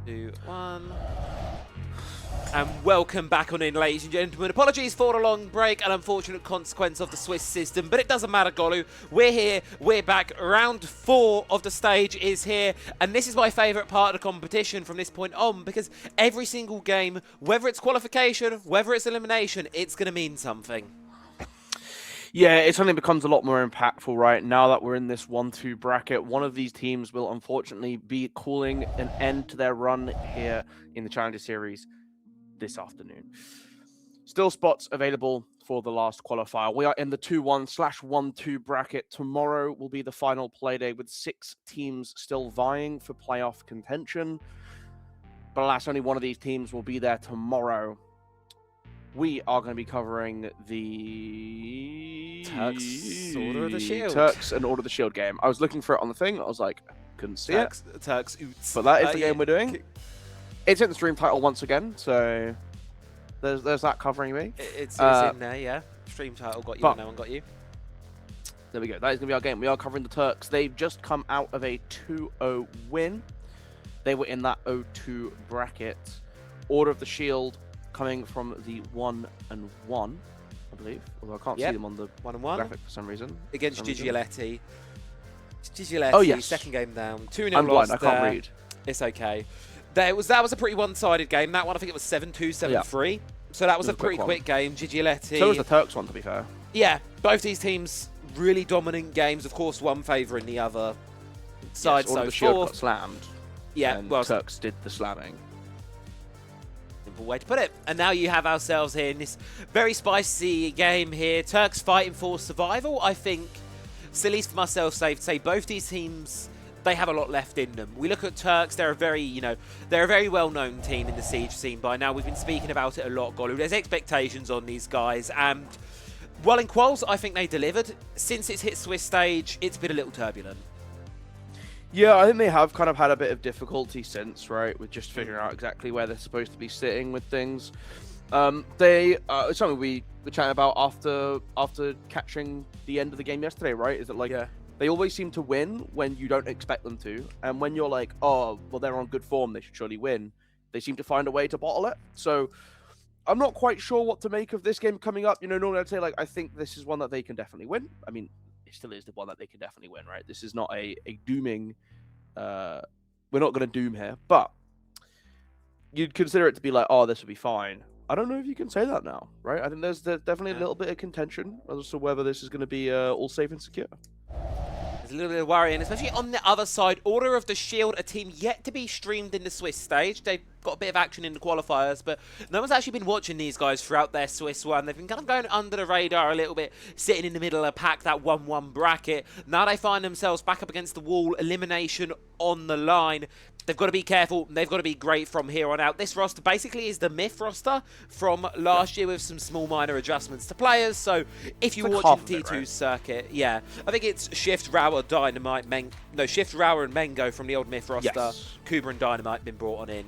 2, 1. And welcome back on in, ladies and gentlemen. Apologies for the long break, an unfortunate consequence of the Swiss system, but it doesn't matter, Golu. We're here, we're back. Round 4 of the stage is here, and this is my favourite part of the competition from this point on, because every single game, whether it's qualification, whether it's elimination, it's going to mean something. Yeah, it suddenly becomes a lot more impactful, right? Now that we're in this 1-2 bracket, one of these teams will unfortunately be calling an end to their run here in the Challenger Series this afternoon. Still spots available for the last qualifier. We are in the 2-1/1-2 bracket. Tomorrow will be the final play day with 6 teams still vying for playoff contention. But alas, only one of these teams will be there tomorrow. We are going to be covering the TURKS Order of the Shield. TURKS and Order of the Shield game. I was looking for it on the thing. I was like, couldn't see it. TURKS Oots. But that is the game we're doing. It's in the stream title once again, so there's that covering me. It's in there, yeah. Stream title got you, but no one got you. There we go. That is going to be our game. We are covering the TURKS. They've just come out of a 2-0 win. They were in that 0-2 bracket. Order of the Shield coming from the 1-1, I believe. Although I can't see them on the 1-1 graphic for some reason. Against Giglioletti. Giglioletti, oh, yes. Second game down. 2-0 I'm blind, lost I can't read. It's okay. That was a pretty one-sided game. That one, I think it was 7-2, 7-3. Yeah. So that was a pretty quick game. Giglioletti. So was the TURKS one, to be fair. Yeah, both these teams really dominant games. Of course, one favouring the other side. Yes, Order of the Shield got slammed. Yeah, and TURKS did the slamming. Simple way to put it. And now you have ourselves here in this very spicy game here. TURKS fighting for survival. I think, so at least for myself, safe to say, both these teams, they have a lot left in them. We look at TURKS, they're a very well-known team in the Siege scene by now. We've been speaking about it a lot, Golu. There's expectations on these guys, and while in quals, I think they delivered. Since it's hit Swiss stage, it's been a little turbulent. Yeah, I think they have kind of had a bit of difficulty since, right, with just figuring out exactly where they're supposed to be sitting with things. It's something we were chatting about after catching the end of the game yesterday, right? Is that like they always seem to win when you don't expect them to, and when you're like, oh, well, they're on good form, they should surely win. They seem to find a way to bottle it. So I'm not quite sure what to make of this game coming up. You know, normally I'd say like I think this is one that they can definitely win. I mean, it still is the one that they can definitely win, right? This is not a dooming. We're not going to doom here, but you'd consider it to be like, oh, this will be fine. I don't know if you can say that now, right? I think there's definitely a little bit of contention as to whether this is going to be all safe and secure. There's a little bit of worrying, especially on the other side. Order of the Shield, a team yet to be streamed in the Swiss stage. They've got a bit of action in the qualifiers, but no one's actually been watching these guys throughout their Swiss one. They've been kind of going under the radar a little bit, sitting in the middle of a pack, that 1-1 bracket. Now they find themselves back up against the wall, elimination on the line. They've got to be careful. They've got to be great from here on out. This roster basically is the myth roster from last year with some small minor adjustments to players. So if you're watching T2 circuit, yeah, I think it's Shift, Rauer, Dynamite, Shift, Rauer and Mengo from the old myth roster. Yes. Kuba and Dynamite been brought on in.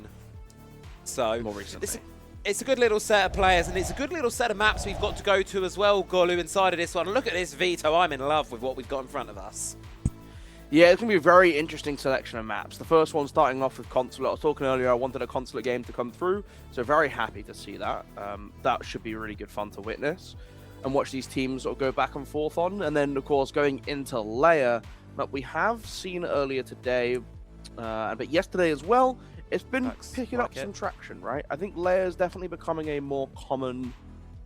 So more recently. It's a good little set of players, and it's a good little set of maps we've got to go to as well, Golu, inside of this one. Look at this Vito. I'm in love with what we've got in front of us. Yeah, it's going to be a very interesting selection of maps. The first one starting off with Consulate. I was talking earlier, I wanted a Consulate game to come through, so very happy to see that. That should be really good fun to witness and watch these teams sort of go back and forth on. And then, of course, going into Layer, that we have seen earlier today, but yesterday as well, it's been picking up some traction, right? I think Layer is definitely becoming a more common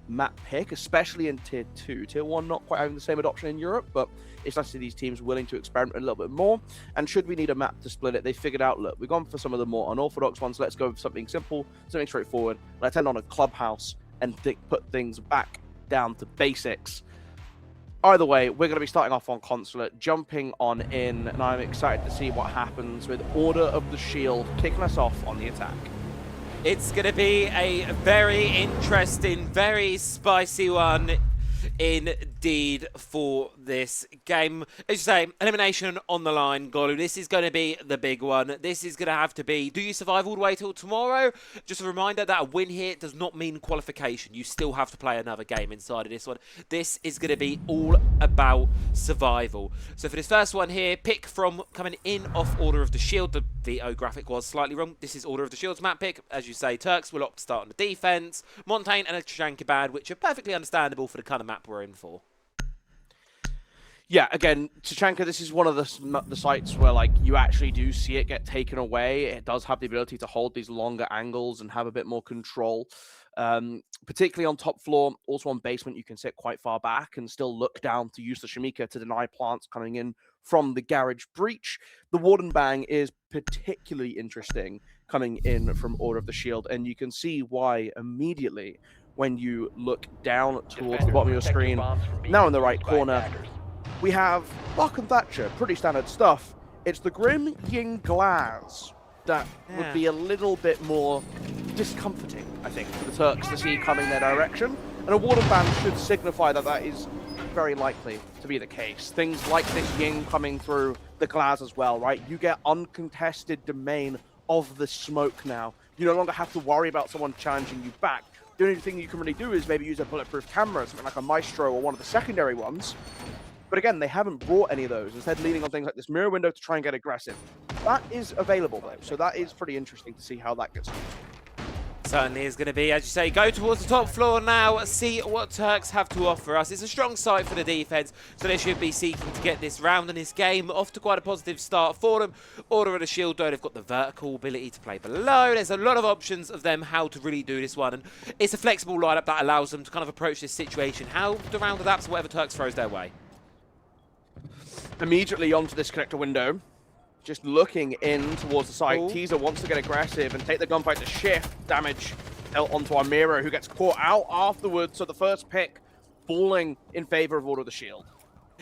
map pick, especially in Tier 2. Tier 1 not quite having the same adoption in Europe, but it's nice to see these teams willing to experiment a little bit more. And should we need a map to split it, they figured out, look, we've gone for some of the more unorthodox ones. Let's go with something simple, something straightforward. Let's end on a clubhouse and put things back down to basics. Either way, we're going to be starting off on Consulate, jumping on in, and I'm excited to see what happens with Order of the Shield kicking us off on the attack. It's going to be a very interesting, very spicy one. indeed for this game. As you say, elimination on the line, Golu. This is going to be the big one. This is going to have to be, do you survive all the way till tomorrow? Just a reminder that a win here does not mean qualification. You still have to play another game inside of this one. This is going to be all about survival. So for this first one here, pick from coming in off Order of the Shield. The veto graphic was slightly wrong. This is Order of the Shield's map pick. As you say, TURKS will opt to start on the defense. Montaigne and a Shankabad, which are perfectly understandable for the kind of map we're in for. Yeah, again, Tachanka, this is one of the sites where like you actually do see it get taken away. It does have the ability to hold these longer angles and have a bit more control. Particularly on top floor, also on basement, you can sit quite far back and still look down to use the Shamika to deny plants coming in from the garage breach. The Warden Bang is particularly interesting coming in from Order of the Shield, and you can see why immediately when you look down towards the bottom of your screen, now in the right corner, we have Buck and Thatcher, pretty standard stuff. It's the Grim Ying Glaz that would be a little bit more discomforting, I think, for the Turks to see coming their direction. And a Warden Ban should signify that that is very likely to be the case. Things like this Ying coming through the Glaz as well, right? You get uncontested domain of the smoke now. You no longer have to worry about someone challenging you back. The only thing you can really do is maybe use a bulletproof camera, something like a Maestro or one of the secondary ones. But again, they haven't brought any of those, instead leaning on things like this mirror window to try and get aggressive. That is available though, so that is pretty interesting to see how that gets used. Certainly is going to be, as you say, go towards the top floor now, see what TURKS have to offer us. It's a strong side for the defense, so they should be seeking to get this round and this game off to quite a positive start for them. Order of the Shield, though, they've got the vertical ability to play below. There's a lot of options of them how to really do this one, and it's a flexible lineup that allows them to kind of approach this situation, how the round adapts to whatever TURKS throws their way. Immediately onto this connector window, just looking in towards the side. Teaser wants to get aggressive and take the gunfight to shift. Damage dealt onto our Miro, who gets caught out afterwards. So the first pick falling in favor of Order of the Shield.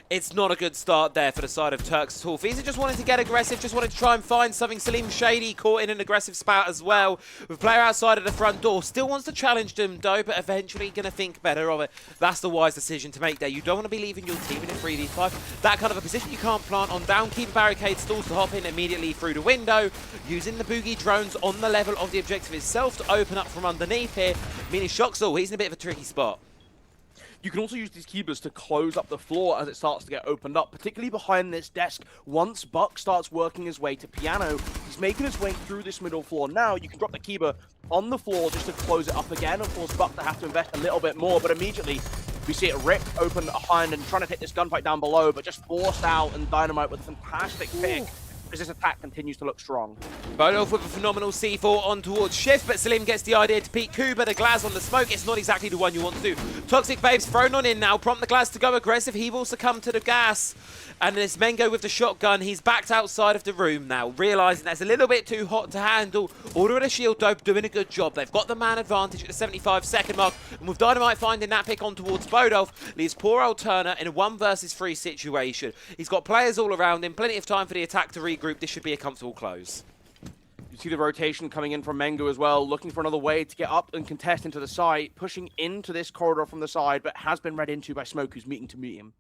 It's not a good start there for the side of TURKS at all. Fiza just wanted to get aggressive, just wanted to try and find something. Salim Shady caught in an aggressive spout as well. With player outside of the front door. Still wants to challenge them though, but eventually going to think better of it. That's the wise decision to make there. You don't want to be leaving your team in a 3v5. That kind of a position you can't plant on down. Keep barricade stalls to hop in immediately through the window. Using the boogie drones on the level of the objective itself to open up from underneath here. Meaning Shoxall, he's in a bit of a tricky spot. You can also use these keepers to close up the floor as it starts to get opened up, particularly behind this desk. Once Buck starts working his way to piano, he's making his way through this middle floor. Now you can drop the keeper on the floor just to close it up again. Of course, Buck to have to invest a little bit more, but immediately we see it rip open behind and trying to take this gunfight down below, but just forced out, and Dynamite with a fantastic pick. As this attack continues to look strong. Bodolf with a phenomenal C4 on towards Shift, but Salim gets the idea to peek Kuba, the Glaz on the smoke. It's not exactly the one you want to do. Toxic Babe's thrown on in now, prompt the Glaz to go aggressive. He will succumb to the gas. And there's Mengo with the shotgun. He's backed outside of the room now, realising that's a little bit too hot to handle. Order of the Shield, though, doing a good job. They've got the man advantage at the 75-second mark. And with Dynamite finding that pick on towards Bodolf, leaves poor old Turner in a 1 versus 3 situation. He's got players all around him, plenty of time for the attack to regroup. This should be a comfortable close. You see the rotation coming in from Mengo as well, looking for another way to get up and contest into the side, pushing into this corridor from the side, but has been read into by Smoke, who's meeting to meet him.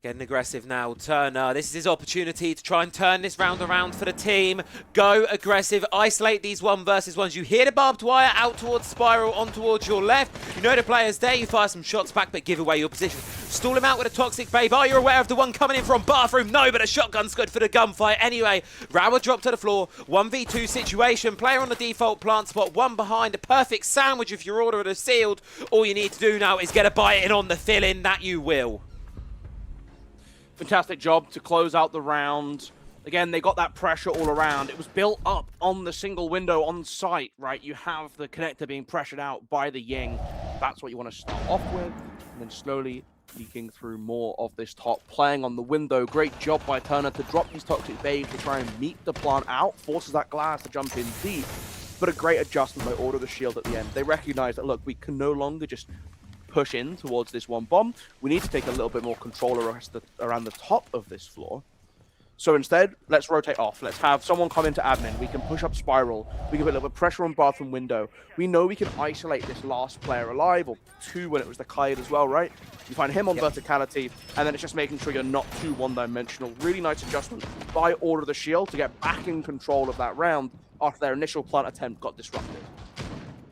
Getting aggressive now, Turner. This is his opportunity to try and turn this round around for the team. Go aggressive, isolate these 1 versus 1s. You hear the barbed wire out towards Spiral, on towards your left. You know the player's there, you fire some shots back, but give away your position. Stall him out with a Toxic Babe. Are you aware of the one coming in from bathroom? No, but a shotgun's good for the gunfight. Anyway, Rower dropped to the floor. 1v2 situation. Player on the default plant spot, 1 behind. A perfect sandwich if your Order of the Shield. All you need to do now is get a bite in on the fill-in. That you will. Fantastic job to close out the round. Again, they got that pressure all around. It was built up on the single window on site, right? You have the connector being pressured out by the Ying. That's what you want to start off with, and then slowly leaking through more of this top, playing on the window. Great job by Turner to drop these Toxic Babes to try and meet the plant out, forces that Glaz to jump in deep, but a great adjustment by Order of the Shield at the end. They recognize that, look, we can no longer just push in towards this one bomb. We need to take a little bit more control around the top of this floor. So instead, let's rotate off. Let's have someone come into admin. We can push up Spiral. We can put a little bit of pressure on Bathroom Window. We know we can isolate this last player alive, or two when it was the Kite as well, right? You find him on verticality, and then it's just making sure you're not too one-dimensional. Really nice adjustment by Order of the Shield to get back in control of that round after their initial plant attempt got disrupted.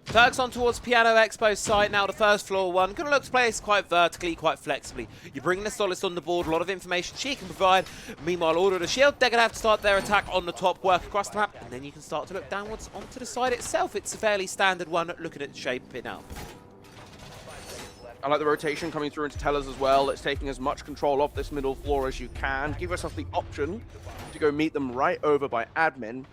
TURKS on towards Piano Expo's site now, the first floor one. Gonna look to play this quite vertically, quite flexibly. You bring the Solace on the board, a lot of information she can provide. Meanwhile, Order of the Shield, they're gonna have to start their attack on the top, work across the map, and then you can start to look downwards onto the side itself. It's a fairly standard one, looking at shaping up. I like the rotation coming through into Tellers as well. It's taking as much control of this middle floor as you can. Give yourself the option to go meet them right over by admin.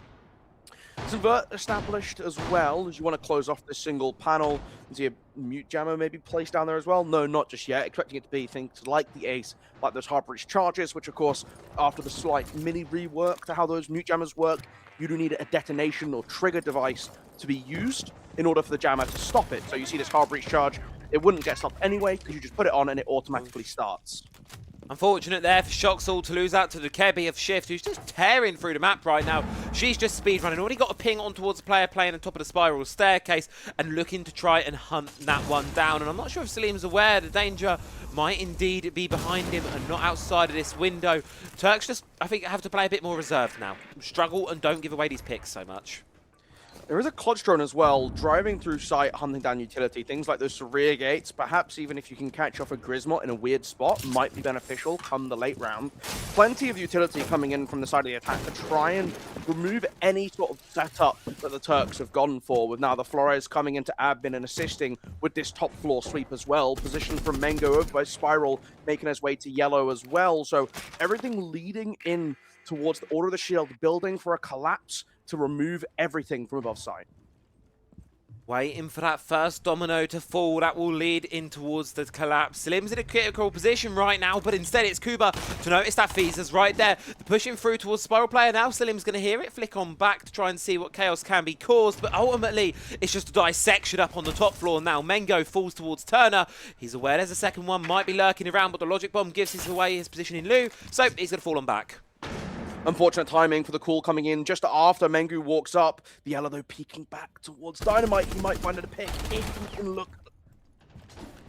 Some vert established as well, as you want to close off this single panel. And see a mute jammer maybe placed down there as well. No, not just yet. Expecting it to be things like the Ace, like those hard breach charges, which of course, after the slight mini rework to how those mute jammers work, you do need a detonation or trigger device to be used in order for the jammer to stop it. So you see this hard breach charge, it wouldn't get stopped anyway, because you just put it on and it automatically starts. Unfortunate there for Shoxall to lose out to the Kebi of Shift, who's just tearing through the map right now. She's just speedrunning. Already got a ping on towards the player playing on top of the spiral staircase and looking to try and hunt that one down. And I'm not sure if Salim's aware the danger might indeed be behind him and not outside of this window. TURKS just, I think, have to play a bit more reserved now. Struggle and don't give away these picks so much. There is a Clutch drone as well, driving through site, hunting down utility. Things like those rear gates, perhaps even if you can catch off a Grismot in a weird spot, might be beneficial come the late round. Plenty of utility coming in from the side of the attack to try and remove any sort of setup that the TURKS have gone for, with now the Flores coming into admin and assisting with this top floor sweep as well. Positioned from Mengo over by Spiral, making his way to yellow as well. So everything leading in towards the Order of the Shield, building for a collapse to remove everything from above side. Waiting for that first domino to fall. That will lead in towards the collapse. Slim's in a critical position right now, but instead it's Kuba to notice that Feezer's right there. They're pushing through towards Spiral player now. Slim's going to hear it, flick on back to try and see what chaos can be caused, but ultimately it's just a dissection up on the top floor now. Mengo falls towards Turner. He's aware there's a second one, might be lurking around, but the logic bomb gives his away his position in lieu, so he's going to fall on back. Unfortunate timing for the call coming in just after Mengu walks up. The Yellow, though, peeking back towards Dynamite. He might find it a pick if he can look.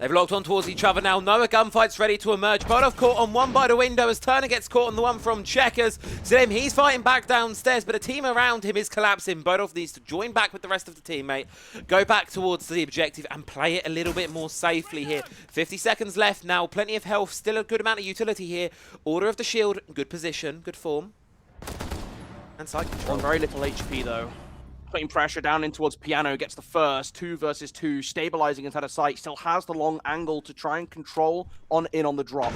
They've locked on towards each other now. Noah gunfight's ready to emerge. Bodov caught on one by the window as Turner gets caught on the one from Checkers. Zim, he's fighting back downstairs, but a team around him is collapsing. Bodov needs to join back with the rest of the teammate, go back towards the objective and play it a little bit more safely here. 50 seconds left now. Plenty of health, still a good amount of utility here. Order of the Shield, good position, good form. And side control. On very little HP though. Putting pressure down in towards Piano, gets the first, 2 versus 2, stabilizing inside of sight, still has the long angle to try and control in on the drop.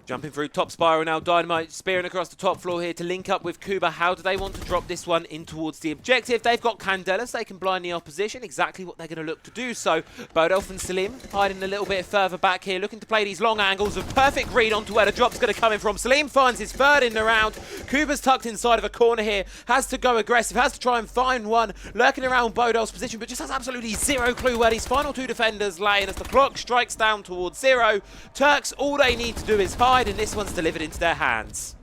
Jumping through top spiral now, Dynamite spearing across the top floor here to link up with Kuba. How do they want to drop this one in towards the objective? They've got Candelas, they can blind the opposition, exactly what they're going to look to do. So Bodolf and Salim hiding a little bit further back here, looking to play these long angles. A perfect read onto where the drop's going to come in from. Salim finds his third in the round. Kuba's tucked inside of a corner here, has to go aggressive, has to try and find one, lurking around Bodolf's position, but just has absolutely zero clue where these final 2 defenders lay. And as the clock strikes down towards 0, TURKS, all they need to do is hide, and this one's delivered into their hands.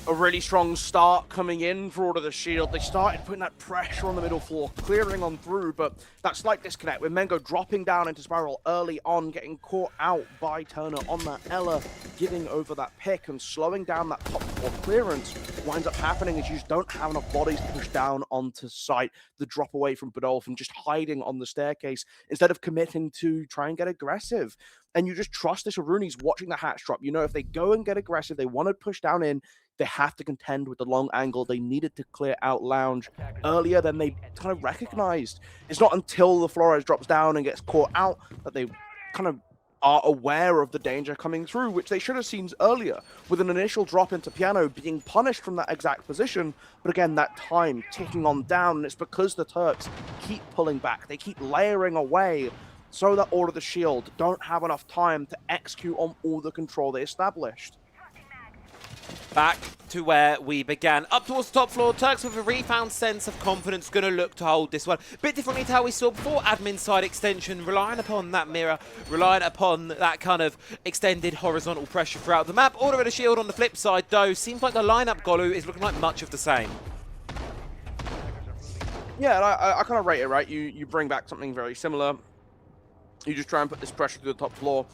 A really strong start coming in for Order of the Shield. They started putting that pressure on the middle floor, clearing on through, but that slight disconnect with Mengo dropping down into Spiral early on, getting caught out by Turner on that Ella, giving over that pick and slowing down that top floor clearance. Winds up happening is you just don't have enough bodies to push down onto site. The drop away from Bodolf and just hiding on the staircase instead of committing to try and get aggressive. And you just trust this Aruni's watching the hatch drop. You know, if they go and get aggressive, they want to push down in, they have to contend with the long angle. They needed to clear out Lounge earlier than they kind of recognized. It's not until the Flores drops down and gets caught out that they kind of are aware of the danger coming through, which they should have seen earlier, with an initial drop into Piano being punished from that exact position. But again, that time ticking on down, and it's because the TURKS keep pulling back. They keep layering away so that Order of the Shield don't have enough time to execute on all the control they established. back to where we began. Up towards the top floor, TURKS with a refound sense of confidence, going to look to hold this one. Bit differently to how we saw before, admin side extension, relying upon that mirror, relying upon that kind of extended horizontal pressure throughout the map. Order of the Shield on the flip side, though, seems like the lineup, Golu, is looking like much of the same. Yeah, and I kind of rate it, right? You bring back something very similar. You just try and put this pressure to the top floor.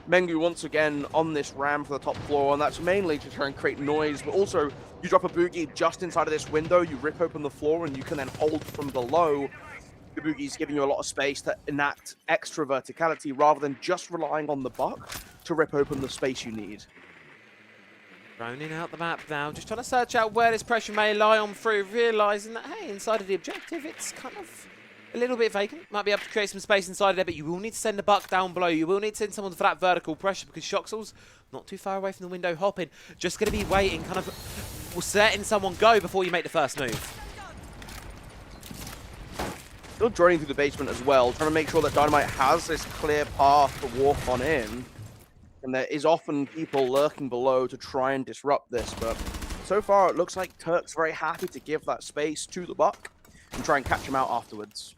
Mengu once again on this ram for the top floor, and that's mainly to try and create noise, but also you drop a boogie just inside of this window, you rip open the floor, and you can then hold from below. The boogie's giving you a lot of space to enact extra verticality rather than just relying on the buck to rip open the space you need. Ronin out the map now, just trying to search out where this pressure may lie on through, realising that, hey, inside of the objective, it's kind of a little bit vacant. Might be able to create some space inside of there, but you will need to send a buck down below. You will need to send someone for that vertical pressure because Shoxel's not too far away from the window hopping. Just going to be waiting, kind of letting someone go before you make the first move. Still joining through the basement as well, trying to make sure that Dynamite has this clear path to walk on in. And there is often people lurking below to try and disrupt this, but so far it looks like TURKS very happy to give that space to the buck and try and catch him out afterwards.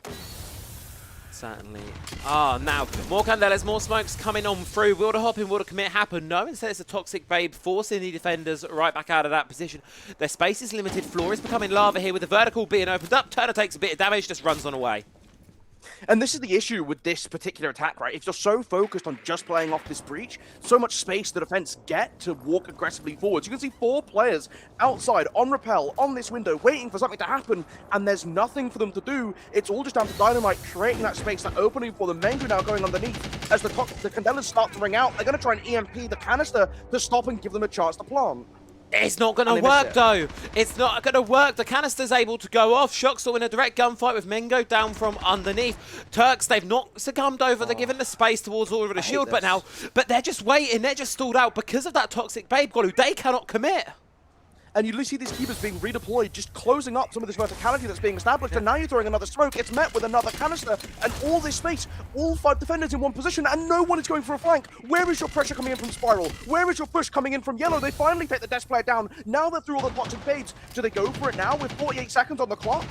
Certainly. Now, more Candelas, more smokes coming on through. Will the hop in, will the commit happen? No, instead it's a Toxic Babe forcing the defenders right back out of that position. Their space is limited. Floor is becoming lava here with the vertical being opened up. Turner takes a bit of damage, just runs on away. And this is the issue with this particular attack, right? If you're so focused on just playing off this breach, so much space the defense get to walk aggressively forwards. You can see 4 players outside on rappel, on this window, waiting for something to happen, and there's nothing for them to do. It's all just down to Dynamite creating that space, that opening for them. Mengu now going underneath. As the Candelas start to ring out, they're going to try and EMP the canister to stop and give them a chance to plant. It's not going to work, though. It's not going to work. The canister's able to go off. Shoxel in a direct gunfight with Mengo down from underneath. TURKS, they've not succumbed over. They're giving the space towards Order of the Shield, but they're just waiting. They're just stalled out because of that Toxic Babe, Golu. They cannot commit. And you see these keepers being redeployed, just closing up some of this verticality that's being established, and now you're throwing another smoke. It's met with another canister, and all this space, all 5 defenders in one position, and no one is going for a flank. Where is your pressure coming in from Spiral? Where is your push coming in from Yellow? They finally take the Death Player down. Now they're through all the Toxic Babes. Do they go for it now with 48 seconds on the clock?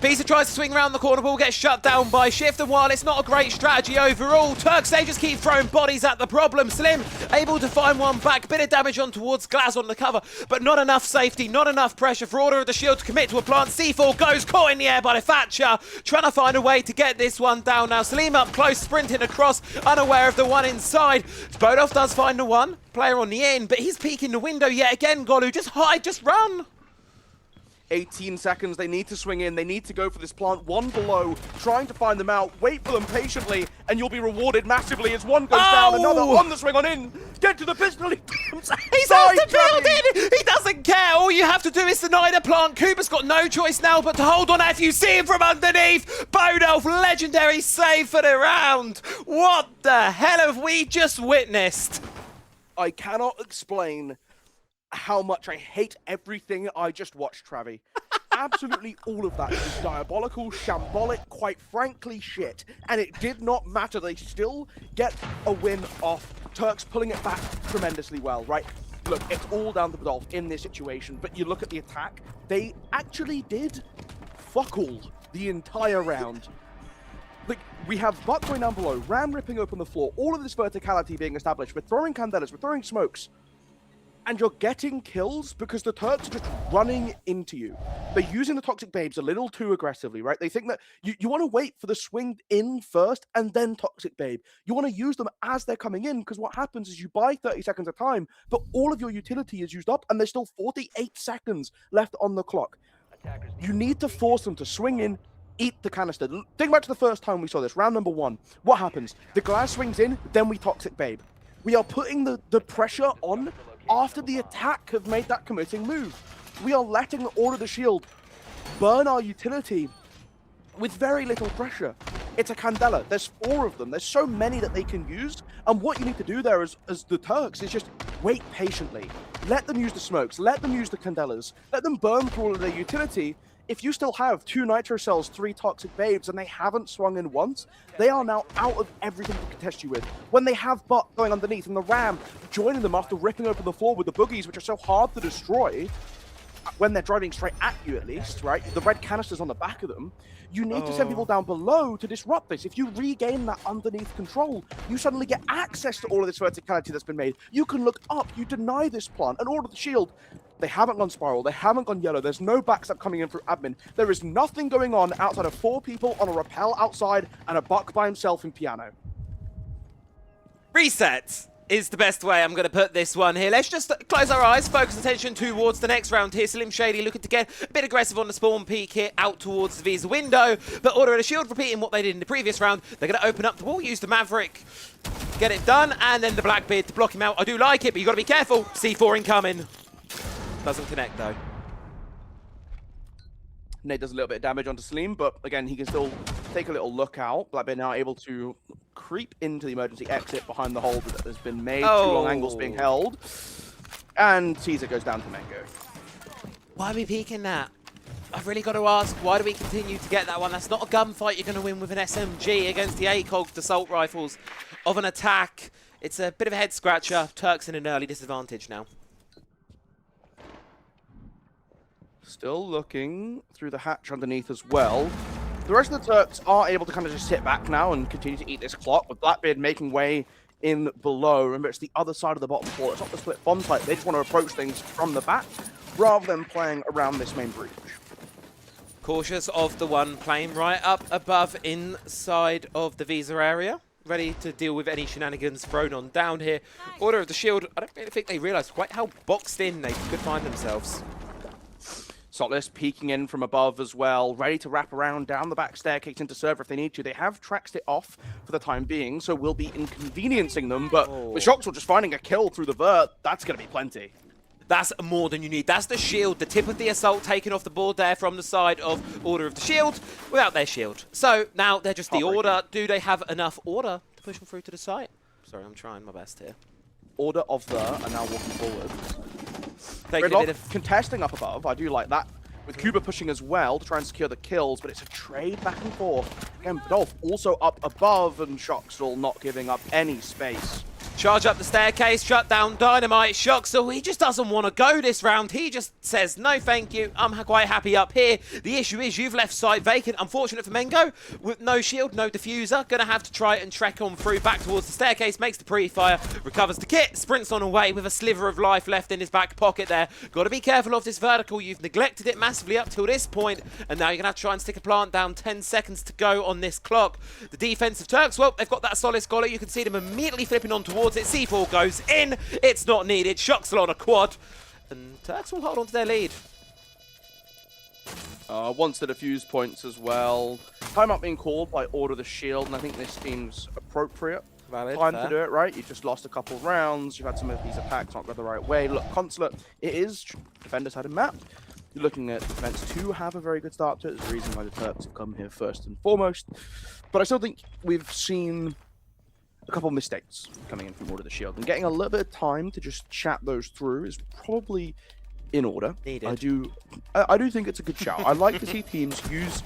Visa tries to swing around the corner, ball gets shut down by Shift, and while it's not a great strategy overall, TURKS, they just keep throwing bodies at the problem. Slim able to find one back, bit of damage on towards Glass on the cover, but not enough safety, not enough pressure for Order of the Shield to commit to a plant. C4 goes, caught in the air by the Thatcher, trying to find a way to get this one down now. Salim up close, sprinting across, unaware of the one inside. Bodov does find the one player on the end, but he's peeking the window yet again. Golu, just hide, just run. 18 seconds, they need to swing in, they need to go for this plant, one below, trying to find them out, wait for them patiently, and you'll be rewarded massively as one goes down, another on the swing on in, get to the pistol, he's out the building, he doesn't care, all you have to do is deny the plant. Cooper's got no choice now but to hold on if you see him from underneath. Bodolf, legendary save for the round. What the hell have we just witnessed? I cannot explain how much I hate everything I just watched, Travi. Absolutely all of that is diabolical, shambolic, quite frankly shit. And it did not matter. They still get a win off. TURKS pulling it back tremendously well, right? Look, it's all down to Bodolf in this situation, but you look at the attack, they actually did fuck all the entire round. Like, we have Buck going down below, Ram ripping open the floor, all of this verticality being established. We're throwing Candelas, we're throwing smokes. And you're getting kills because the TURKS are just running into you. They're using the Toxic Babes a little too aggressively, right? They think that you want to wait for the swing in first and then Toxic Babe. You want to use them as they're coming in because what happens is you buy 30 seconds of time, but all of your utility is used up and there's still 48 seconds left on the clock. You need to force them to swing in, eat the canister. Think back to the first time we saw this, round number 1. What happens? The Glass swings in, then we Toxic Babe. We are putting the pressure on after the attack have made that committing move. We are letting the Order of the Shield burn our utility with very little pressure. It's a Candela. There's 4 of them. There's so many that they can use. And what you need to do there as the TURKS is just wait patiently. Let them use the smokes. Let them use the Candelas. Let them burn through all of their utility. if you still have 2 Nitro Cells, 3 Toxic Babes, and they haven't swung in once, they are now out of everything to contest you with. When they have Butt going underneath and the Ram joining them after ripping open the floor with the boogies, which are so hard to destroy, when they're driving straight at you at least, right? The red canisters on the back of them. You need to send people down below to disrupt this. If you regain that underneath control, you suddenly get access to all of this verticality that's been made. You can look up, you deny this plant, and Order of the Shield, they haven't gone spiral, they haven't gone yellow, there's no backstep coming in through admin. There is nothing going on outside of 4 people on a rappel outside and a Buck by himself in piano. Reset is the best way I'm going to put this one here. Let's just close our eyes, focus attention towards the next round here. Slim Shady looking to get a bit aggressive on the spawn peak here, out towards the Visa window. But Order of the Shield repeating what they did in the previous round. They're going to open up the wall, use the Maverick, get it done, and then the Blackbeard to block him out. I do like it, but you got to be careful. C4 incoming. Doesn't connect though. Nate does a little bit of damage onto Salim, but again, he can still take a little look out. Blackbeard now able to creep into the emergency exit behind the hold that has been made. 2 long angles being held. And Caesar goes down to Mango. Why are we peeking that? I've really got to ask, why do we continue to get that one? That's not a gunfight you're going to win with an SMG against the ACOG assault rifles of an attack. It's a bit of a head scratcher. Turks in an early disadvantage now. Still looking through the hatch underneath as well. The rest of the Turks are able to kind of just sit back now and continue to eat this clock, with Blackbeard making way in below. Remember, it's the other side of the bottom floor. It's not the split bomb site. They just want to approach things from the back rather than playing around this main breach. Cautious of the one plane right up above inside of the Visa area. Ready to deal with any shenanigans thrown on down here. Order of the Shield, I don't really think they realised quite how boxed in they could find themselves. Sotless peeking in from above as well, ready to wrap around down the back staircase into server if they need to. They have traxed it off for the time being, so we'll be inconveniencing them, but with Shoxel just finding a kill through the vert, that's going to be plenty. That's more than you need. That's the shield, the tip of the assault taken off the board there from the side of Order of the Shield without their shield. So now they're just the Order. Do they have enough Order to push them through to the site? Sorry, I'm trying my best here. Order of the are now walking forward. Redlock contesting up above. I do like that. With Cuba pushing as well to try and secure the kills, but it's a trade back and forth. Again, Dolph also up above, and Shoxel not giving up any space. Charge up the staircase, shut down Dynamite. Shoxel, he just doesn't want to go this round. He just says, no thank you, I'm quite happy up here. The issue is you've left site vacant. Unfortunate for Mengo, with no shield, no diffuser. Gonna have to try and trek on through back towards the staircase, makes the pre-fire, recovers the kit, sprints on away with a sliver of life left in his back pocket there. Got to be careful of this vertical. You've neglected it massively up till this point, and now you're gonna have to try and stick a plant down. 10 seconds to go on this clock. The defensive Turks, well, they've got that solid scholar. You can see them immediately flipping on towards it. C4 goes in. It's not needed. Shoxel on a quad. And Turks will hold on to their lead. Wants the defuse points as well. Timeout being called by Order of the Shield, and I think this seems appropriate. Valid, time fair. to do it, right? You've just lost a couple of rounds. You've had some of these attacks not go the right way. Look, Consulate, it is defender side of map. You're looking at defense to have a very good start to it. There's a reason why the Turks have come here first and foremost. But I still think we've seen a couple of mistakes coming in from Order of the Shield, and getting a little bit of time to just chat those through is probably in order. Needed. I do think it's a good shout. I like to see teams use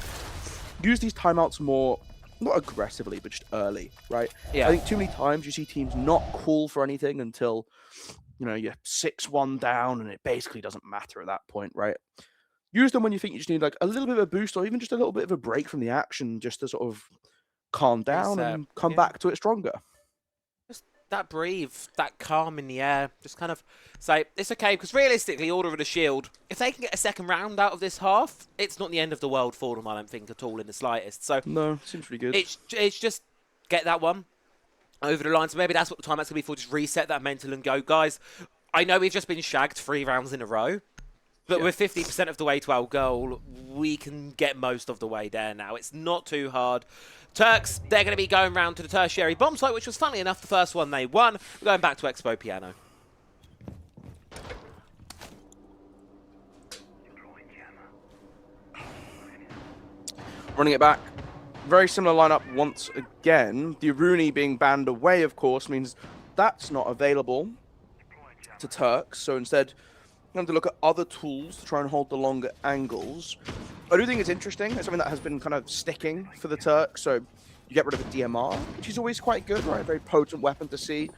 these timeouts more, not aggressively, but just early, right? Yeah. I think too many times you see teams not call for anything until, you know, you're 6-1 down and it basically doesn't matter at that point, right? Use them when you think you just need like a little bit of a boost or even just a little bit of a break from the action, just to sort of calm down and come back to it stronger. Just that breathe, that calm in the air, just kind of say, it's okay, because realistically, Order of the Shield, if they can get a second round out of this half, it's not the end of the world for them, I don't think, at all in the slightest. So no, seems pretty good. It's just get that one over the line. So maybe that's what the timeout's going to be for, just reset that mental and go. Guys, I know we've just been shagged 3 rounds in a row, but we're 50% of the way to our goal. We can get most of the way there now. It's not too hard. Turks, they're going to be going round to the tertiary bomb site, which was, funnily enough, the first one they won. We're going back to Expo Piano. Running it back. Very similar lineup once again. The Aruni being banned away, of course, means that's not available to Turks. So instead, going to look at other tools to try and hold the longer angles. I do think it's interesting. It's something that has been kind of sticking for the Turks. So you get rid of a DMR, which is always quite good, right? A very potent weapon to see.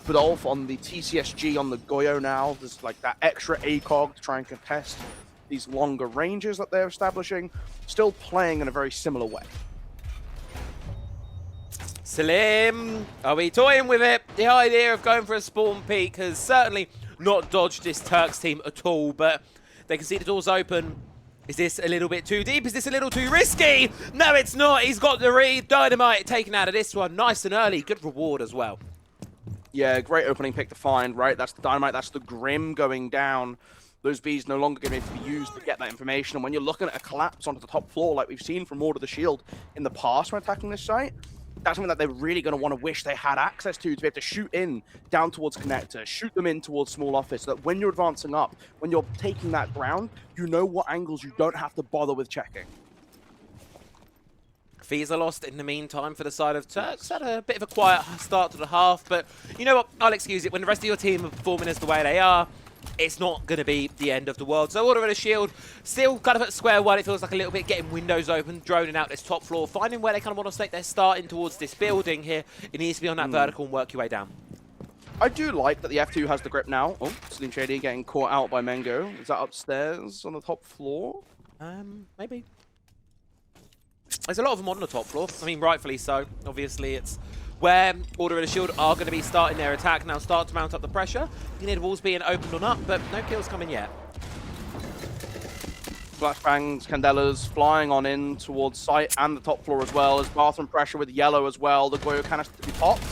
Budolf on the TCSG on the Goyo now. There's like that extra ACOG to try and contest these longer ranges that they're establishing. Still playing in a very similar way. Slim, are we toying with it? The idea of going for a spawn peak has certainly not dodged this Turks team at all, but they can see the doors open. Is this a little bit too deep? Is this a little too risky? No, it's not. He's got the read. Dynamite taken out of this one. Nice and early. Good reward as well. Yeah, great opening pick to find, right? That's the Dynamite. That's the Grim going down. Those Bs no longer going to be used to get that information. And when you're looking at a collapse onto the top floor, like we've seen from Order of the Shield in the past when attacking this site, that's something that they're really going to want to wish they had access to be able to shoot in down towards connector, shoot them in towards small office, so that when you're advancing up, when you're taking that ground, you know what angles you don't have to bother with checking. Fees are lost in the meantime for the side of Turks. Had a bit of a quiet start to the half, but you know what? I'll excuse it. When the rest of your team are performing as the way they are, it's not going to be the end of the world. So Order of the Shield, still kind of at square one. It feels like a little bit getting windows open, droning out this top floor, finding where they kind of want to stake their starting towards this building here. It needs to be on that vertical and work your way down. I do like that the F2 has the grip now. Oh, Slim Shady getting caught out by Mango. Is that upstairs on the top floor? Maybe. There's a lot of them on the top floor. I mean, rightfully so. Obviously, it's where Order of the Shield are going to be starting their attack now, start to mount up the pressure. You need walls being opened on up, but no kills coming yet. Flashbangs, Candelas flying on in towards site and the top floor as well. There's bathroom pressure with yellow as well. The Goyo canister to be popped.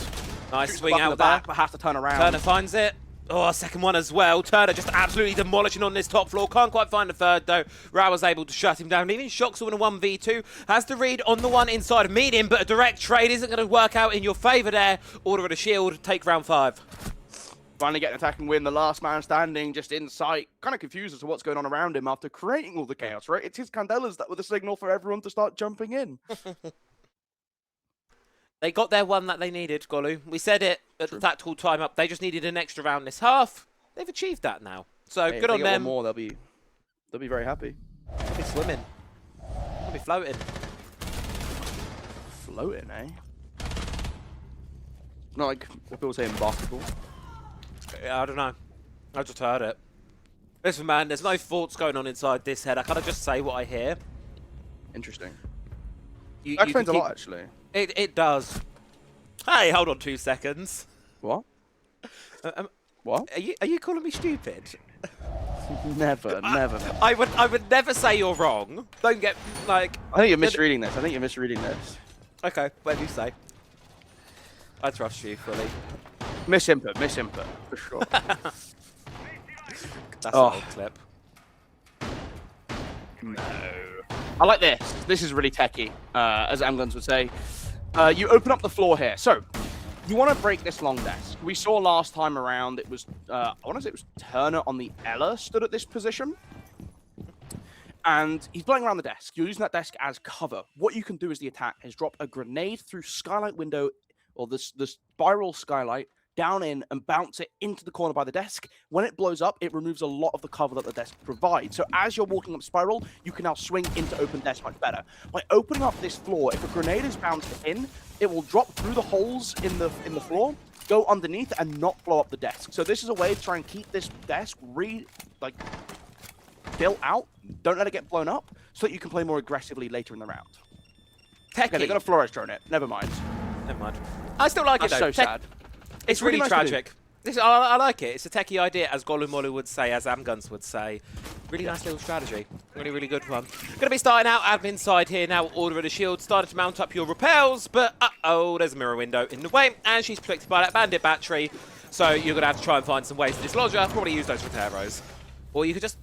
Nice swing out the there. back, but has to turn around. Turner finds it. Oh, second one as well. Turner just absolutely demolishing on this top floor. Can't quite find the third, though. Rao was able to shut him down. Even Shoxel in a 1v2. Has to read on the one inside of medium, but a direct trade isn't going to work out in your favour there. Order of the Shield, take round 5. Finally getting an attacking win. The last man standing just in sight. Kind of confused as to what's going on around him after creating all the chaos, right? It's his Candelas that were the signal for everyone to start jumping in. They got their one that they needed, Golu. We said it at the tactical time up. They just needed an extra round this half. They've achieved that now. So hey, good on them. One more, they'll be very happy. They'll be swimming. They'll be floating. Floating, eh? Not like people say in basketball. Yeah, I don't know. I just heard it. Listen, man, there's no thoughts going on inside this head. I kind of just say what I hear. Interesting. You that explains a lot, actually. It does. Hey, hold on 2 seconds. What? What? Are you calling me stupid? Never. I would never say you're wrong. Don't get like. I think you're misreading this. Okay, what do you say? I trust you fully. Misinput, for sure. That's an old clip. No. I like this. This is really techie, as Amguns would say. You open up the floor here. So, you want to break this long desk. We saw last time around, it was, I want to say it was Turner on the Ella stood at this position. And he's blowing around the desk. You're using that desk as cover. What you can do as the attack is drop a grenade through skylight window, or the spiral skylight, down in and bounce it into the corner by the desk. When it blows up, it removes a lot of the cover that the desk provides. So as you're walking up spiral, you can now swing into open desk much better. By opening up this floor, if a grenade is bounced in, it will drop through the holes in the floor, go underneath, and not blow up the desk. So this is a way to try and keep this desk built out. Don't let it get blown up, so that you can play more aggressively later in the round. Techie. Okay, they're gonna flourish drone it. Never mind. I still like it though. So sad. It's really nice tragic. I like it. It's a techie idea, as Golumolu would say, as Amguns would say. Really nice little strategy. Really, really good one. Going to be starting out admin side here now. Order of the Shield started to mount up your repels, but uh-oh, there's a mirror window in the way, and she's protected by that bandit battery. So you're going to have to try and find some ways to dislodge her. Probably use those repair rows. Or you could just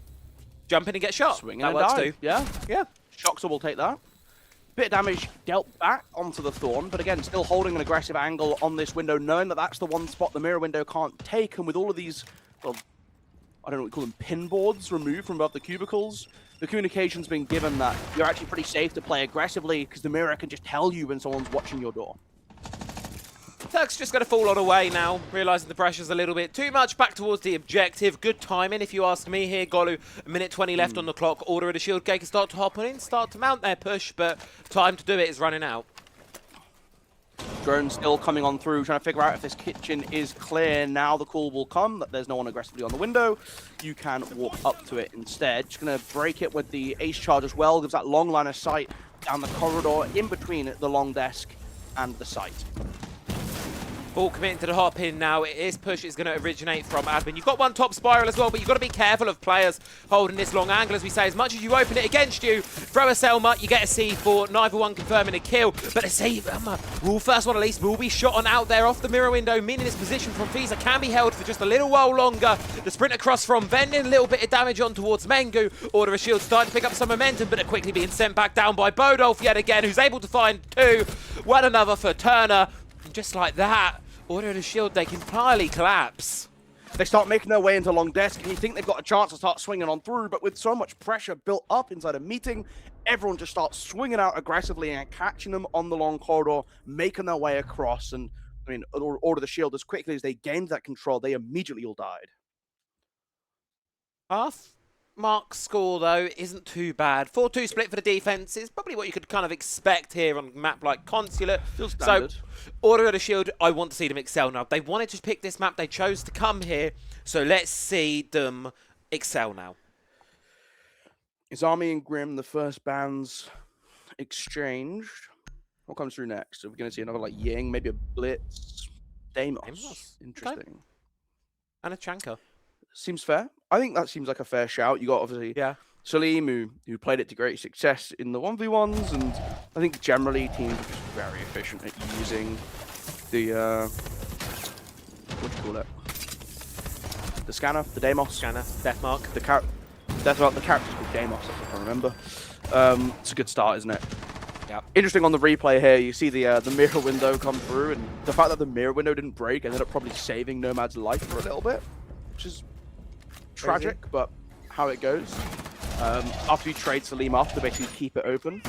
jump in and get shot. Swing that and works die. too. Yeah. Shoxer will take that. Bit of damage dealt back onto the Thorn, but again, still holding an aggressive angle on this window, knowing that that's the one spot the mirror window can't take, and with all of these, well, I don't know what we call them, pin boards removed from above the cubicles, the communication's been given that you're actually pretty safe to play aggressively because the mirror can just tell you when someone's watching your door. TURKS just going to fall on away now, realising the pressure's a little bit too much. Back towards the objective. Good timing, if you ask me here. Golu, a minute 20 left on the clock. Order of the Shield Gate can start to hop on in, start to mount their push, but time to do it is running out. Drone still coming on through, trying to figure out if this kitchen is clear. Now the call will come that there's no one aggressively on the window. You can walk up to it instead. Just going to break it with the ace charge as well. Gives that long line of sight down the corridor in between the long desk and the site. Ball committing to the hop in now. His push is going to originate from admin. You've got one top spiral as well, but you've got to be careful of players holding this long angle. As we say, as much as you open it against you, throw a Selma, you get a C4, neither one confirming a kill. But the Selma, first one at least, will be shot on out there off the mirror window, meaning his position from Fiza can be held for just a little while longer. The sprint across from Vendin, a little bit of damage on towards Mengu. Order of Shield starting to pick up some momentum, but are quickly being sent back down by Bodolf yet again, who's able to find two. One another for Turner. And just like that, Order of the Shield, they can entirely collapse. They start making their way into long desk, and you think they've got a chance to start swinging on through, but with so much pressure built up inside a meeting, everyone just starts swinging out aggressively and catching them on the long corridor, making their way across. And I mean, Order of the Shield, as quickly as they gained that control, they immediately all died. Half Mark's score, though, isn't too bad. 4-2 split for the defense is probably what you could kind of expect here on a map like Consulate. Still standard. So, Order of the Shield, I want to see them excel now. They wanted to pick this map. They chose to come here. So let's see them excel now. It's Army and Grim, the first bands exchanged. What comes through next? Are we going to see another like Ying, maybe a Blitz? Deimos. Interesting. Okay. And a Chanka. Seems fair. I think that seems like a fair shout. You got obviously Salim, who played it to great success in the 1v1s, and I think generally teams are just very efficient at using the what do you call it? The scanner, the Deimos. Scanner, Deathmark. The character's called Deimos, if I remember. It's a good start, isn't it? Yeah. Interesting on the replay here, you see the mirror window come through, and the fact that the mirror window didn't break ended up probably saving Nomad's life for a little bit, which is tragic, but how it goes. After you trade Salim off to basically keep it open.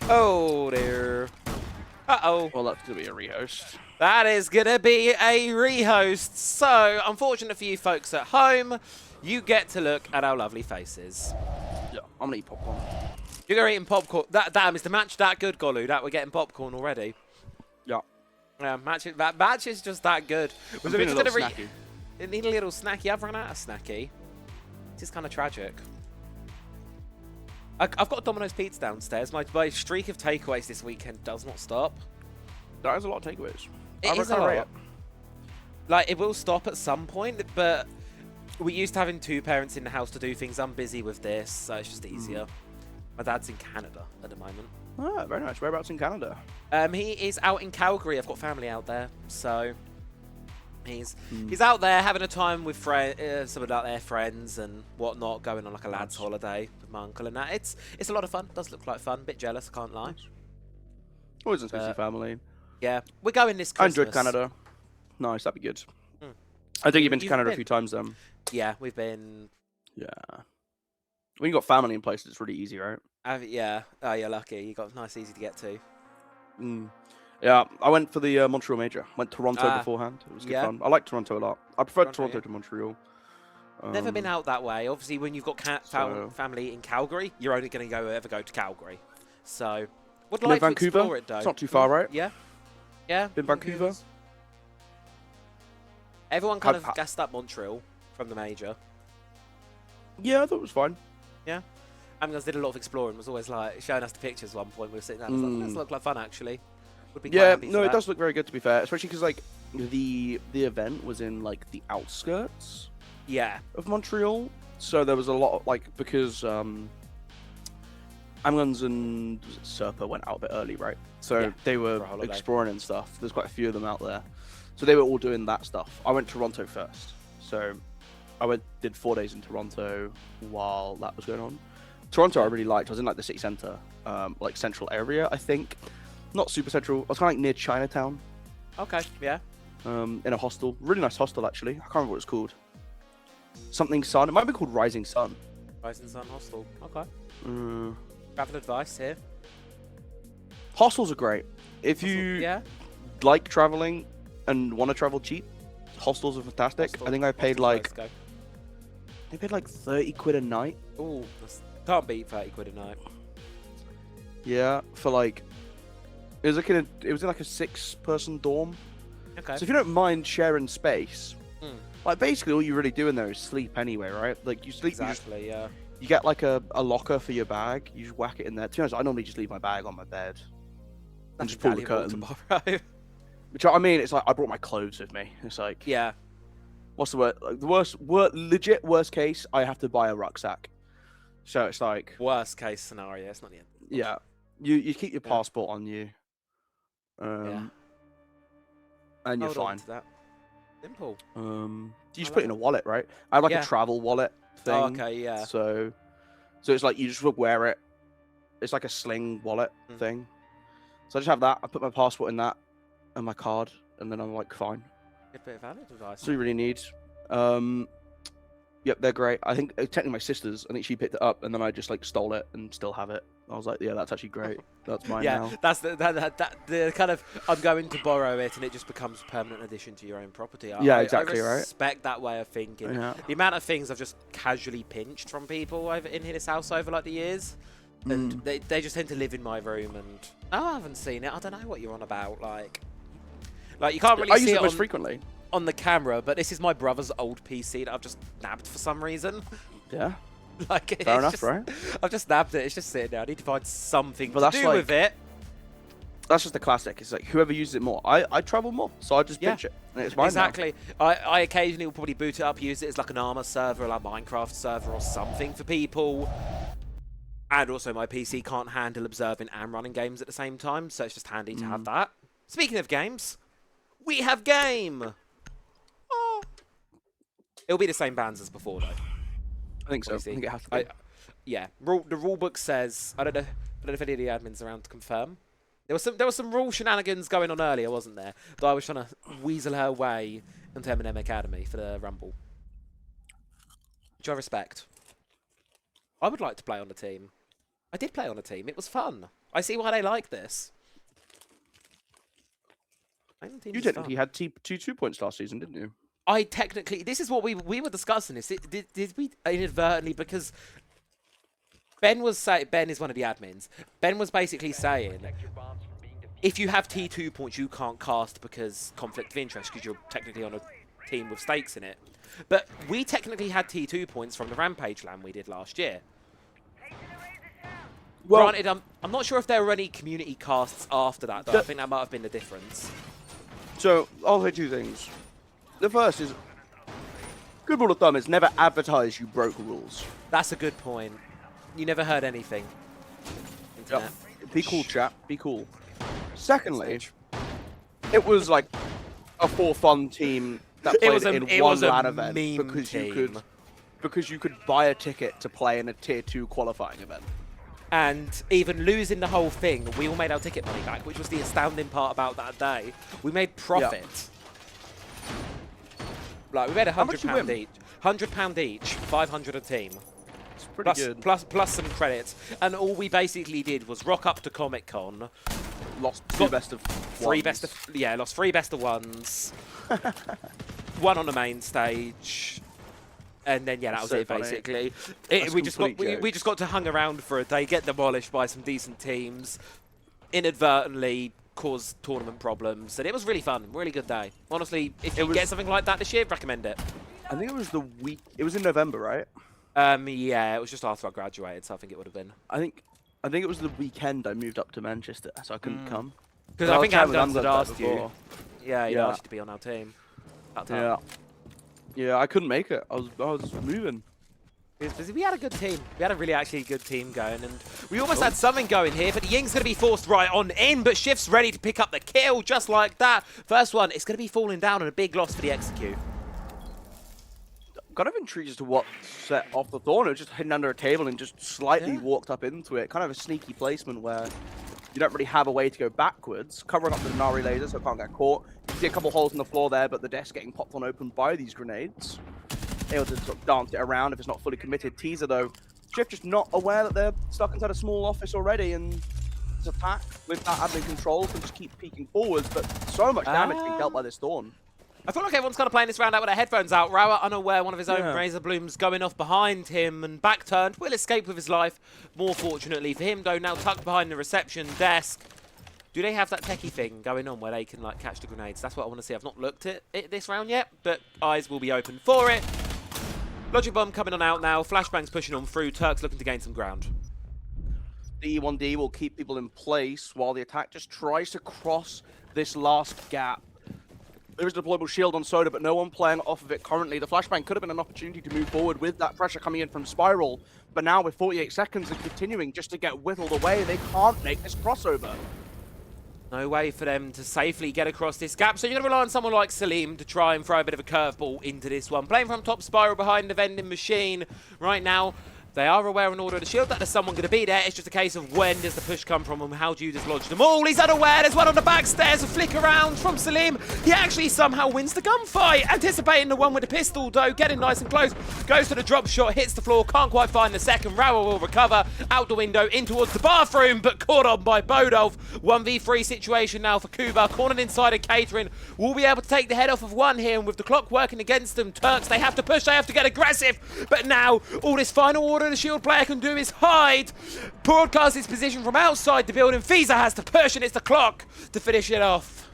Oh, dear. Uh-oh. Well, that's going to be a rehost. That is going to be a rehost. So, unfortunate for you folks at home, you get to look at our lovely faces. Yeah, I'm going to eat popcorn. You're eating popcorn. Damn, is the match that good, Golu? That we're getting popcorn already? Yeah. Yeah, that match is just that good. Was it a little snacky? It need a little snacky. I've run out of snacky. This is kind of tragic. I've got Domino's Pizza downstairs. My streak of takeaways this weekend does not stop. That is a lot of takeaways. It is a lot. Like, it will stop at some point, but we're used to having two parents in the house to do things. I'm busy with this, so it's just easier. My dad's in Canada at the moment. Ah, very nice. Whereabouts in Canada? He is out in Calgary. I've got family out there, so he's out there having a time with some of their friends and whatnot, going on like a lad's holiday with my uncle and that. It's a lot of fun. Does look like fun. Bit jealous, I can't lie. Always nice to see family. Yeah, we're going this Christmas. I enjoyed Canada. Nice, that'd be good. I think you've been to Canada a few times then. Yeah, we've been. Yeah. When you got family in places, it's really easy, right? Yeah. Oh, you're lucky. You got nice, easy to get to. Yeah, I went for the Montreal Major. Went to Toronto beforehand. It was good fun. I like Toronto a lot. I prefer Toronto to Montreal. Never been out that way. Obviously, when you've got family in Calgary, you're only going to ever go to Calgary. So, would like to explore it, though. It's not too far, right? Yeah. Yeah. Been Vancouver. Everyone kind of gassed up Montreal from the Major. Yeah, I thought it was fine. Yeah. Amigos did a lot of exploring. Was always like showing us the pictures at one point. We were sitting there and was like, this looked like fun, actually. No, it does look very good, to be fair. Especially because, like, the event was in, like, the outskirts of Montreal. So there was a lot of, like, because Amguns and Serpa went out a bit early, right? So they were exploring and stuff. There's quite a few of them out there. So they were all doing that stuff. I went to Toronto first. So I did 4 days in Toronto while that was going on. Toronto I really liked. I was in, like, the city centre, like, central area, I think. Not super central. I was kind of like near Chinatown. Okay, yeah. In a hostel. Really nice hostel, actually. I can't remember what it's called. Something Sun. It might be called Rising Sun. Rising Sun Hostel. Okay. Travel advice here. Hostels are great. If you like traveling, and want to travel cheap, hostels are fantastic. Hostel- I think I paid hostel's the way to go. I paid like 30 quid a night. Ooh, can't beat 30 quid a night. Yeah, for like, it was in like a 6-person dorm. Okay. So if you don't mind sharing space, Mm. like basically all you really do in there is sleep anyway, right? Like you sleep, Exactly, yeah. you get like a locker for your bag. You just whack it in there. To be honest, I normally just leave my bag on my bed and just pull the curtain. Tomorrow. Which I mean, it's like I brought my clothes with me. It's like, Yeah. what's the word? Like the legit worst case, I have to buy a rucksack. So it's like, Worst case scenario. It's not the end. yeah, you keep your Yeah. passport on you, Yeah. and you're Hold on fine. to that. Simple. You just I put it in a wallet, right? I have like Yeah. a travel wallet thing. Oh, okay, yeah. So it's like you just wear it. It's like a sling wallet Mm. thing. So I just have that. I put my passport in that and my card, and then I'm like fine. Good bit of valid advice. That's all you really need. Yep, they're great. I think technically my sister's. I think she picked it up, and then I just like stole it and still have it. I was like, yeah, that's actually great. That's mine Yeah, now. that's the kind of, I'm going to borrow it and it just becomes a permanent addition to your own property. Yeah, exactly, I right? respect that way of thinking. Yeah. The amount of things I've just casually pinched from people over in this house over like the years, and they just tend to live in my room, and I haven't seen it. I don't know what you're on about. Like you can't really I see use it it most frequently. on the camera, but this is my brother's old PC that I've just nabbed for some reason. Yeah. Like it's Fair enough, just, right? I've just nabbed it. It's just sitting there. I need to find something But to that's do with it. That's just the classic. It's like whoever uses it more. I travel more, so I just Yeah. pinch it. And it's mine now. Exactly. I occasionally will probably boot it up, use it as like an armor server, like a Minecraft server or something for people. And also my PC can't handle observing and running games at the same time, so it's just handy to have that. Speaking of games, we have game! Oh. It'll be the same bands as before, though. I think so. I Obviously. think it has to be. Yeah. The rule book says, I don't know if any of the admins are around to confirm. There was some rule shenanigans going on earlier, wasn't there? That I was trying to weasel her way into M&M Academy for the Rumble. Which I respect. I would like to play on a team. I did play on a team. It was fun. I see why they like this. You technically had two 2 points last season, didn't you? I technically... This is what we were discussing this. Did we inadvertently... Because Ben is one of the admins. Ben was basically saying, if you have T2 points, you can't cast because conflict of interest, because you're technically on a team with stakes in it. But we technically had T2 points from the Rampage LAN we did last year. Well, Granted, I'm not sure if there were any community casts after that, though. I think that might have been the difference. so I'll say 2 things. The first is, good rule of thumb is never advertise you broke rules. That's a good point. You never heard anything. Internet. Be cool, chap. Be cool. Secondly, it was like a for-fun team that played in one LAN event because you could buy a ticket to play in a tier 2 qualifying event. And even losing the whole thing, we all made our ticket money back, which was the astounding part about that day. We made profit. Like, we made £100 each. £100 each, 500 a team. It's pretty good. Plus some credits. And all we basically did was rock up to Comic-Con. Lost 2 best of ones. Lost 3 best of ones. 1 on the main stage. And then, yeah, that was So it, funny. basically. We just got to hang around for a day, get demolished by some decent teams, inadvertently cause tournament problems, and it was really fun, really good day. Honestly, if you get something like that this year, recommend it. I think it was the week. It was in November, right? Yeah, it was just after I graduated, so I think it would have been. I think it was the weekend I moved up to Manchester, so I couldn't come. Because I think Amguns had asked asked you. Yeah, he asked you to be on our team. Yeah, I couldn't make it. I was moving. We had a good team. We had a really actually good team going, and we almost had something going here, but Ying's going to be forced right on in, but Shift's ready to pick up the kill just like that. First one, it's going to be falling down and a big loss for the Execute. Kind of intrigued as to what set off the Thorn. It was just hidden under a table and just slightly walked up into it. Kind of a sneaky placement where you don't really have a way to go backwards. Covering up the Nari laser so it can't get caught. You see a couple holes in the floor there, but the desk getting popped on open by these grenades. Able to sort of dance it around if it's not fully committed. Teaser though, Shift just not aware that they're stuck inside a small office already, and Turks attack with that admin control can just keep peeking forwards, but so much damage being dealt by this Dawn. I feel like everyone's kind of playing this round out with their headphones out. Rauer unaware one of his own Razor Blooms going off behind him and back turned. Will escape with his life. More fortunately for him, though, now tucked behind the reception desk. Do they have that techie thing going on where they can like catch the grenades? That's what I want to see. I've not looked at it this round yet, but eyes will be open for it. Logic Bomb coming on out now. Flashbang's pushing on through. Turks looking to gain some ground. The E1D will keep people in place while the attack just tries to cross this last gap. There is a deployable shield on Soda, but no one playing off of it currently. The flashbang could have been an opportunity to move forward with that pressure coming in from Spiral, but now with 48 seconds and continuing just to get whittled away, they can't make this crossover. No way for them to safely get across this gap, so you're going to rely on someone like Salim to try and throw a bit of a curveball into this one. Playing from top, Spiral behind the vending machine right now. They are aware in order of the shield that there's someone going to be there. It's just a case of when does the push come from and how do you dislodge them all. He's unaware. There's one on the back stairs. A flick around from Salim. He actually somehow wins the gunfight. Anticipating the one with the pistol, though. Getting nice and close. Goes to the drop shot. Hits the floor. Can't quite find the second. Rauer will recover. Out the window. In towards the bathroom. But caught on by Bodolf. 1v3 situation now for Kuba. Cornered inside of Catering. Will be able to take the head off of one here. And with the clock working against them, Turks, they have to push. They have to get aggressive. But now, all this final order the shield player can do is hide, broadcast his position from outside the building. Fiza has to push, and it's the clock to finish it off.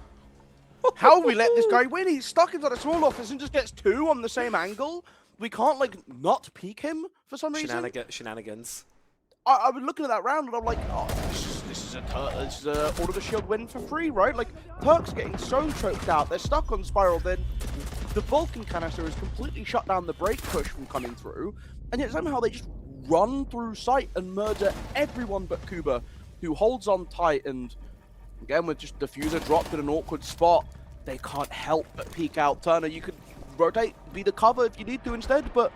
How have we let this guy win? He's stuck inside a small office and just gets two on the same angle. We can't, like, not peek him for some reason. Shenanigans. I was looking at that round and I'm like, oh, this is a Order of the Shield win for free, right? Like, Turks getting so choked out. They're stuck on Spiral. Then the Vulcan canister has completely shut down the break push from coming through. And yet somehow they just run through sight and murder everyone but Kuba, who holds on tight. And again, with just Diffuser dropped in an awkward spot, they can't help but peek out. Turner, you could rotate, be the cover if you need to instead, but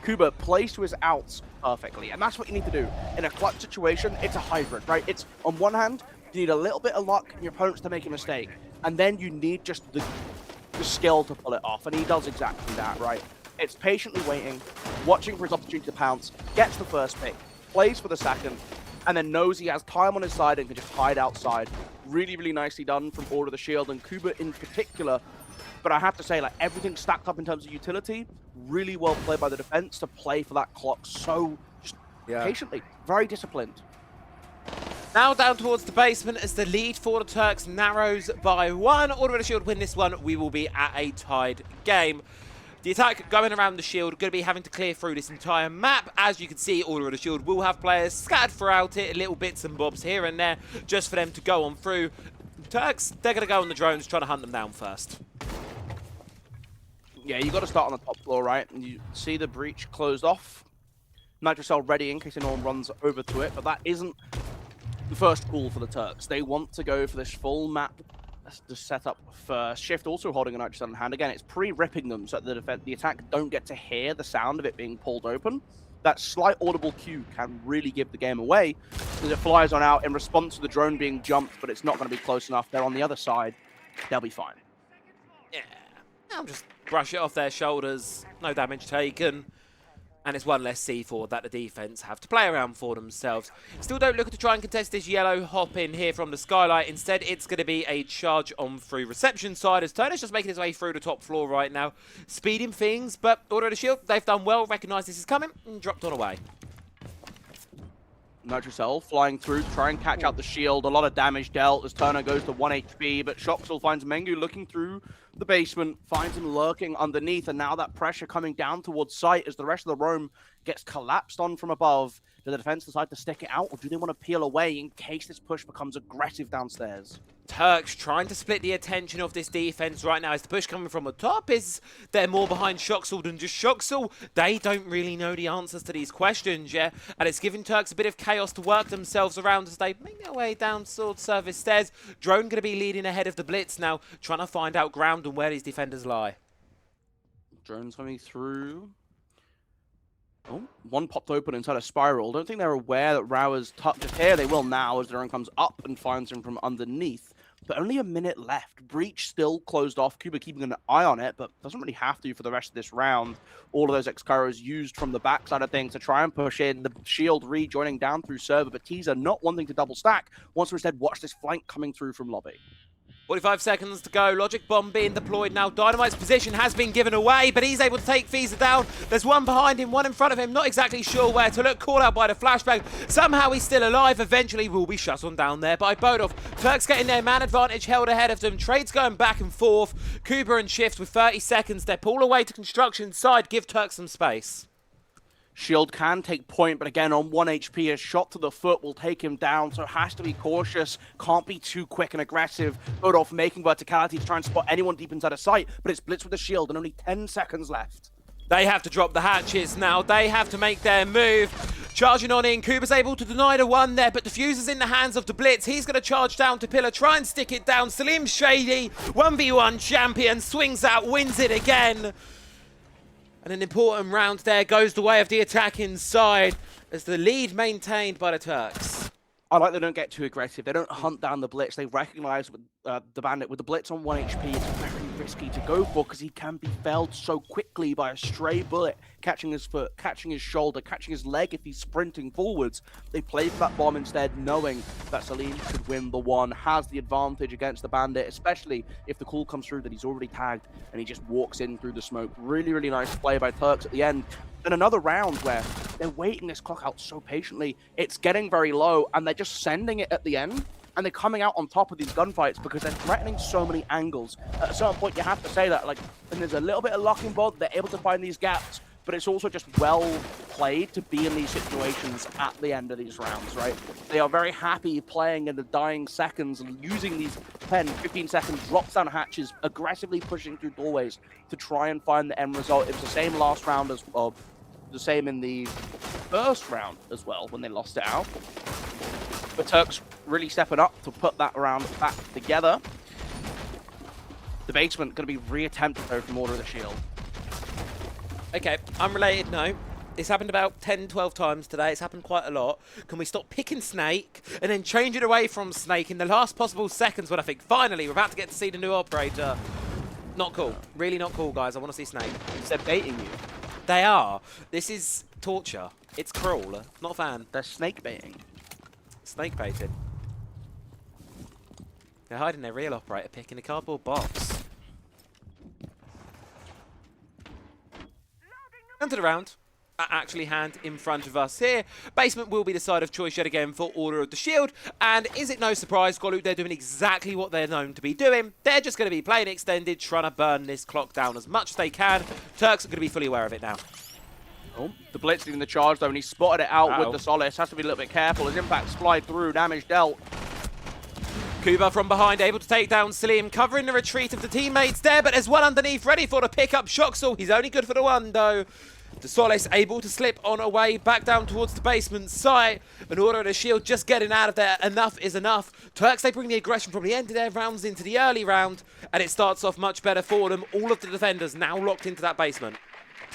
Kuba plays to his outs perfectly. And that's what you need to do. In a clutch situation, it's a hybrid, right? It's, on one hand, you need a little bit of luck and your opponents to make a mistake. And then you need just the skill to pull it off. And he does exactly that, right? It's patiently waiting, watching for his opportunity to pounce, gets the first pick, plays for the second, and then knows he has time on his side and can just hide outside. Really, really nicely done from Order of the Shield and Kuba in particular. But I have to say, like, everything stacked up in terms of utility, really well played by the defense to play for that clock so just patiently, very disciplined. Now down towards the basement as the lead for the Turks narrows by one. Order of the Shield win this one, we will be at a tied game. The attack going around the shield, going to be having to clear through this entire map. As you can see, Order of the Shield will have players scattered throughout it, little bits and bobs here and there, just for them to go on through. Turks, they're going to go on the drones, trying to hunt them down first. Yeah, you got to start on the top floor, right? And you see the breach closed off. Nitrocell ready in case anyone runs over to it, but that isn't the first call for the Turks. They want to go for this full map to set up first. Shift also holding a Nitrocell in hand. Again, it's pre-ripping them so that the attack don't get to hear the sound of it being pulled open. That slight audible cue can really give the game away as it flies on out in response to the drone being jumped, but it's not going to be close enough. They're on the other side. They'll be fine. Yeah, I'll just brush it off their shoulders. No damage taken. And it's one less C4 that the defense have to play around for themselves. Still don't look to try and contest this yellow hop in here from the skylight. Instead, it's going to be a charge on through reception side as Turner's just making his way through the top floor right now. Speeding things, but Order of the Shield, they've done well, recognised this is coming, and dropped on away. Nitrocell flying through to try and catch out the shield. A lot of damage dealt as Turner goes to 1 HP, but Shoxel finds Mengu looking through the basement, finds him lurking underneath, and now that pressure coming down towards sight as the rest of the roam gets collapsed on from above. Do the defense decide to stick it out, or do they want to peel away in case this push becomes aggressive downstairs? Turks trying to split the attention of this defense right now as the push coming from the top is they're more behind Shoxel than just Shoxel. They don't really know the answers to these questions, yeah? And it's giving Turks a bit of chaos to work themselves around as they make their way down sword service stairs. Drone going to be leading ahead of the blitz now, trying to find out ground and where these defenders lie. Drone's coming through. Oh, one popped open inside a spiral. Don't think they're aware that Rauer's tucked his hair. They will now as the drone comes up and finds him from underneath. but only a minute left. Breach still closed off. Kuba keeping an eye on it, but doesn't really have to for the rest of this round. All of those X-Kairos used from the backside of things to try and push in. The shield rejoining down through server, but Teaser not wanting to double stack, wants to instead watch this flank coming through from lobby. 45 seconds to go. Logic bomb being deployed now. Dynamite's position has been given away, but he's able to take Fiza down. There's one behind him, one in front of him. Not exactly sure where to look. Call out by the flashbang. Somehow he's still alive. Eventually will be shut on down there by Bodov. Turks getting their man advantage held ahead of them. Trades going back and forth. Kuba and Shift with 30 seconds. They pull away to construction side. Give Turks some space. Shield can take point, but again, on 1 HP, a shot to the foot will take him down, so has to be cautious. Can't be too quick and aggressive. Bodov making verticality to try and spot anyone deep inside of sight, but it's Blitz with the shield and only 10 seconds left. They have to drop the hatches now. They have to make their move. Charging on in. Kuba's able to deny the one there, but Diffuser's in the hands of the Blitz. He's going to charge down to Pillar, try and stick it down. Salim Shady, 1v1 champion, swings out, wins it again. And an important round there goes the way of the attacking side as the lead maintained by the Turks. I like they don't get too aggressive. They don't hunt down the Blitz. They recognize with the Bandit with the Blitz on 1 HP, it's very risky to go for because he can be felled so quickly by a stray bullet, catching his foot, catching his shoulder, catching his leg if he's sprinting forwards. They play for that bomb instead, knowing that Salim could win the one, has the advantage against the Bandit, especially if the call comes through that he's already tagged and he just walks in through the smoke. Really, really nice play by Turks at the end. And another round where they're waiting this clock out so patiently, it's getting very low, and they're just sending it at the end, and they're coming out on top of these gunfights because they're threatening so many angles. At a certain point, you have to say that, like, and there's a little bit of luck involved, they're able to find these gaps, but it's also just well played to be in these situations at the end of these rounds, right? They are very happy playing in the dying seconds and using these 10, 15 seconds, drops down hatches, aggressively pushing through doorways to try and find the end result. It was the same last round as well. The same in the first round as well when they lost it out. But Turks really stepping up to put that round back together. The basement going to be reattempted though from Order of the Shield. Okay, unrelated, no. It's happened about 10, 12 times today. It's happened quite a lot. Can we stop picking Snake and then change it away from Snake in the last possible seconds when I think finally we're about to get to see the new operator? Not cool. Really not cool, guys. I want to see Snake. They're baiting you. They are. This is torture. It's cruel. Not a fan. They're snake baiting. Snake baiting. They're hiding their real operator pick in a cardboard box. Onto the round. Actually hand in front of us here. Basement will be the side of choice yet again for Order of the Shield. And is it no surprise, Golu, they're doing exactly what they're known to be doing. They're just going to be playing extended, trying to burn this clock down as much as they can. Turks are going to be fully aware of it now. Oh, the Blitz leading the charge though, and he spotted it out with the Solace. Has to be a little bit careful as impacts fly through, damage dealt. Kuba from behind, able to take down Salim, covering the retreat of the teammates there, but there's one underneath, ready for the pick-up. Shoxall, he's only good for the one though. The Solace able to slip on away back down towards the basement site. An Order of the Shield just getting out of there. Enough is enough. Turks, they bring the aggression from the end of their rounds into the early round, and it starts off much better for them. All of the defenders now locked into that basement.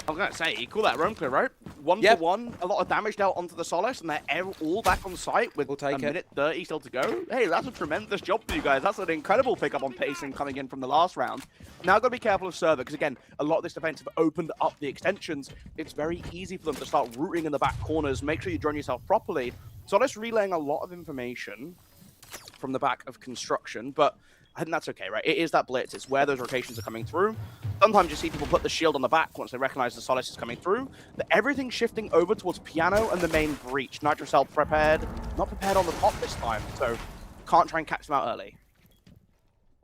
I was going to say, you call that roam clear, right? One for one, a lot of damage dealt onto the Solace, and they're all back on site with a minute 30 still to go. Hey, that's a tremendous job for you guys. That's an incredible pickup on pacing coming in from the last round. Now got to be careful of server, because again, a lot of this defense have opened up the extensions. It's very easy for them to start rooting in the back corners. Make sure you join yourself properly. Solace relaying a lot of information from the back of construction, but I think that's okay, right? It is that Blitz. It's where those rotations are coming through. Sometimes you see people put the shield on the back once they recognize the Solace is coming through. But everything's shifting over towards Piano and the main breach. Nitrocell prepared. Not prepared on the top this time, so can't try and catch them out early.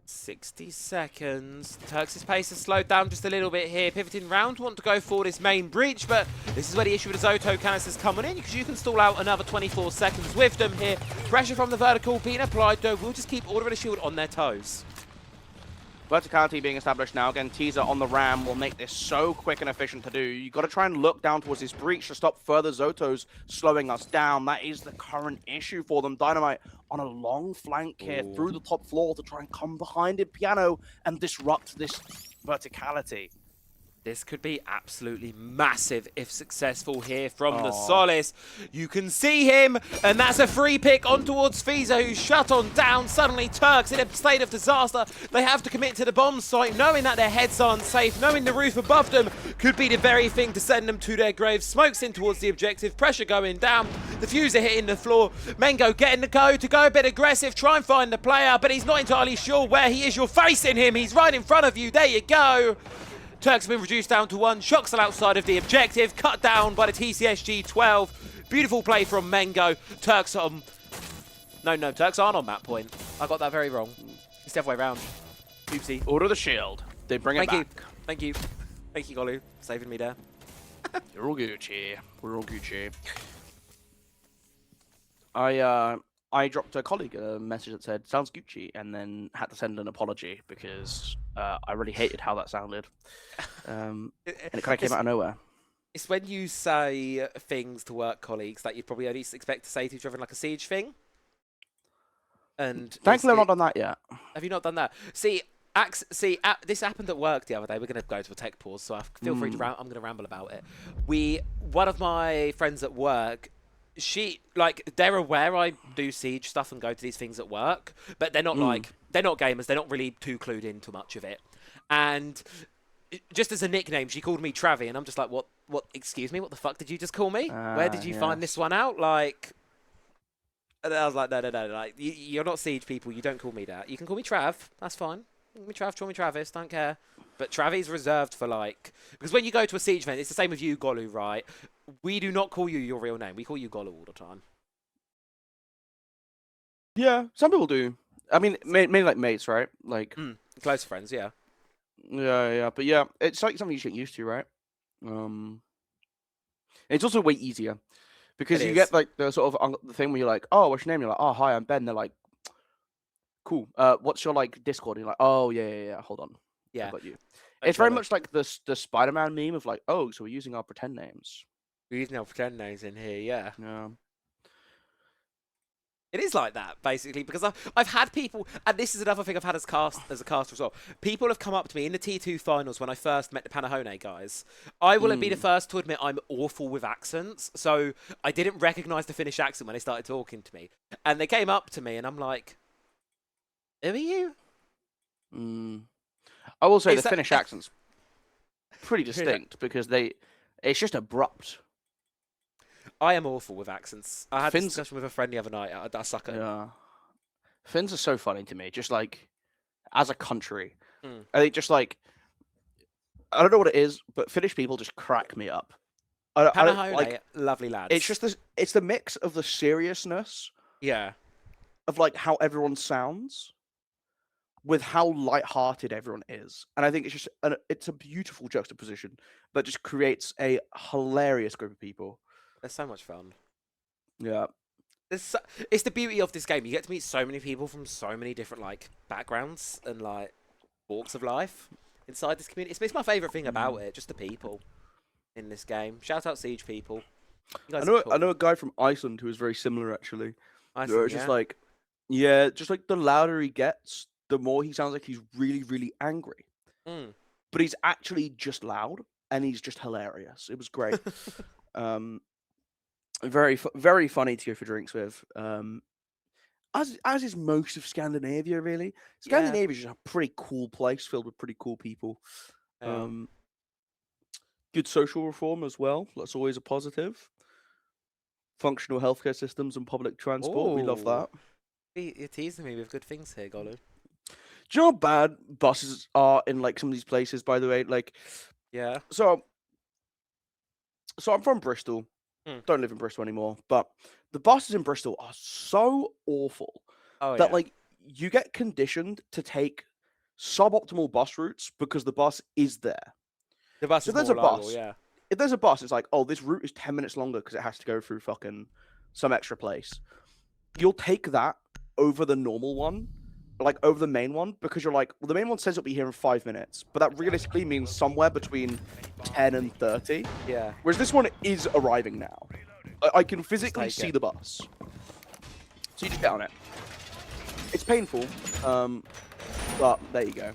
60 seconds. Turks' pace has slowed down just a little bit here. Pivoting round, want to go for this main breach, but this is where the issue with the Zoto canisters coming in, because you can stall out another 24 seconds with them here. Pressure from the vertical being applied, though, will just keep Order of the Shield on their toes. Verticality being established now. Again, teaser on the ram will make this so quick and efficient to do. You've got to try and look down towards this breach to stop further Zotos slowing us down. That is the current issue for them. Dynamite on a long flank here through the top floor to try and come behind it, Piano, and disrupt this verticality. This could be absolutely massive if successful here from the Aw. Solace. You can see him, and that's a free pick on towards Fiza, who's shut on down. Suddenly, Turks in a state of disaster. They have to commit to the bomb site, knowing that their heads aren't safe, knowing the roof above them could be the very thing to send them to their graves. Smokes in towards the objective, pressure going down. The Fuser hitting the floor. Mengo getting the go to go a bit aggressive, try and find the player, but he's not entirely sure where he is. You're facing him. He's right in front of you. There you go. Turks have been reduced down to 1. Shoxel outside of the objective. Cut down by the TCSG 12. Beautiful play from Mengo. Turks on... No, Turks aren't on that point. I got that very wrong. It's the other way around. Oopsie. Order the shield. They bring it back. Thank you. Thank you, Golu. Saving me there. You're all Gucci. We're all Gucci. I dropped a colleague a message that said, sounds Gucci, and then had to send an apology because I really hated how that sounded. And it kind of came out of nowhere. It's when you say things to work colleagues that you'd probably only expect to say to each other in like a siege thing. And thankfully, I've not done that yet. Have you not done that? See, this happened at work the other day. We're going to go to a tech pause, so feel free to I'm going to ramble about it. One of my friends at work, they're aware I do siege stuff and go to these things at work, but they're not they're not gamers. They're not really too clued into much of it. And just as a nickname, she called me Travi, and I'm just like, what, excuse me, what the fuck did you just call me? Where did you find this one out? Like, and I was like, no, like, you're not siege people. You don't call me that. You can call me Trav. That's fine. Call me Trav, call me Travis, don't care. But Travi's reserved for because when you go to a siege event, it's the same with you, Golu, right? We do not call you your real name. We call you Golu all the time. Yeah, some people do. I mean, mainly like mates, right? Like close friends, yeah. Yeah. But yeah, it's like something you should get used to, right? It's also way easier because you get like the sort of the thing where you're like, oh, what's your name? You're like, oh, hi, I'm Ben. They're like, cool. What's your like Discord? And you're like, oh yeah. Hold on. Yeah. I got you. It's very much like the Spider-Man meme of like, oh, so we're using our pretend names. We're using our pretend names in here, yeah. Yeah. It is like that, basically, because I've had people, and this is another thing I've had as a caster as well. People have come up to me in the T2 finals when I first met the Panahone guys. I will be the first to admit I'm awful with accents, so I didn't recognise the Finnish accent when they started talking to me. And they came up to me, and I'm like, who are you? I will say the Finnish accent's pretty distinct because it's just abrupt. I am awful with accents. I had a discussion with a friend the other night. I suck at it. Yeah. Finns are so funny to me, just like as a country. I think just like I don't know what it is, but Finnish people just crack me up. Panahone, lovely lads. It's just this. It's the mix of the seriousness, of like how everyone sounds, with how light-hearted everyone is, and I think it's just it's a beautiful juxtaposition that just creates a hilarious group of people. They're so much fun. Yeah. It's the beauty of this game. You get to meet so many people from so many different like backgrounds and like walks of life inside this community. It's my favourite thing about it, just the people in this game. Shout out Siege people. I know a guy from Iceland who is very similar actually. Iceland, just like just like the louder he gets, the more he sounds like he's really, really angry. But he's actually just loud and he's just hilarious. It was great. Very, very funny to go for drinks with. As is most of Scandinavia, really. Scandinavia is just a pretty cool place filled with pretty cool people. Good social reform as well. That's always a positive. Functional healthcare systems and public transport. We love that. You're teasing me with good things here, Golu. Do you know how bad buses are in like some of these places, by the way? Like, So I'm from Bristol. Don't live in Bristol anymore, but the buses in Bristol are so awful that like you get conditioned to take suboptimal bus routes because the bus is there. The bus. So if there's a bus, if there's a bus, it's like, oh, this route is 10 minutes longer because it has to go through fucking some extra place. You'll take that over the normal one, like over the main one, because you're like, well, the main one says it'll be here in 5 minutes, but that realistically means somewhere between 10 and 30. Yeah. Whereas this one is arriving now. I can physically see the bus. So you just get on it. It's painful, but there you go.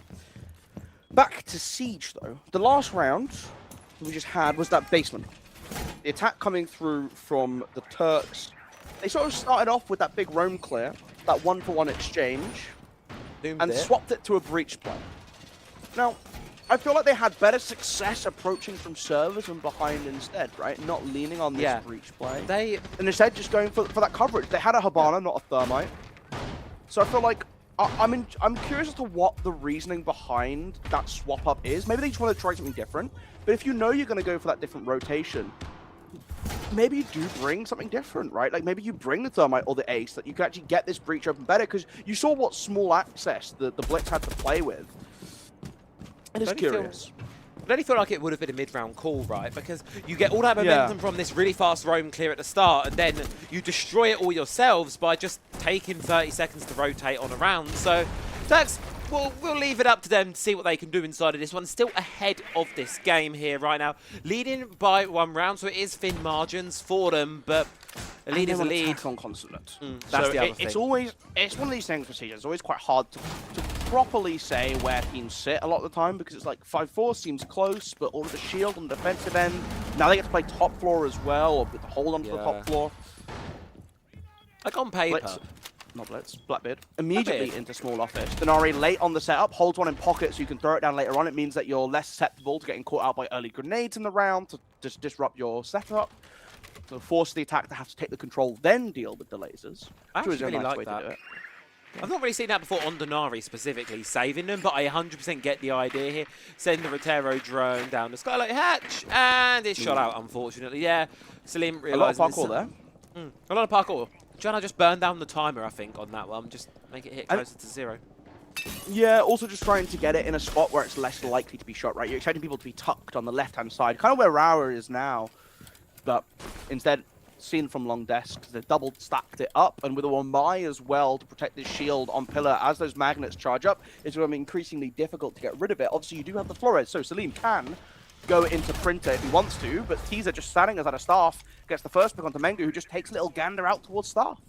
Back to Siege, though. The last round we just had was that basement. The attack coming through from the Turks. They sort of started off with that big roam clear, that one-for-one exchange, and swapped it to a breach play. Now, I feel like they had better success approaching from servers and behind instead, right? Not leaning on this breach play. And instead just going for that coverage. They had a Hibana, not a Thermite. So I feel like I'm curious as to what the reasoning behind that swap up is. Maybe they just want to try something different. But if you know you're going to go for that different rotation, maybe you do bring something different, right? Like maybe you bring the Thermite or the Ace that you can actually get this breach open better, because you saw what small access the Blitz had to play with. It is curious. I only feel like it would have been a mid-round call, right? Because you get all that momentum from this really fast roam clear at the start, and then you destroy it all yourselves by just taking 30 seconds to rotate on a round. So TURKS, we'll leave it up to them to see what they can do inside of this one. Still ahead of this game here right now. Leading by 1 round, so it is thin margins for them, but a lead is a lead. On Consulate. That's so the other thing. It's one of these things for Siege. It's always quite hard to properly say where teams sit a lot of the time, because it's like 5-4 seems close, but all of the shield on the defensive end. Now they get to play top floor as well, or with the hold on to the top floor. Like on paper. Not Blitz, Blackbeard. Immediately into small office. Denari late on the setup, holds one in pocket so you can throw it down later on. It means that you're less susceptible to getting caught out by early grenades in the round to just disrupt your setup. So force the attack to have to take the control, then deal with the lasers. I actually really like that. I've not really seen that before on Denari specifically, saving them, but I 100% get the idea here. Send the Rotero drone down the skylight hatch, and it's shot out, unfortunately. Yeah, Salim realising... A lot of parkour there. A lot of parkour. Trying to just burn down the timer, I think, on that one. Just make it hit closer to 0. Yeah, also just trying to get it in a spot where it's less likely to be shot, right? You're expecting people to be tucked on the left-hand side, kind of where Rauer is now. But instead, seen from long desks, they double stacked it up, and with a Wamai as well to protect this shield on pillar as those magnets charge up, it's going to be increasingly difficult to get rid of it. Obviously, you do have the Flores, so Salim can go into Printer if he wants to, but Teaser just standing as at a staff, gets the first pick onto Mengu, who just takes a little gander out towards staff.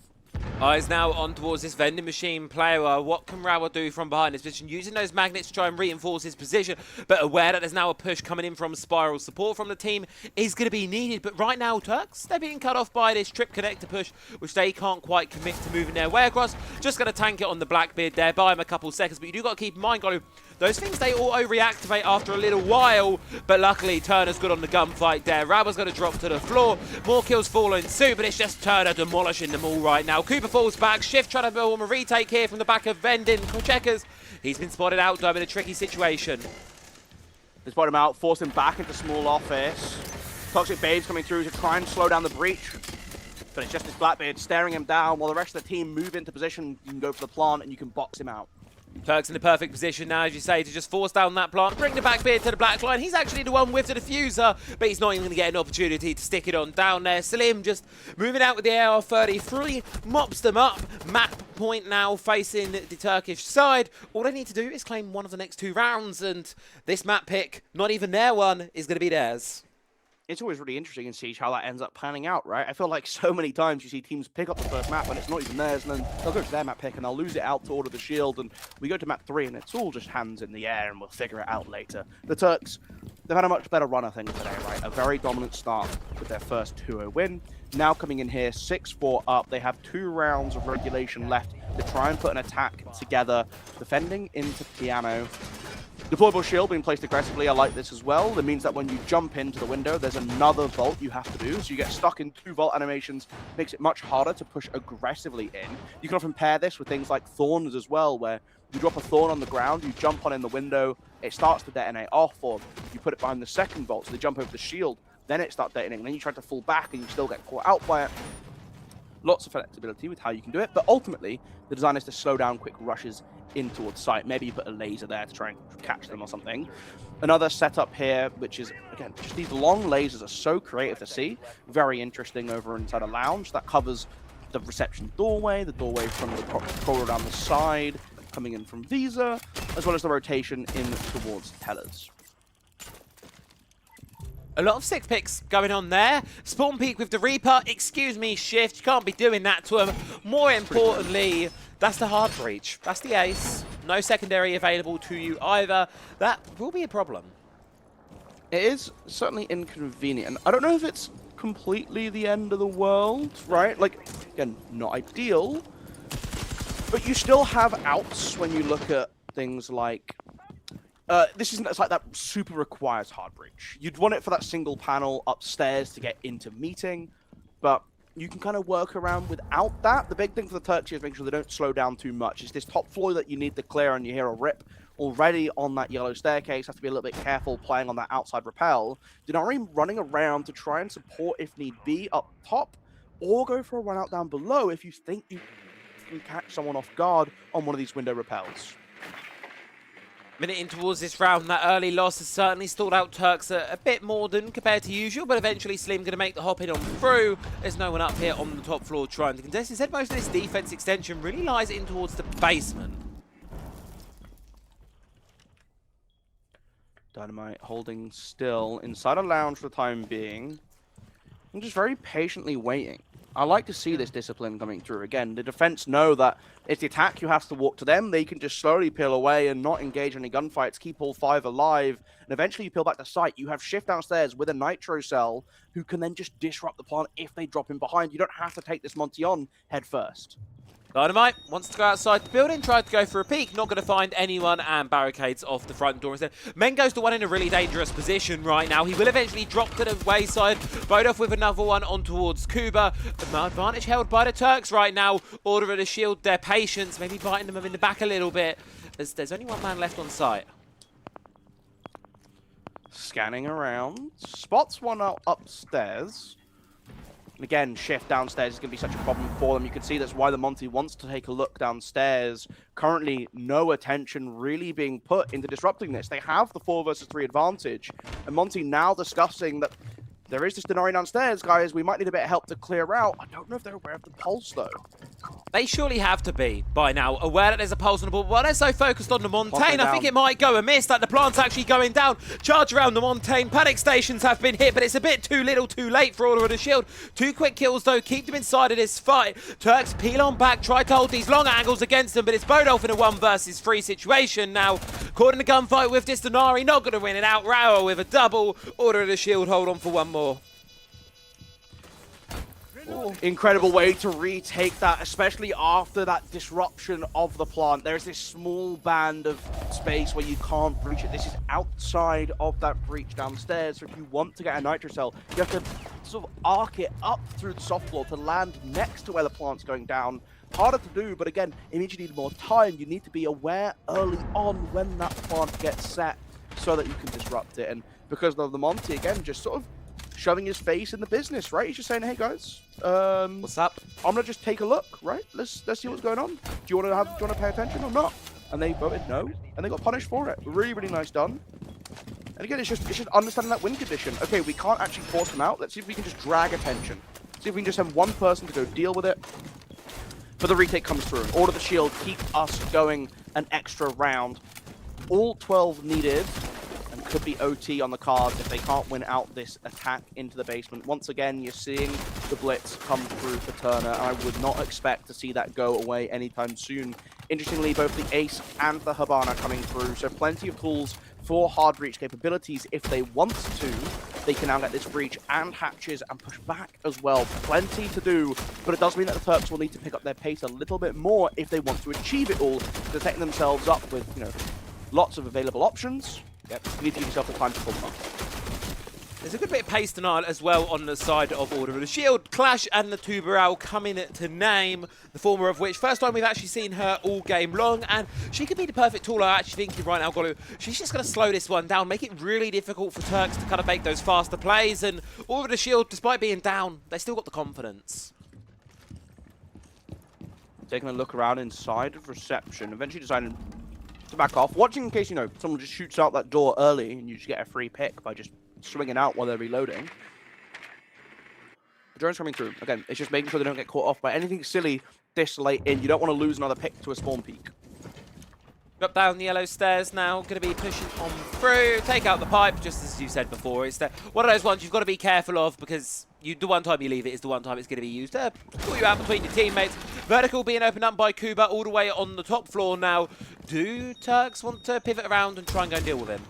Eyes now on towards this vending machine player. What can Rauer do from behind his position? Using those magnets to try and reinforce his position, but aware that there's now a push coming in from Spiral. Support from the team is going to be needed, but right now, TURKS, they're being cut off by this trip connector push, which they can't quite commit to moving their way across. Just going to tank it on the Blackbeard there, buy him a couple seconds, but you do got to keep in mind, Golu, those things, they auto-reactivate after a little while, but luckily Turner's good on the gunfight there. Rauer's going to drop to the floor. More kills fall in suit, but it's just Turner demolishing them all right now. Cooper falls back. Shift trying to build a retake here from the back of Vendin. Checkers, he's been spotted out, though, in a tricky situation. They spot him out, force him back into small office. Toxic Babes coming through to try and slow down the breach. But it's just this Blackbeard staring him down while the rest of the team move into position. You can go for the plant and you can box him out. TURKS in the perfect position now, as you say, to just force down that plant, bring the Blackbeard to the black line. He's actually the one with the diffuser, but he's not even going to get an opportunity to stick it on down there. Salim just moving out with the AR-33, mops them up. Map point now facing the Turkish side. All they need to do is claim one of the next 2 rounds, and this map pick, not even their one, is going to be theirs. It's always really interesting in Siege how that ends up panning out, right? I feel like so many times you see teams pick up the first map and it's not even theirs, and then they'll go to their map pick and they'll lose it out to Order the Shield, and we go to map 3 and it's all just hands in the air and we'll figure it out later. The TURKS, they've had a much better run, I think, today, right? A very dominant start with their first 2-0 win. Now coming in here, 6-4 up. They have 2 rounds of regulation left to try and put an attack together, defending into Piano. Deployable shield being placed aggressively, I like this as well. That means that when you jump into the window, there's another vault you have to do. So you get stuck in 2 vault animations, makes it much harder to push aggressively in. You can often pair this with things like thorns as well, where you drop a thorn on the ground, you jump on in the window, it starts to detonate off, or you put it behind the second vault, so they jump over the shield, then it starts detonating, and then you try to fall back and you still get caught out by it. Lots of flexibility with how you can do it, but ultimately, the design is to slow down quick rushes in towards site. Maybe you put a laser there to try and catch them or something. Another setup here, which is, again, just these long lasers are so creative to see. Very interesting over inside a lounge. That covers the reception doorway, the doorway from the corridor down the side, coming in from Visa, as well as the rotation in towards tellers. A lot of 6 picks going on there. Spawn peek with the Reaper. Excuse me, Shift. You can't be doing that to him. More importantly, that's the hard breach. That's the ace. no secondary available to you either. That will be a problem. It is certainly inconvenient. And I don't know if it's completely the end of the world, right? Like, again, not ideal. But you still have outs when you look at things like... this isn't like that super requires hard breach. You'd want it for that single panel upstairs to get into meeting, but you can kind of work around without that. The big thing for the Turks is making sure they don't slow down too much. It's this top floor that you need to clear, and you hear a rip already on that yellow staircase. Have to be a little bit careful playing on that outside rappel. Denari running around to try and support if need be up top, or go for a run out down below if you think you can catch someone off guard on one of these window rappels. Minute in towards this round, that early loss has certainly stalled out Turks a bit more than compared to usual, but eventually Slim going to make the hop in on through. There's no one up here on the top floor trying to contest. Instead, most of this defense extension really lies in towards the basement. Dynamite holding still inside a lounge for the time being. I'm just very patiently waiting. I like to see this discipline coming through. Again, the defense know that if the attack you have to walk to them, they can just slowly peel away and not engage any gunfights, keep all 5 alive, and eventually you peel back to site. You have Shift downstairs with a Nitro cell who can then just disrupt the plant if they drop in behind. You don't have to take this Monty on head first. Dynamite wants to go outside the building, tried to go for a peek, not going to find anyone, and barricades off the front door instead. Mengo's the one in a really dangerous position right now. He will eventually drop to the wayside, Bodov with another one on towards Kuba. The advantage held by the Turks right now. Order of the Shield, their patience, maybe biting them in the back a little bit, as there's only one man left on site. Scanning around, spots one out upstairs. And again, Shift downstairs is going to be such a problem for them. You can see that's why the Monty wants to take a look downstairs. Currently, no attention really being put into disrupting this. They have the 4 versus 3 advantage. And Monty now discussing that there is this Denari downstairs, guys. We might need a bit of help to clear out. I don't know if they're aware of the pulse, though. They surely have to be, by now, aware that there's a pulse on the board. But they're so focused on the Montaigne, I think it might go amiss, that the plant's actually going down. Charge around the Montaigne. Panic stations have been hit, but it's a bit too little, too late for Order of the Shield. 2 quick kills, though, keep them inside of this fight. Turks peel on back, try to hold these long angles against them, but it's Bodolf in a 1 versus 3 situation now. Caught in a gunfight with this Denari, not going to win it out. Rao with a double. Order of the Shield, hold on for one more. Incredible way to retake that, especially after that disruption of the plant. There's this small band of space where you can't breach it. This is outside of that breach downstairs, so if you want to get a Nitro cell, you have to sort of arc it up through the soft floor to land next to where the plant's going down. Harder to do, but again, it means you need more time. You need to be aware early on when that plant gets set so that you can disrupt it. And because of the Monty, again, just sort of shoving his face in the business, right? He's just saying, hey guys, what's up? I'm gonna just take a look, right? Let's see what's going on. Do you want to pay attention or not? And they voted no, and they got punished for it. Really, really nice done. And again, it's just understanding that win condition. Okay, we can't actually force them out. Let's see if we can just drag attention. See if we can just have one person to go deal with it. But the retake comes through. Order the Shield, keep us going an extra round. All 12 needed. And could be OT on the cards if they can't win out this attack into the basement. Once again, you're seeing the blitz come through for Turner, and I would not expect to see that go away anytime soon. Interestingly, both the Ace and the Habana coming through, so plenty of tools for hard breach capabilities. If they want to, they can now get this breach and hatches and push back as well. Plenty to do, but it does mean that the Turks will need to pick up their pace a little bit more if they want to achieve it all, setting themselves up with, you know, lots of available options. Yep, you need to give yourself the time to pull them up. There's a good bit of pace tonight as well on the side of Order of the Shield. Clash and the Tuberal coming to name, the former of which, first time we've actually seen her all game long, and she could be the perfect tool, I actually think, right now, Golu. She's just going to slow this one down, make it really difficult for Turks to kind of make those faster plays, and Order of the Shield, despite being down, they still got the confidence. Taking a look around inside of reception, eventually deciding to back off, watching in case, you know, someone just shoots out that door early and you just get a free pick by just swinging out while they're reloading. The drone's coming through. Again, it's just making sure they don't get caught off by anything silly this late in. You don't want to lose another pick to a spawn peak. Up down the yellow stairs now, going to be pushing on through, take out the pipe, just as you said before. It's one of those ones you've got to be careful of, because the one time you leave it is the one time it's going to be used to pull you out between your teammates. Vertical being opened up by Kuba all the way on the top floor now. Do Turks want to pivot around and try and go and deal with him?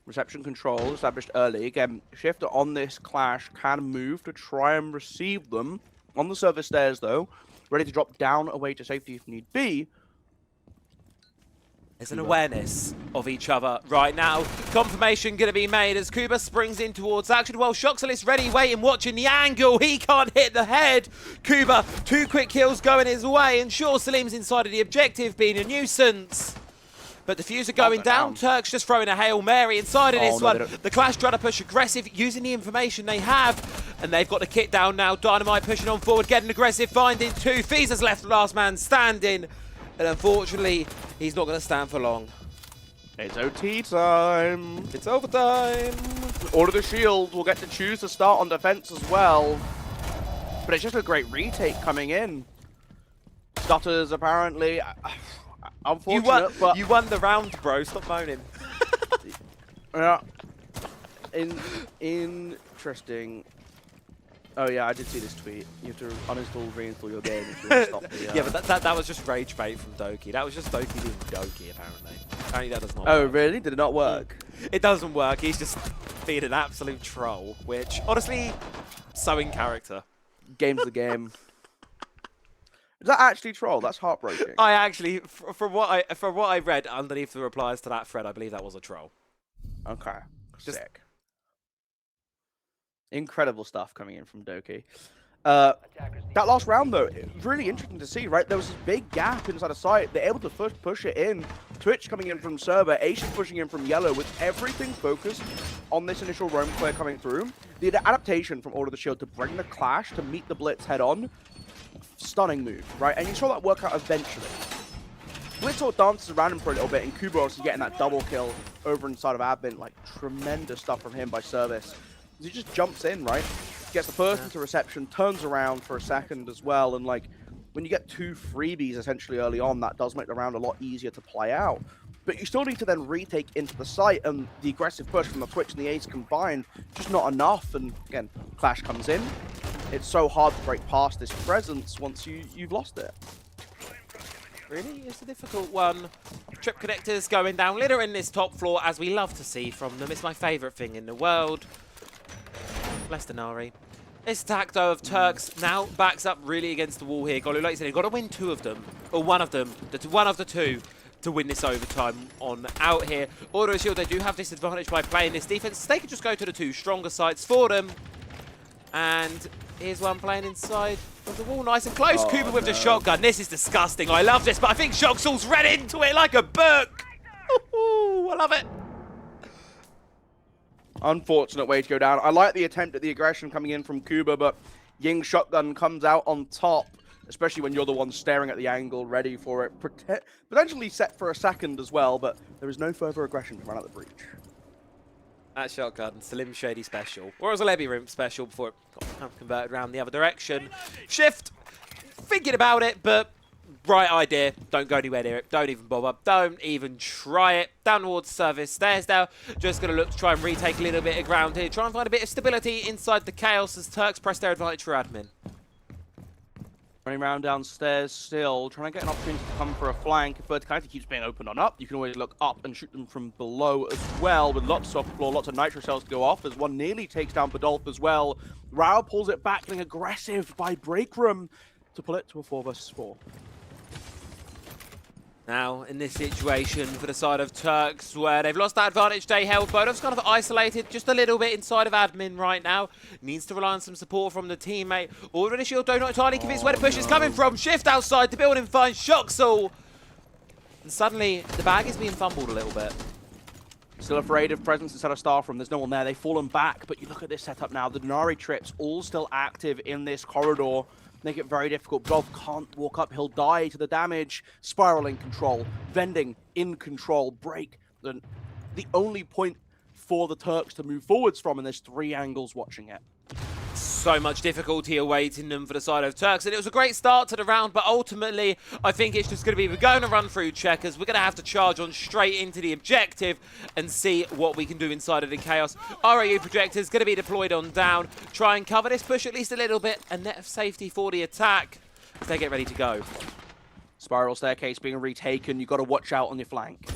Reception control established early. Again, Shift on this clash can move to try and receive them. On the service stairs, though, ready to drop down away to safety if need be. There's an awareness of each other right now. Confirmation going to be made as Kuba springs in towards action. Well, Shoxel is ready, waiting, watching the angle. He can't hit the head. Kuba, 2 quick kills going his way. And sure, Salim's inside of the objective, being a nuisance. But the diffuser going down. Turks just throwing a Hail Mary inside of this one. The Clash trying to push aggressive, using the information they have. And they've got the kit down now. Dynamite pushing on forward, getting aggressive, finding 2. Feezer's left, last man standing. And unfortunately, he's not going to stand for long. It's OT time. It's overtime. Order the Shield will get to choose to start on defense as well. But it's just a great retake coming in. Stutters apparently. Unfortunate, but you won the round, bro. Stop moaning. Yeah. Interesting. Oh yeah, I did see this tweet. You have to uninstall, reinstall your game if you want to stop the... Yeah, but that was just rage bait from Doki. That was just Doki being Doki, apparently. Apparently that does not work. Really? Did it not work? It doesn't work. He's just being an absolute troll, which, honestly, so in character. Game's the game. Is that actually troll? That's heartbreaking. I actually, from what I read underneath the replies to that thread, I believe that was a troll. Okay. Sick. Incredible stuff coming in from Doki. That last round, though, really interesting to see, right? There was this big gap inside the site. They're able to push it in. Twitch coming in from Server. Asian pushing in from Yellow with everything focused on this initial roam clear coming through. The adaptation from Order the Shield to bring the clash to meet the Blitz head-on. Stunning move, right? And you saw that work out eventually. Blitz sort of dances around him for a little bit, and Kuba also getting that double kill over inside of Admin. Like, tremendous stuff from him by Service. He just jumps in, right? Gets the first into reception, turns around for a second as well, and like, when you get 2 freebies essentially early on, that does make the round a lot easier to play out. But you still need to then retake into the site, and the aggressive push from the Twitch and the Ace combined, just not enough, and again, Clash comes in. It's so hard to break past this presence once you've lost it. Really? It's a difficult one. Trip connectors going down, littering this top floor, as we love to see from them. It's my favourite thing in the world. Bless Denari. This attack, though, of Turks now backs up really against the wall here. Golu, like you said, they've got to win 2 of them, or one of them, one of the 2, to win this overtime on out here. Order of Shield, they do have this advantage by playing this defense. They could just go to the 2 stronger sites for them. And here's one playing inside of the wall, nice and close. Kuba with the shotgun. This is disgusting. I love this, but I think Shoxel's read into it like a book. Ooh, I love it. Unfortunate way to go down. I like the attempt at the aggression coming in from Kuba, but Ying's shotgun comes out on top, especially when you're the one staring at the angle, ready for it. Potentially set for a second as well, but there is no further aggression to run out the breach. That shotgun, Slim Shady special. Or it was a Lebby Rimp special before it got converted around the other direction. Shift, thinking about it, but right idea. Don't go anywhere near it. Don't even bother. Don't even try it. Down towards service stairs now. Just going to look to try and retake a little bit of ground here. Try and find a bit of stability inside the chaos as Turks press their advantage for Admin. Running around downstairs still, trying to get an opportunity to come for a flank. If verticality keeps being open on up, you can always look up and shoot them from below as well, with lots of soft floor, lots of nitro cells to go off, as one nearly takes down Badolf as well. Rao pulls it back, being aggressive by Break Room to pull it to a 4 versus 4. Now, in this situation for the side of Turks, where they've lost that advantage they held, Bodov's kind of isolated just a little bit inside of Admin right now. Needs to rely on some support from the teammate. Order the Shield, though, not entirely convinced where the push is coming from. Shift outside the building, finds Shoxel. And suddenly, the bag is being fumbled a little bit. Still afraid of presence inside of Starfrom. There's no one there. They've fallen back, but you look at this setup now. The Denari trips all still active in this corridor. Make it very difficult. Golf can't walk up. He'll die to the damage. Spiraling control. Vending in control. Break. The only point for the Turks to move forwards from, and there's 3 angles watching it. so much difficulty awaiting them for the side of Turks. And it was a great start to the round, but ultimately, I think it's just going to be, we're going to run through checkers. We're going to have to charge on straight into the objective and see what we can do inside of the chaos. RAU projectors going to be deployed on down. Try and cover this push at least a little bit. A net of safety for the attack as they get ready to go. Spiral staircase being retaken. You've got to watch out on your flank.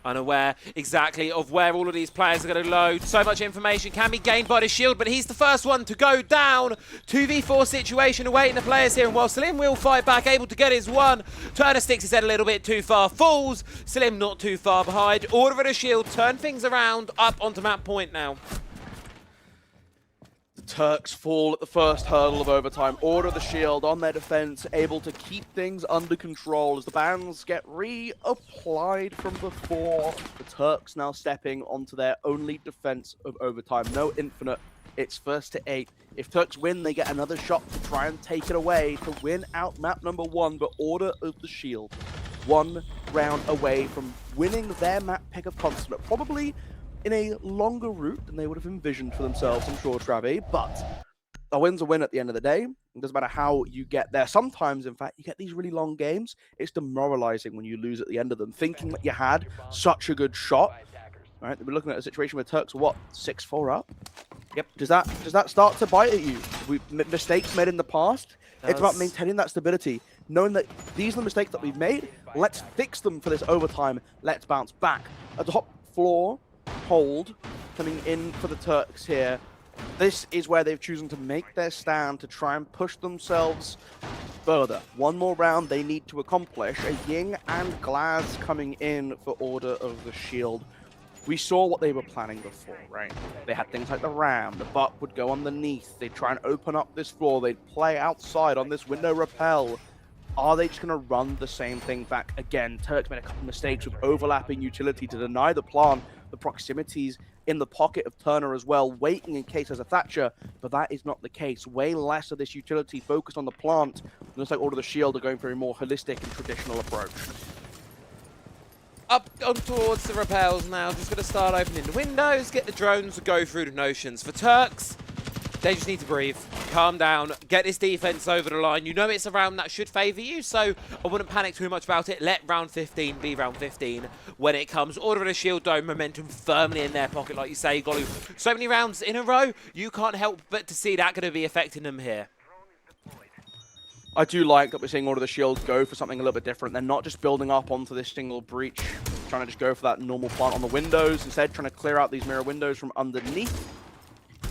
Unaware exactly of where all of these players are going to load. So much information can be gained by the shield, but he's the first one to go down. 2v4 situation awaiting the players here, and while Slim will fight back, able to get his one. Turner sticks his head a little bit too far, falls. Slim not too far behind. Order of the shield, turn things around, up onto map point now. Turks fall at the first hurdle of overtime. Order the shield on their defense, able to keep things under control as the bans get reapplied from before. The Turks now stepping onto their only defense of overtime. No infinite, it's first to 8. If Turks win, they get another shot to try and take it away to win out map number 1, but Order of the Shield, 1 round away from winning their map pick of Consulate. Probably in a longer route than they would have envisioned for themselves, I'm sure, Travi, but a win's a win at the end of the day. It doesn't matter how you get there. Sometimes, in fact, you get these really long games. It's demoralizing when you lose at the end of them, thinking that you had such a good shot. All right, we're looking at a situation where Turks are, what, 6-4 up? Yep. Does that start to bite at you? Mistakes made in the past? It's about maintaining that stability, knowing that these are the mistakes that we've made. Let's fix them for this overtime. Let's bounce back. At the top floor, hold coming in for the Turks here. This is where they've chosen to make their stand to try and push themselves further. One more round they need to accomplish. A Ying and Glaz coming in for Order of the Shield. We saw what they were planning before, right? They had things like the Ram, the butt would go underneath. They'd try and open up this floor. They'd play outside on this window rappel. Are they just going to run the same thing back again? Turks made a couple of mistakes with overlapping utility to deny the plant. The proximities in the pocket of Turner as well, waiting in case there's a Thatcher, but that is not the case. Way less of this utility focused on the plant. Looks like Order of the Shield are going for a more holistic and traditional approach. Up on towards the rappels now, just going to start opening the windows, get the drones to go through the notions. For Turks, they just need to breathe, calm down, get this defense over the line. You know it's a round that should favor you, so I wouldn't panic too much about it. Let round 15 be round 15 when it comes. Order of the Shield, though, momentum firmly in their pocket, like you say, Golu. So many rounds in a row, you can't help but to see that going to be affecting them here. I do like that we're seeing Order of the Shield go for something a little bit different. They're not just building up onto this single breach, trying to just go for that normal plant on the windows. Instead, trying to clear out these mirror windows from underneath.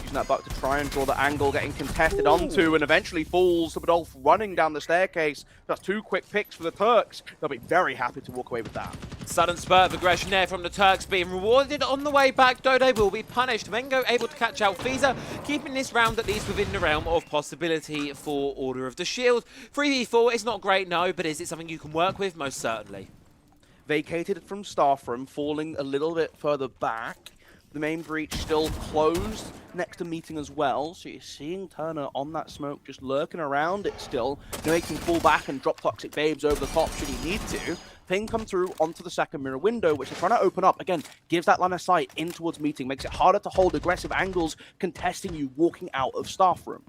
Using that buck to try and draw the angle, getting contested onto, and eventually falls. Subadolf running down the staircase. That's 2 quick picks for the Turks. They'll be very happy to walk away with that. Sudden spurt of aggression there from the Turks being rewarded on the way back. Dode will be punished. Mengo able to catch out Fiza, keeping this round at least within the realm of possibility for Order of the Shield. 3v4 is not great, no, but is it something you can work with? Most certainly. Vacated from staff room, falling a little bit further back. The main breach still closed next to meeting as well, so you're seeing Turner on that smoke just lurking around it still. You know, he can fall back and drop Toxic Babes over the top should he need to. Ping come through onto the second mirror window, which they're trying to open up. Again, gives that line of sight in towards meeting, makes it harder to hold aggressive angles, contesting you walking out of staff room.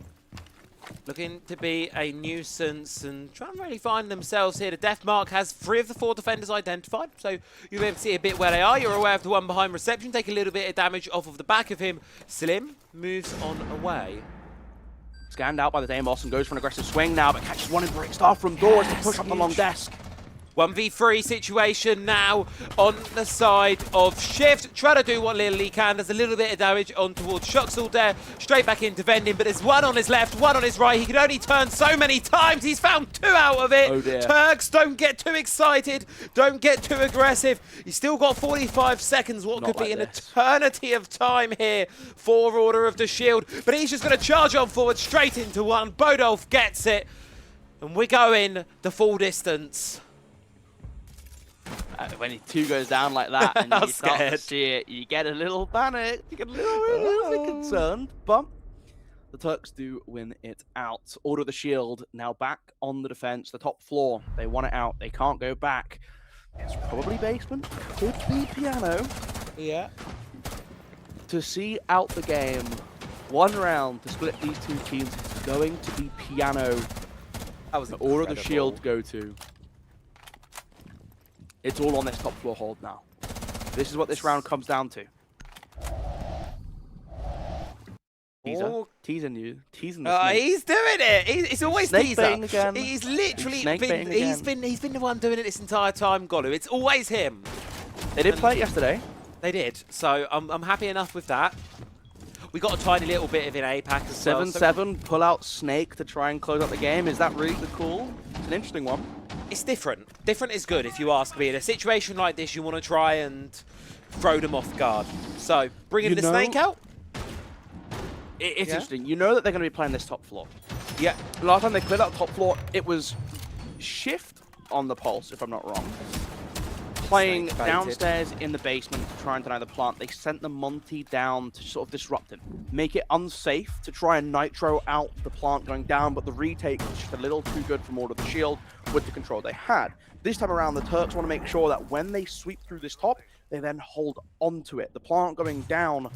Looking to be a nuisance and trying to really find themselves here. The Death Mark has 3 of the 4 defenders identified, so you'll be able to see a bit where they are. You're aware of the one behind reception, take a little bit of damage off of the back of him. Slim moves on away. Scanned out by the Deimos and goes for an aggressive swing now, but catches one in break staff room doors to push up the long desk. 1v3 situation now on the side of Shift. Try to do what little he can. There's a little bit of damage on towards Shuxel there. Straight back into Vending, but there's one on his left, one on his right. He can only turn so many times. He's found 2 out of it. Oh dear. Turks, don't get too excited. Don't get too aggressive. He's still got 45 seconds. What could be an eternity of time here for Order of the Shield. But he's just going to charge on forward straight into one. Bodolf gets it. And we're going the full distance. When 2 goes down like that and you start to see it, you get a little panic, you get a little bit concerned, but the Turks do win it out. Order of the Shield now back on the defense, the top floor. They want it out, they can't go back. It's probably basement, could be piano. Yeah. To see out the game, One round to split these two teams is going to be piano. That was The order of the incredible. shield to go to. It's all on this top floor hold now. This is what this round comes down to. Oh. Teasing you. Teasing the snake. He's doing it. He's always Snake teaser. baiting again. He's literally Snake been. baiting again. He's been the one doing it this entire time, Golu. It's always him. They did play it yesterday. They did. So I'm happy enough with that. We got a tiny little bit of an APAC as well. 7-7, pull out Snake to try and close out the game. Is that really the call? It's an interesting one. It's different. Different is good, if you ask me. In a situation like this, you want to try and throw them off guard. So bringing the Snake out. It's interesting. You know that they're going to be playing this top floor. Yeah. Last time they cleared out top floor, it was Shift on the pulse, if I'm not wrong. Playing Snake baited. downstairs in the basement to try and deny the plant. They sent the Monty down to sort of disrupt him. Make it unsafe to try and nitro out the plant going down, but the retake was just a little too good from Order of the Shield with the control they had. This time around, the Turks want to make sure that when they sweep through this top, they then hold onto it. The plant going down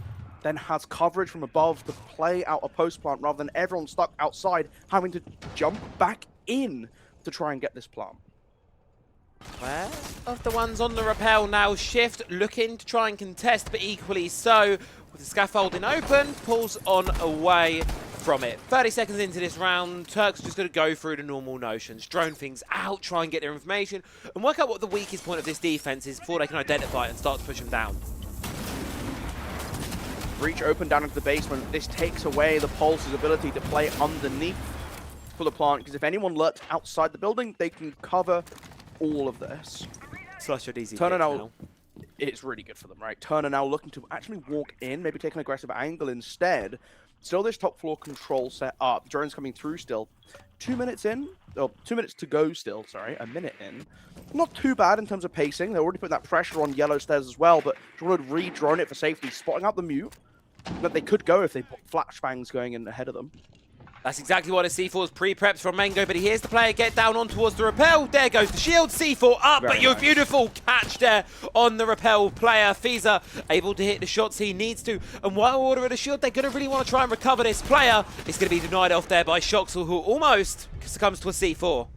then has coverage from above to play out a post plant rather than everyone stuck outside having to jump back in to try and get this plant. Where of the ones on the rappel now? Shift looking to try and contest, but equally so with the scaffolding open, pulls on away from it. 30 seconds into this round, Turks just going to go through the normal notions, drone things out, try and get their information, and work out what the weakest point of this defense is before they can identify it and start to push them down. Breach open down into the basement. This takes away the Pulse's ability to play underneath for the plant, because if anyone lurks outside the building, they can cover all of this. Such an easy Turner pick now, it's really good for them, right? Turner now looking to actually walk in, maybe take an aggressive angle instead. Still this top floor control set up. Drone's coming through still. 2 minutes in, or 2 minutes to go still, sorry, a minute in. Not too bad in terms of pacing. They already put that pressure on yellow stairs as well, but Jordan would re-drone it for safety, spotting out the mute. But they could go if they put flashbangs going in ahead of them. That's exactly what a C4's pre-preps from Mango, but he hears the player get down on towards the rappel. There goes the shield. C4 up, Very but your nice. beautiful catch there on the rappel player. Fiza able to hit the shots he needs to. And while Order of the Shield, they're going to really want to try and recover this player. It's going to be denied off there by Shoxel, who almost succumbs to a C4.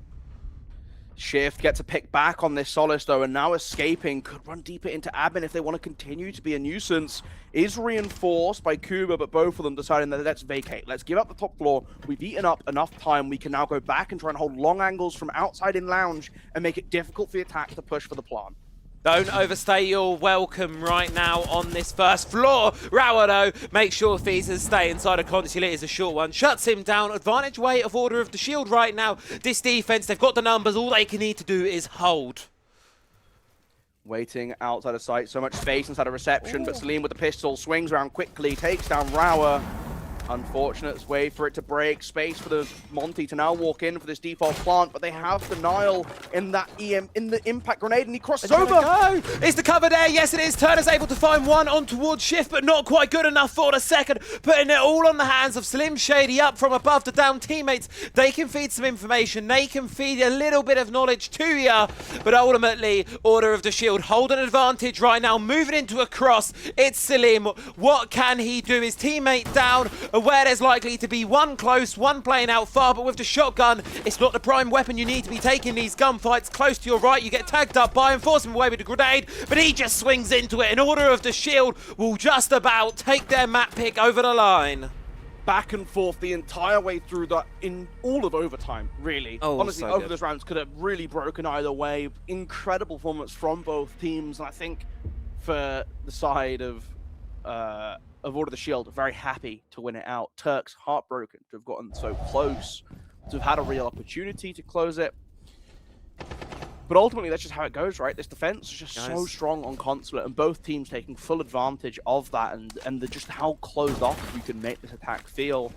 Shift gets a pick back on this Solace though, and now escaping. Could run deeper into admin if they want to continue to be a nuisance. Is reinforced by Kuba, but both of them deciding that let's vacate. Let's give up the top floor. We've eaten up enough time. We can now go back and try and hold long angles from outside in lounge and make it difficult for the attack to push for the plant. Don't overstay your welcome right now on this first floor. Rawado makes sure Fiza stay inside a consulate is a short one. Shuts him down. Advantage way of Order of the Shield right now. This defense, they've got the numbers. All they can need to do is hold. Waiting outside of sight. So much space inside of reception, but Salim with the pistol swings around quickly, takes down Rawa. Unfortunate way for it to break. Space for the Monty to now walk in for this default plant, but they have denial in that in the impact grenade, and he crosses over. Go. Is the cover there? Yes, it is. Turner's able to find one on towards Shift, but not quite good enough for the second. Putting it all on the hands of Slim Shady up from above to down teammates. They can feed some information. They can feed a little bit of knowledge to you, but ultimately, Order of the Shield hold an advantage right now, moving into a cross. It's Salim. What can he do? His teammate down. Where there's likely to be one close, one playing out far, but with the shotgun, it's not the prime weapon you need to be taking these gunfights. Close to your right, you get tagged up by him, force him away with the grenade, but he just swings into it. In Order of the Shield will just about take their map pick over the line. Back and forth the entire way through that in all of overtime, really. Oh, honestly, so over good. those rounds could have really broken either way. Incredible performance from both teams, and I think for the side of Order of the Shield, very happy to win it out. Turks heartbroken to have gotten so close, to have had a real opportunity to close it. But ultimately, that's just how it goes, right? This defense is just so strong on Consulate, and both teams taking full advantage of that, and just how closed off we can make this attack feel.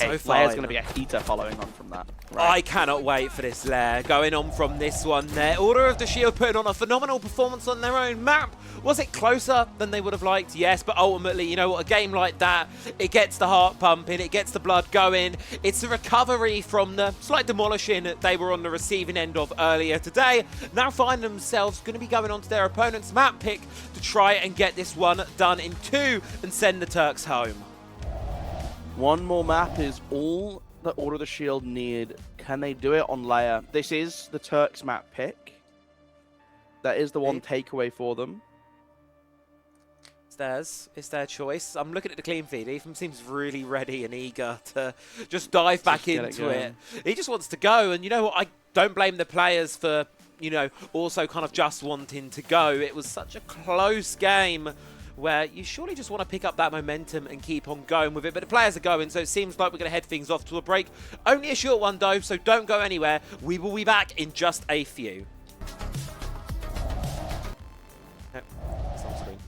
okay, so Lair's fine. going to be a heater following on from that. I cannot wait for this Lair going on from this one there. Order of the Shield putting on a phenomenal performance on their own map. Was it closer than they would have liked? Yes, but ultimately, you know what, a game like that, it gets the heart pumping, it gets the blood going. It's a recovery from the slight demolishing they were on the receiving end of earlier today. Now find themselves going to be going on to their opponent's map pick to try and get this one done in 2 and send the Turks home. One more map is all that Order of the Shield need. Can they do it on Lair? This is the Turks map pick. That is the one takeaway for them. It's theirs. It's their choice. I'm looking at the clean feed. Ethan seems really ready and eager to just dive back into it. He just wants to go. And you know what? I don't blame the players for, you know, also kind of just wanting to go. It was such a close game where you surely just want to pick up that momentum and keep on going with it. But the players are going, so it seems like we're going to head things off to a break. Only a short one, though, so don't go anywhere. We will be back in just a few. Yep, it's on screen.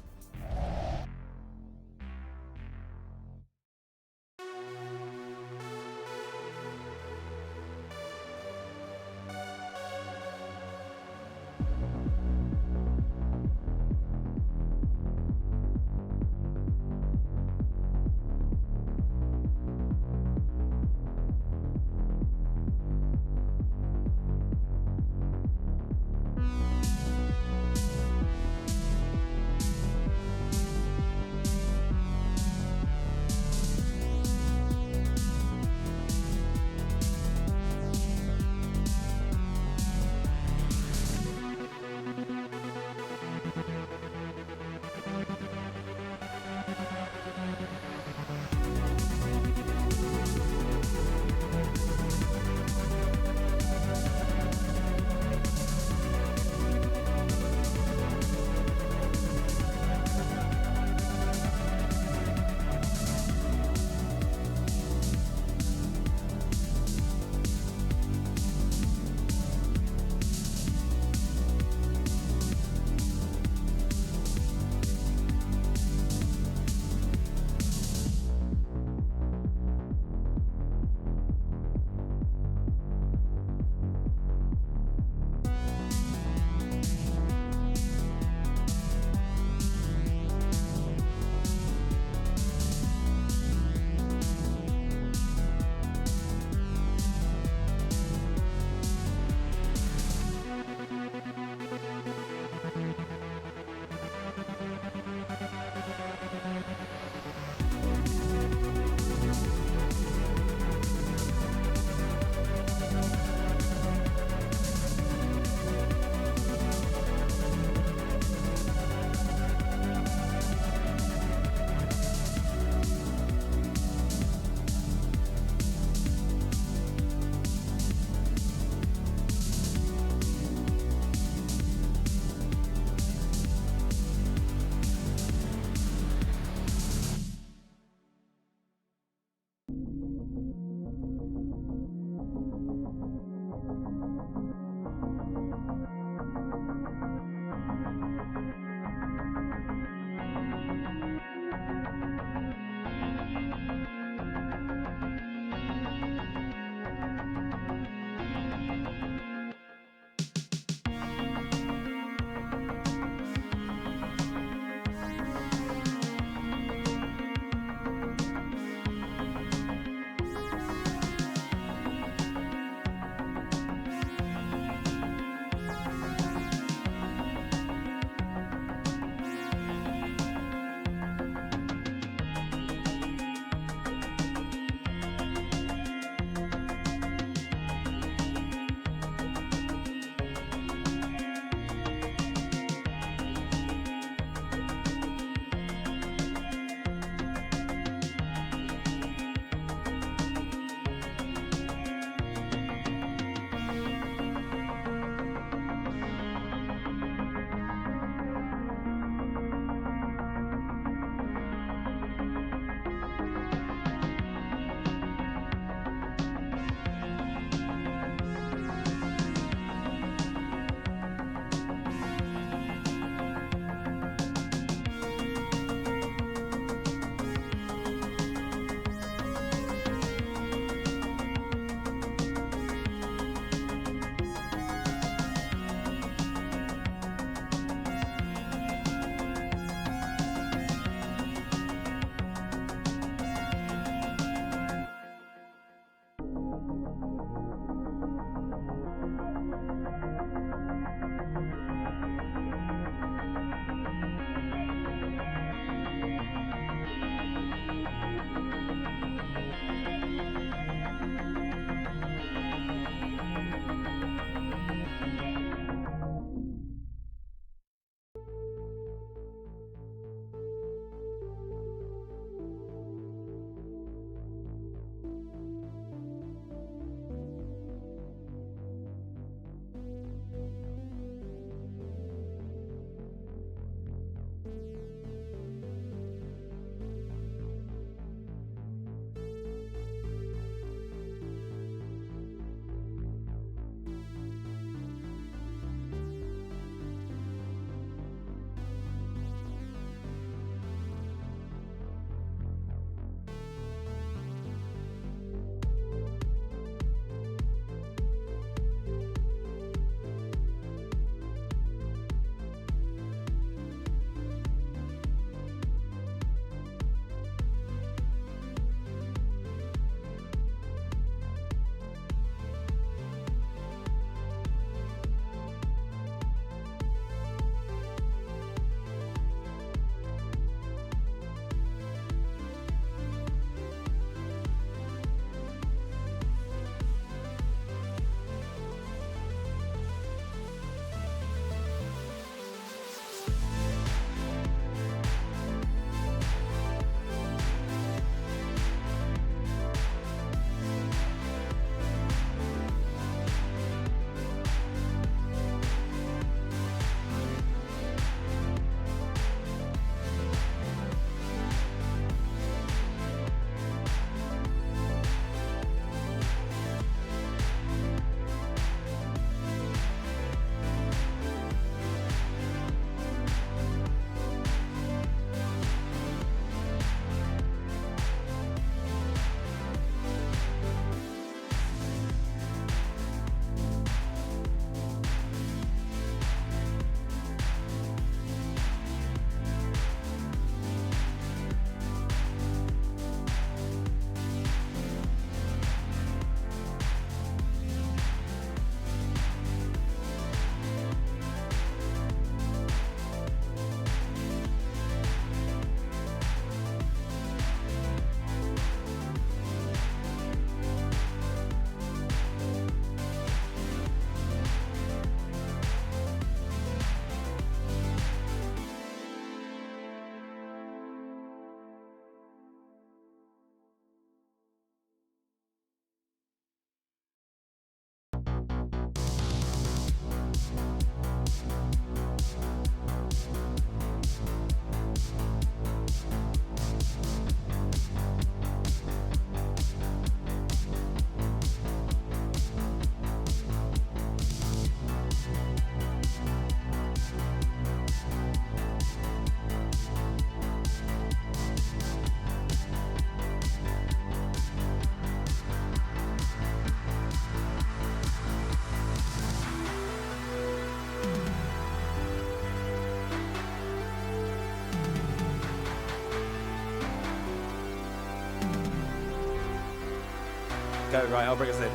Go right, I'll bring us in.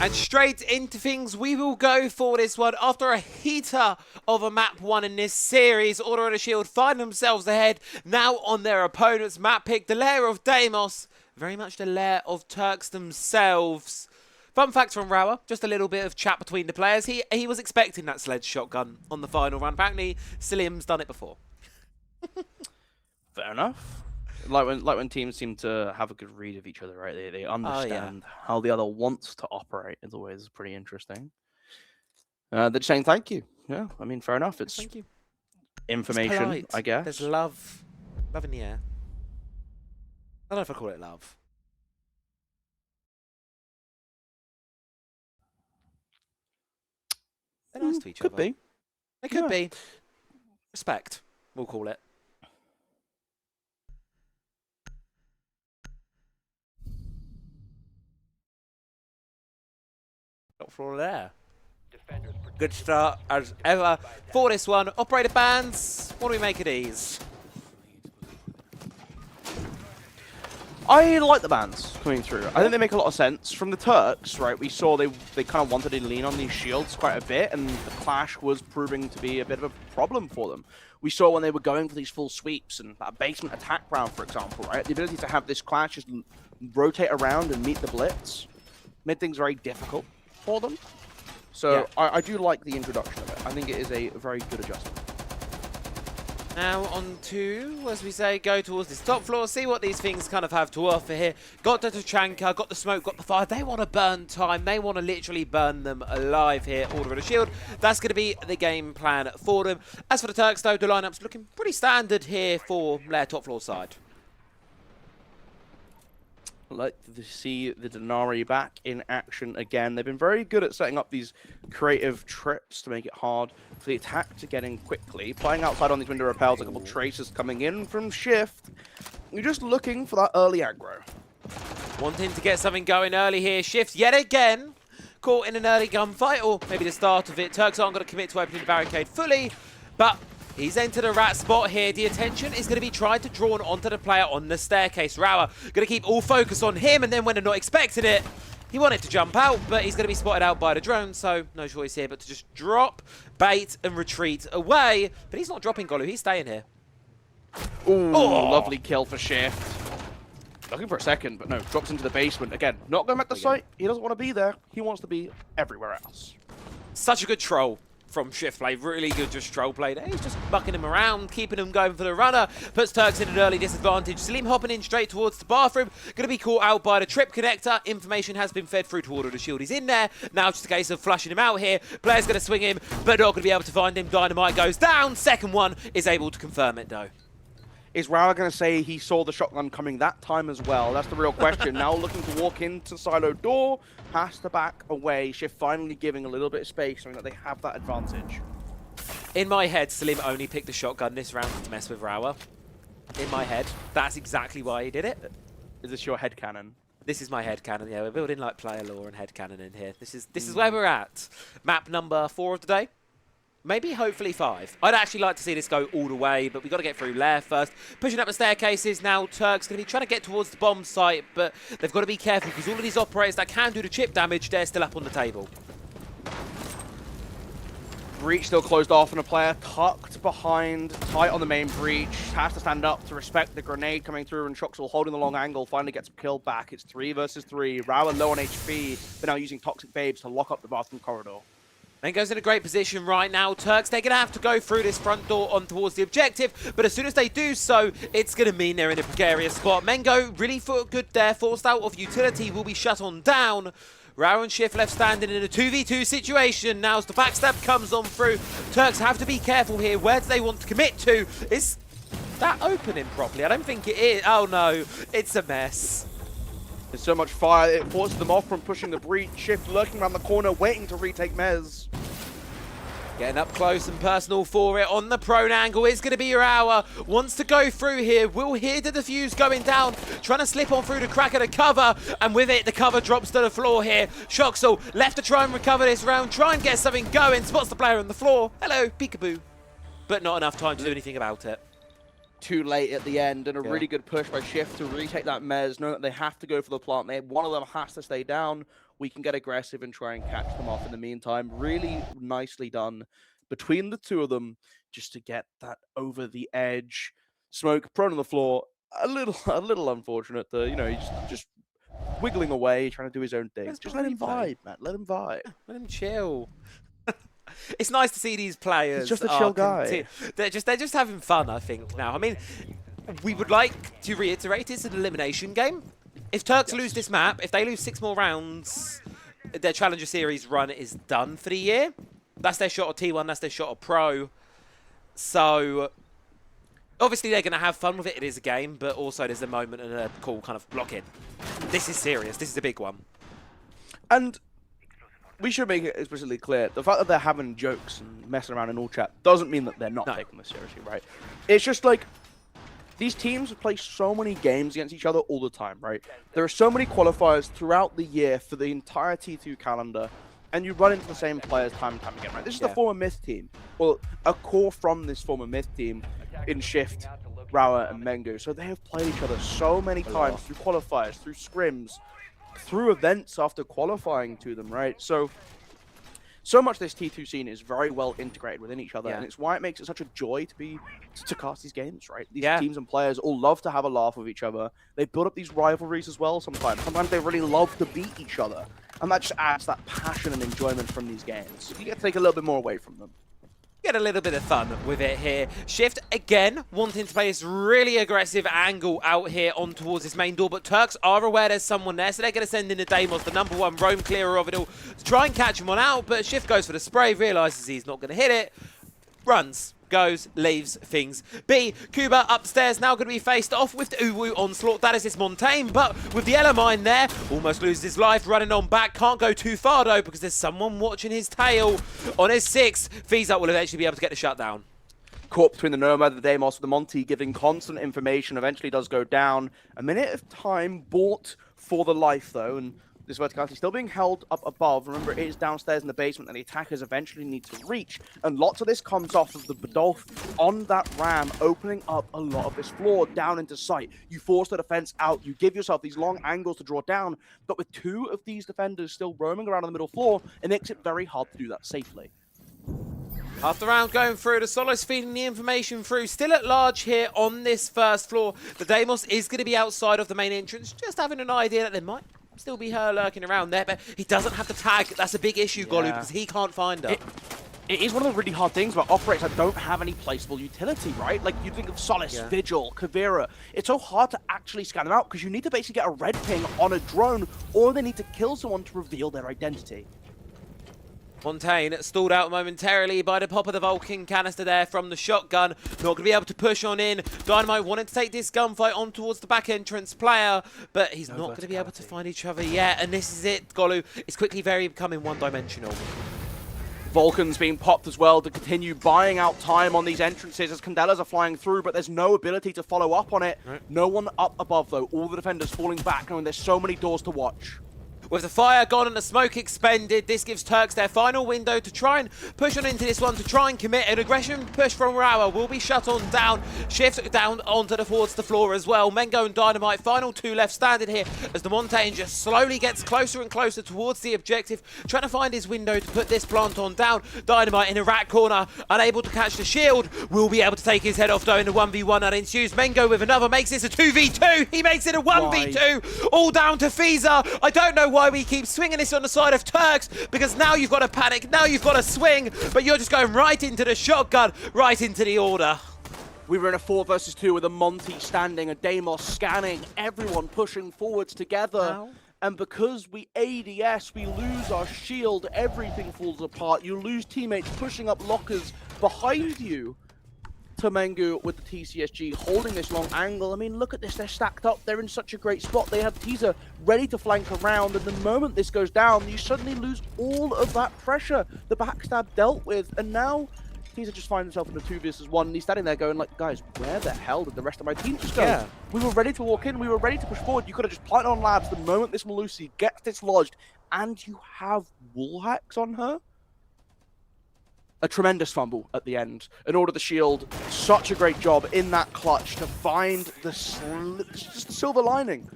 And straight into things we will go for this one. After a heater of a map one in this series, Order of the Shield find themselves ahead now on their opponent's map pick. The lair of Deimos, very much the lair of Turks themselves. Fun fact from Rauer, just a little bit of chat between the players. He was expecting that sledge shotgun on the final run. Apparently, Silium's done it before. Fair enough. Like when teams seem to have a good read of each other, right? They understand how the other wants to operate. Is always pretty interesting. They're just saying thank you. Yeah, I mean, fair enough. It's thank you. Information, It's I guess. There's love in the air. I don't know if I call it love. They're nice to each Could other. be. They could be. Respect, we'll call it. Top floor there. Good start as ever for this one. Operator bands, what do we make of these? I like the bans coming through. I think they make a lot of sense. From the Turks, right, we saw they kind of wanted to lean on these shields quite a bit, and the clash was proving to be a bit of a problem for them. We saw when they were going for these full sweeps and that basement attack round, for example, right, the ability to have this clash just rotate around and meet the blitz made things very difficult for them. So I do like the introduction of it. I think it is a very good adjustment. Now on to, as we say, go towards this top floor, see what these things kind of have to offer here. Got the Tachanka, got the smoke, got the fire. They want to burn time. They want to literally burn them alive here, Order of the Shield. That's going to be the game plan for them. As for the Turks, though, the lineup's looking pretty standard here for their top floor side. I'd like to see the Denari back in action again. They've been very good at setting up these creative trips to make it hard for the attack to get in quickly. Playing outside on these window repels, a couple traces coming in from Shift. You're just looking for that early aggro. Wanting to get something going early here. Shift yet again. Caught in an early gunfight, or maybe the start of it. Turks aren't going to commit to opening the barricade fully, but he's entered a rat spot here. The attention is going to be tried to drawn onto the player on the staircase. Rauer going to keep all focus on him, and then when they're not expecting it, he wanted to jump out, but he's going to be spotted out by the drone, so no choice here but to just drop, bait, and retreat away. But he's not dropping Golu, he's staying here. Ooh, lovely kill for Shift. Looking for a second, but no, drops into the basement. Again, not going back to site. He doesn't want to be there. He wants to be everywhere else. Such a good troll from Shift play, really good just troll play there. He's just bucking him around, keeping him going for the runner, puts Turks in an early disadvantage. Salim hopping in straight towards the bathroom, going to be caught out by the trip connector. Information has been fed through to Order of the Shield. He's in there, now it's just a case of flushing him out here. Player's going to swing him, but not going to be able to find him. Dynamite goes down, second one is able to confirm it though. Is Rauer going to say he saw the shotgun coming that time as well? That's the real question. Now looking to walk into silo door, has to back away. Shift finally giving a little bit of space, showing that they have that advantage. In my head, Salim only picked the shotgun this round to mess with Rauer. In my head, that's exactly why he did it. Is this your headcanon? This is my headcanon, yeah. We're building like player lore and headcanon in here. This is where we're at. Map number 4 of the day. Maybe, hopefully 5. I'd actually like to see this go all the way, but we've got to get through Lair first. Pushing up the staircases now. Turks going to be trying to get towards the bomb site, but they've got to be careful because all of these operators that can do the chip damage, they're still up on the table. Breach still closed off, and a player tucked behind, tight on the main breach. Has to stand up to respect the grenade coming through, and Shoxel holding the long angle finally gets killed back. It's 3 versus 3. Rauer low on HP, but now using Toxic Babes to lock up the bathroom corridor. And goes in a great position right now. Turks, they're going to have to go through this front door on towards the objective, but as soon as they do so, it's going to mean they're in a precarious spot. Mengo really fought good there, forced out of utility, will be shut on down. Rauer and Shift left standing in a 2v2 situation. Now as the backstab comes on through, Turks have to be careful here. Where do they want to commit to? Is that opening properly? I don't think it is. Oh no, it's a mess. There's so much fire, it forces them off from pushing the breach. Shift lurking around the corner, waiting to retake Mez. Getting up close and personal for it on the prone angle is going to be Rauer. Wants to go through here. Will hear the defuse going down. Trying to slip on through the crack of the cover. And with it, the cover drops to the floor here. Shoxel left to try and recover this round. Try and get something going. Spots the player on the floor. Hello, peekaboo. But not enough time to do anything about it. too late at the end, and a really good push by Shift to retake that Mez, knowing that they have to go for the plant. One of them has to stay down. We can get aggressive and try and catch them off in the meantime. Really nicely done between the two of them, just to get that over the edge. Smoke prone on the floor, a little unfortunate. He's just wiggling away, trying to do his own thing. Just let him vibe, man. Let him vibe. Let him chill. It's nice to see these players. He's just a chill guy. They're just having fun, I think, now. I mean, we would like to reiterate it's an elimination game. If Turks lose this map, if they lose 6 more rounds, their Challenger Series run is done for the year. That's their shot at T1, that's their shot at Pro. So, obviously they're going to have fun with it. It is a game, but also there's a moment and a cool kind of block in. This is serious. This is a big one. And we should make it explicitly clear, the fact that they're having jokes and messing around in all chat doesn't mean that they're not taking this seriously, right? It's just like, these teams play so many games against each other all the time, right? There are so many qualifiers throughout the year for the entire T2 calendar, and you run into the same players time and time again, right? This is the former Myth team, well, a core from this former Myth team in Shift, Rauer, and Mengu. So they have played each other so many times through qualifiers, through scrims, through events after qualifying to them, right? So much this T2 scene is very well integrated within each other, and it's why it makes it such a joy to cast these games, right? These teams and players all love to have a laugh with each other. They build up these rivalries as well sometimes. Sometimes they really love to beat each other, and that just adds that passion and enjoyment from these games. You get to take a little bit more away from them. Get a little bit of fun with it here. Shift, again, wanting to play this really aggressive angle out here on towards this main door, but Turks are aware there's someone there, so they're going to send in the Deimos, the #1 roam clearer of it all, to try and catch him on out, but Shift goes for the spray, realises he's not going to hit it, runs, goes, leaves things be. Kuba upstairs now going to be faced off with the Uwu onslaught. That is this Montaigne, but with the Elamine there, almost loses his life, running on back. Can't go too far though, because there's someone watching his tail on his 6. Fiza will eventually be able to get the shutdown. Caught between the Nomad, the Deimos, the Monty, giving constant information, eventually does go down. A minute of time bought for the life though, and this verticality still being held up above. Remember, it is downstairs in the basement and the attackers eventually need to reach. And lots of this comes off of the Badolf on that ram, opening up a lot of this floor down into sight. You force the defense out. You give yourself these long angles to draw down. But with 2 of these defenders still roaming around on the middle floor, it makes it very hard to do that safely. After round going through, the Solo's feeding the information through. Still at large here on this first floor. The Deimos is going to be outside of the main entrance, just having an idea that there might still be her lurking around there, but he doesn't have the tag. That's a big issue, Golu, because he can't find her. It is one of the really hard things about operators that don't have any placeable utility, right? Like, you think of Solace, Vigil, Kavira. It's so hard to actually scan them out because you need to basically get a red ping on a drone, or they need to kill someone to reveal their identity. Montaigne stalled out momentarily by the pop of the Vulcan canister there from the shotgun. Not going to be able to push on in. Dynamite wanted to take this gunfight on towards the back entrance player, but he's not going to be able to find each other yet. And this is it, Golu. It's quickly becoming one-dimensional. Vulcan's being popped as well to continue buying out time on these entrances as Candelas are flying through, but there's no ability to follow up on it. No one up above, though. All the defenders falling back, knowing there's so many doors to watch. With the fire gone and the smoke expended, this gives Turks their final window to try and push on into this one, to try and commit an aggression push from Rauer. Will be shut on down. Shift down onto towards the floor as well. Mengo and Dynamite, final 2 left standing here as the Montaigne just slowly gets closer and closer towards the objective, trying to find his window to put this plant on down. Dynamite in a rat corner, unable to catch the shield. Will be able to take his head off though in the 1v1 that ensues. Mengo with another makes this a 2v2. He makes it a 1v2. All down to Fiza. I don't know why we keep swinging this on the side of Turks, because now you've got to panic, now you've got to swing, but you're just going right into the shotgun, right into the order. We were in a 4 versus 2 with a Monty standing, a Deimos scanning, everyone pushing forwards together. Ow. And because we ADS, we lose our shield, everything falls apart. You lose teammates pushing up lockers behind you. Mengu with the TCSG holding this long angle. I mean, look at this. They're stacked up. They're in such a great spot. They have Teaser ready to flank around. And the moment this goes down, you suddenly lose all of that pressure. The backstab dealt with. And now Teaser just finds himself in a 2 versus 1. And he's standing there going like, guys, where the hell did the rest of my team just go? Yeah. We were ready to walk in. We were ready to push forward. You could have just planted on labs the moment this Melusi gets dislodged. And you have wall hacks on her. a tremendous fumble at the end. In order the Shield, such a great job in that clutch to find the just the silver lining.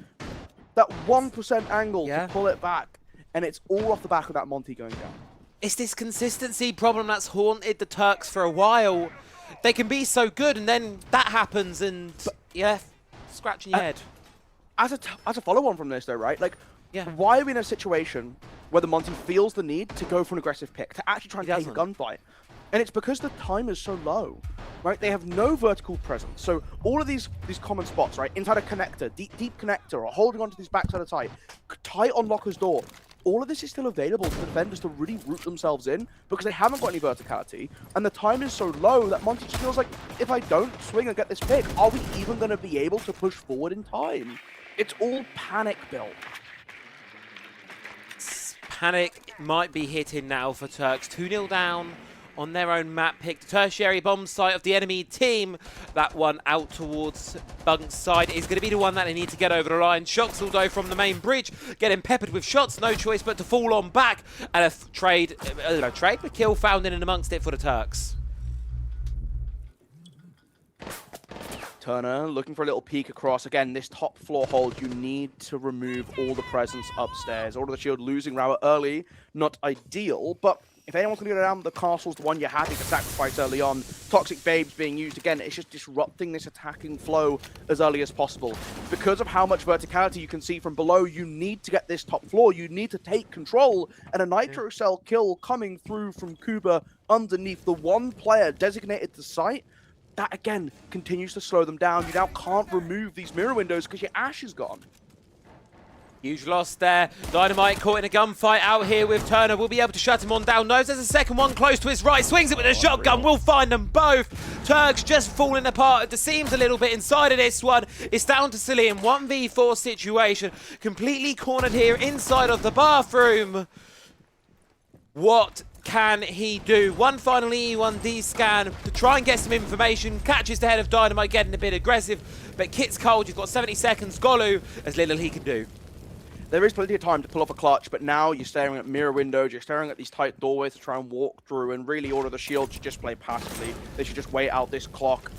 That 1% angle to pull it back, and it's all off the back of that Monty going down. It's this consistency problem that's haunted the Turks for a while. They can be so good, and then that happens, and scratching your head. As a follow-on from this, though, right? Like, why are we in a situation where the Monty feels the need to go for an aggressive pick, to actually try and take a gunfight? And it's because the time is so low, right? They have no vertical presence. So all of these common spots, right? Inside a connector, deep connector, or holding onto these backside of tight on Locker's door. All of this is still available for the defenders to really root themselves in because they haven't got any verticality, and the time is so low that Monty just feels like, if I don't swing and get this pick, are we even going to be able to push forward in time? It's all panic built. Panic might be hitting now for Turks. 2-0 down on their own map pick. The tertiary bomb site of the enemy team. That one out towards Bunk's side is going to be the one that they need to get over the line. Shoxaldo from the main bridge, getting peppered with shots. No choice but to fall on back. And a kill found in and amongst it for the Turks. Turner looking for a little peek across. Again, this top floor hold, you need to remove all the presence upstairs. Order the Shield losing Rauer early, not ideal, but if anyone's going to go down, the castle's the one you're happy to sacrifice early on. Toxic Babes being used again, it's just disrupting this attacking flow as early as possible. Because of how much verticality you can see from below, you need to get this top floor, you need to take control, and a Nitro Cell kill coming through from Kuba underneath the one player designated to site, that again continues to slow them down. You now can't remove these mirror windows because your Ash is gone. Huge loss there. Dynamite caught in a gunfight out here with Turner. Will be able to shut him on down. Knows there's a second one close to his right. Swings it with a shotgun. We'll find them both. Turks just falling apart at the seams a little bit inside of this one. It's down to Cillian. 1v4 situation. Completely cornered here inside of the bathroom. What can he do? One final E1D scan to try and get some information. Catches the head of Dynamite, getting a bit aggressive. But Kit's cold. You've got 70 seconds. Golu, as little he can do. There is plenty of time to pull off a clutch, but now you're staring at mirror windows, you're staring at these tight doorways to try and walk through, and really Order the Shield should just play passively. They should just wait out this clock.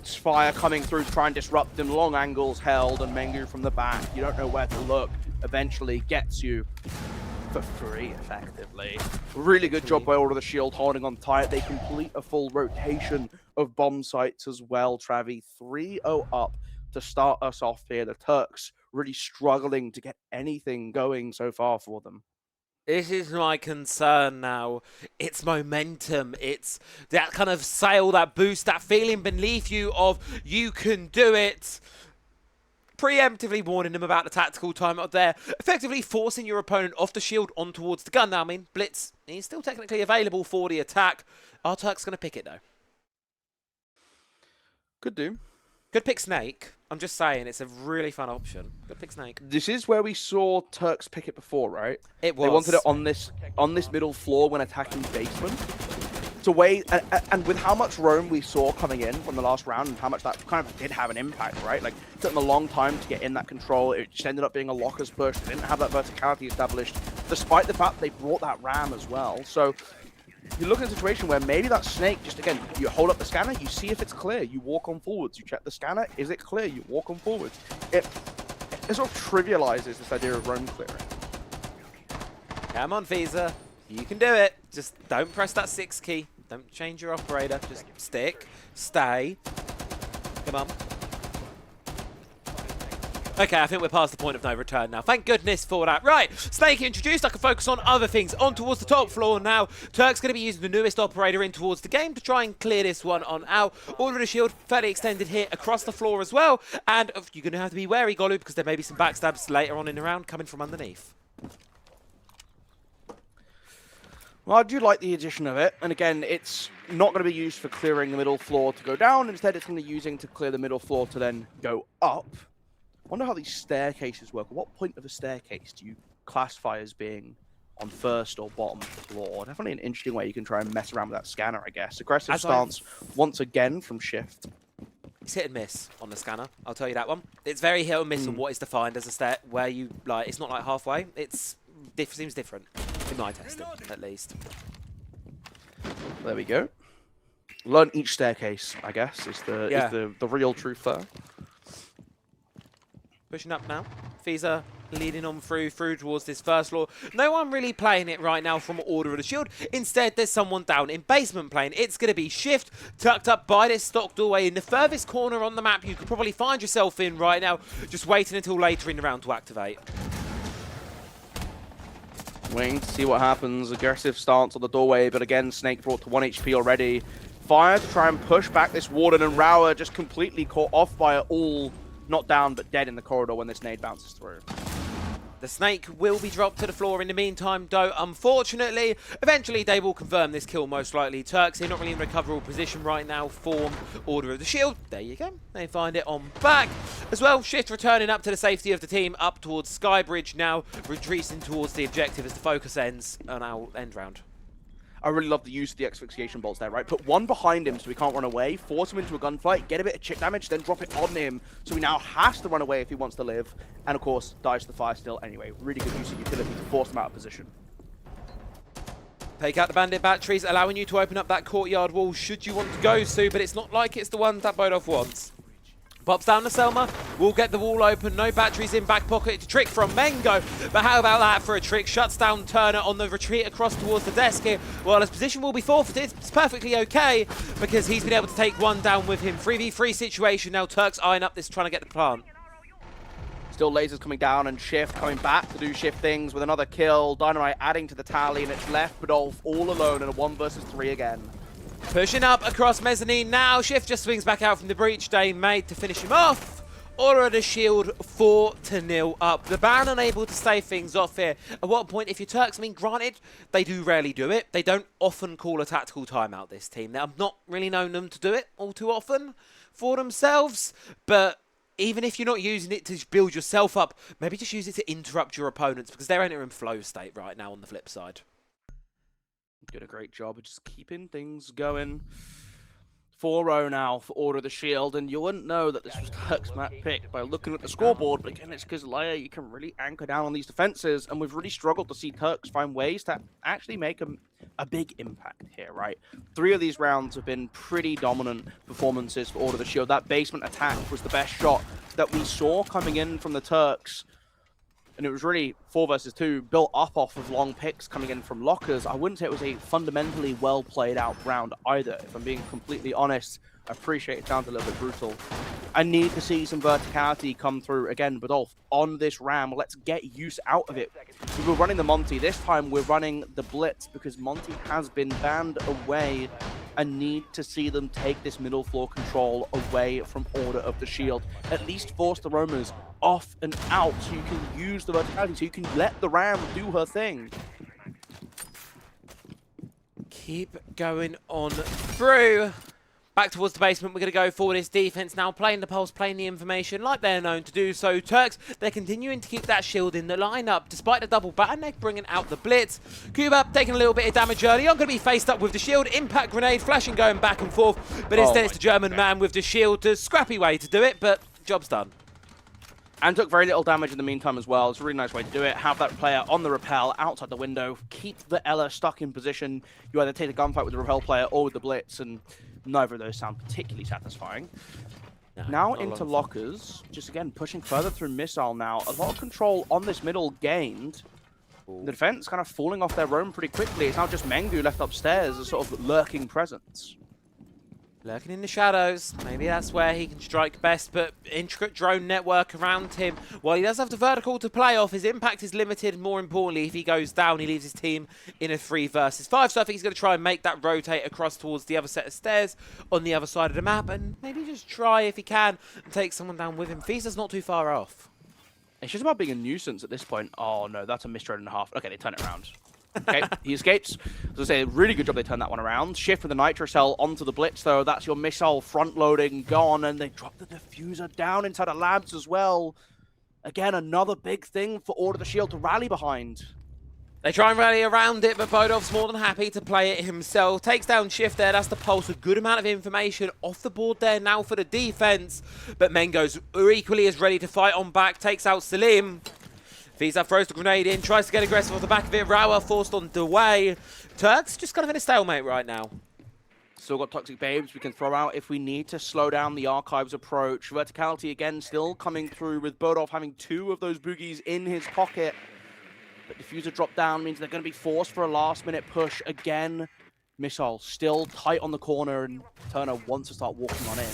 Fire coming through to try and disrupt them, long angles held, and Mengu from the back. You don't know where to look. Eventually gets you for free, effectively. Really good job by Order the Shield holding on tight. They complete a full rotation of bomb sites as well, Travi. 3-0 up to start us off here. The Turks really struggling to get anything going so far for them. This is my concern now. It's momentum. It's that kind of sail, that boost, that feeling beneath you of you can do it. Preemptively warning them about the tactical time out there. Effectively forcing your opponent off the shield on towards the gun. Now, I mean, Blitz, he's still technically available for the attack. Our Turk's going to pick it, though. Could do. Could pick Snake. I'm just saying, it's a really fun option. Could pick Snake. This is where we saw Turks pick it before, right? It was. They wanted it on this middle floor when attacking basement. To wait, and with how much roam we saw coming in from the last round and how much that kind of did have an impact, right? Like, it took them a long time to get in that control. It just ended up being a Locker's push. They didn't have that verticality established, despite the fact they brought that Ram as well. So you look at a situation where maybe that Snake, just again, you hold up the scanner, you see if it's clear, you walk on forwards, you check the scanner, is it clear, you walk on forwards. It sort of trivializes this idea of roam clearing. Come on, Visa. You can do it. Just don't press that 6 key. Don't change your operator. Just stick, stay. Come on. Okay, I think we're past the point of no return now. Thank goodness for that. Right, Snake introduced. I can focus on other things. On towards the top floor now. Turk's going to be using the newest operator in towards the game to try and clear this one on out. Order of the Shield fairly extended here across the floor as well. And you're going to have to be wary, Golu, because there may be some backstabs later on in the round coming from underneath. Well, I do like the addition of it, and again, it's not going to be used for clearing the middle floor to go down. Instead, it's going to be using to clear the middle floor to then go up. I wonder how these staircases work. At what point of a staircase do you classify as being on first or bottom floor? Definitely an interesting way you can try and mess around with that scanner, I guess. Aggressive stance once again from Shift. It's hit and miss on the scanner, I'll tell you that one. It's very hit or miss on what is defined as a stair, where you, like, it's not like halfway. It's seems different. In my testing, at least. There we go. Learn each staircase, I guess, is the real truth there. Pushing up now. Fiza leading on through towards this first floor. No one really playing it right now from Order of the Shield. Instead, there's someone down in basement playing. It's going to be Shift, tucked up by this stock doorway in the furthest corner on the map you could probably find yourself in right now, just waiting until later in the round to activate. Waiting to see what happens. Aggressive stance on the doorway, but again, Snake brought to 1 HP already. Fire to try and push back this Warden, and Rauer just completely caught off by it all. Not down, but dead in the corridor when this nade bounces through. The Snake will be dropped to the floor in the meantime, though, unfortunately. Eventually, they will confirm this kill, most likely. TURKS, they're not really in recoverable position right now for Order of the Shield. There you go. They find it on back. As well, Shift returning up to the safety of the team, up towards Skybridge now, retreating towards the objective as the focus ends on our end round. I really love the use of the asphyxiation bolts there, right? Put one behind him so he can't run away, force him into a gunfight, get a bit of chip damage, then drop it on him so he now has to run away if he wants to live. And of course, dies to the fire still anyway. Really good use of utility to force him out of position. Take out the bandit batteries, allowing you to open up that courtyard wall should you want to go to, but it's not like it's the one that Bodov wants. Pops down to Selma, will get the wall open, no batteries in back pocket to trick from Mengo, but how about that for a trick? Shuts down Turner on the retreat across towards the desk here. Well, his position will be forfeited, it's perfectly okay, because he's been able to take one down with him. 3v3 situation now, TURKS eyeing up this, trying to get the plant. Still lasers coming down and Shift coming back to do Shift things with another kill. Dynamite adding to the tally, and it's left Badolf all alone in a 1 versus 3 again. Pushing up across mezzanine now. Shift just swings back out from the breach. They made to finish him off. Order of the Shield 4-0 up. The Baron unable to stay things off here. At what point, if you're TURKS, I mean, granted, they do rarely do it. They don't often call a tactical timeout, this team. I've not really known them to do it all too often for themselves. But even if you're not using it to build yourself up, maybe just use it to interrupt your opponents because they're entering flow state right now on the flip side. Did a great job of just keeping things going. 4-0 now for Order of the Shield, and you wouldn't know that this was TURKS map pick by looking at the scoreboard, but again, it's because Leia, you can really anchor down on these defenses, and we've really struggled to see TURKS find ways to actually make a big impact here, right? 3 of these rounds have been pretty dominant performances for Order of the Shield. That basement attack was the best shot that we saw coming in from the TURKS. And it was really 4 versus 2, built up off of long picks coming in from lockers. I wouldn't say it was a fundamentally well played out round either. If I'm being completely honest, I appreciate it sounds a little bit brutal. I need to see some verticality come through again, Badolf, on this Ram. Let's get use out of it. We were running the Monty. This time we're running the Blitz because Monty has been banned away. I need to see them take this middle floor control away from Order of the Shield. At least force the Roamers off and out so you can use the verticality, so you can let the Ram do her thing. Keep going on through. Back towards the basement, we're going to go for this defense now, playing the pulse, playing the information like they're known to do so. TURKS, they're continuing to keep that shield in the lineup, despite the double battleneck bringing out the blitz. Kuba taking a little bit of damage early on, going to be faced up with the shield. Impact grenade, flashing going back and forth, but instead it's the German man with the shield. A scrappy way to do it, but job's done. And took very little damage in the meantime as well. It's a really nice way to do it. Have that player on the rappel outside the window. Keep the Ella stuck in position. You either take a gunfight with the rappel player or with the blitz, and neither of those sound particularly satisfying. No, now into lockers. Just again, pushing further through missile now. A lot of control on this middle gained. Ooh. The defense kind of falling off their roam pretty quickly. It's now just Mengu left upstairs, a sort of lurking presence. Lurking in the shadows. Maybe that's where he can strike best, but intricate drone network around him. While he does have the vertical to play off, his impact is limited. More importantly, if he goes down, he leaves his team in a 3 versus 5. So I think he's going to try and make that rotate across towards the other set of stairs on the other side of the map, and maybe just try, if he can, and take someone down with him. Fiza's not too far off. It's just about being a nuisance at this point. Oh no, that's a missed drone and a half. Okay, they turn it around. Okay, he escapes. As I say, really good job they turned that one around. Shift with the Nitro Cell onto the Blitz, though. That's your missile front-loading gone, and they drop the diffuser down inside the labs as well. Again, another big thing for Order of the Shield to rally behind. They try and rally around it, but Bodov's more than happy to play it himself. Takes down Shift there, that's the pulse. A good amount of information off the board there now for the defense. But Mengo's equally as ready to fight on back. Takes out Salim. Fiza throws the grenade in, tries to get aggressive off the back of it. Rauer forced on the way. TURKS just kind of in a stalemate right now. Still got Toxic Babes we can throw out if we need to slow down the Archives approach. Verticality again still coming through with Bodov having 2 of those boogies in his pocket. But Diffuser drop down means they're going to be forced for a last-minute push again. Missile still tight on the corner, and Turner wants to start walking on in.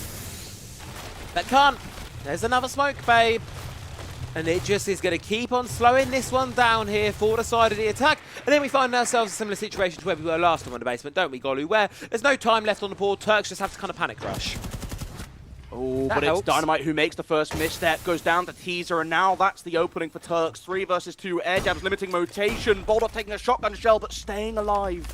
That can't. There's another smoke, babe. And it just is going to keep on slowing this one down here for the side of the attack. And then we find ourselves in a similar situation to where we were last time on the basement, don't we, Golu? Where there's no time left on the board. Turks just have to kind of panic rush. Oh, That but helps. it's Dynamite who makes the first misstep, goes down to Teaser, and now that's the opening for Turks. 3 versus 2, air jabs limiting rotation. Boldov taking a shotgun shell, but staying alive.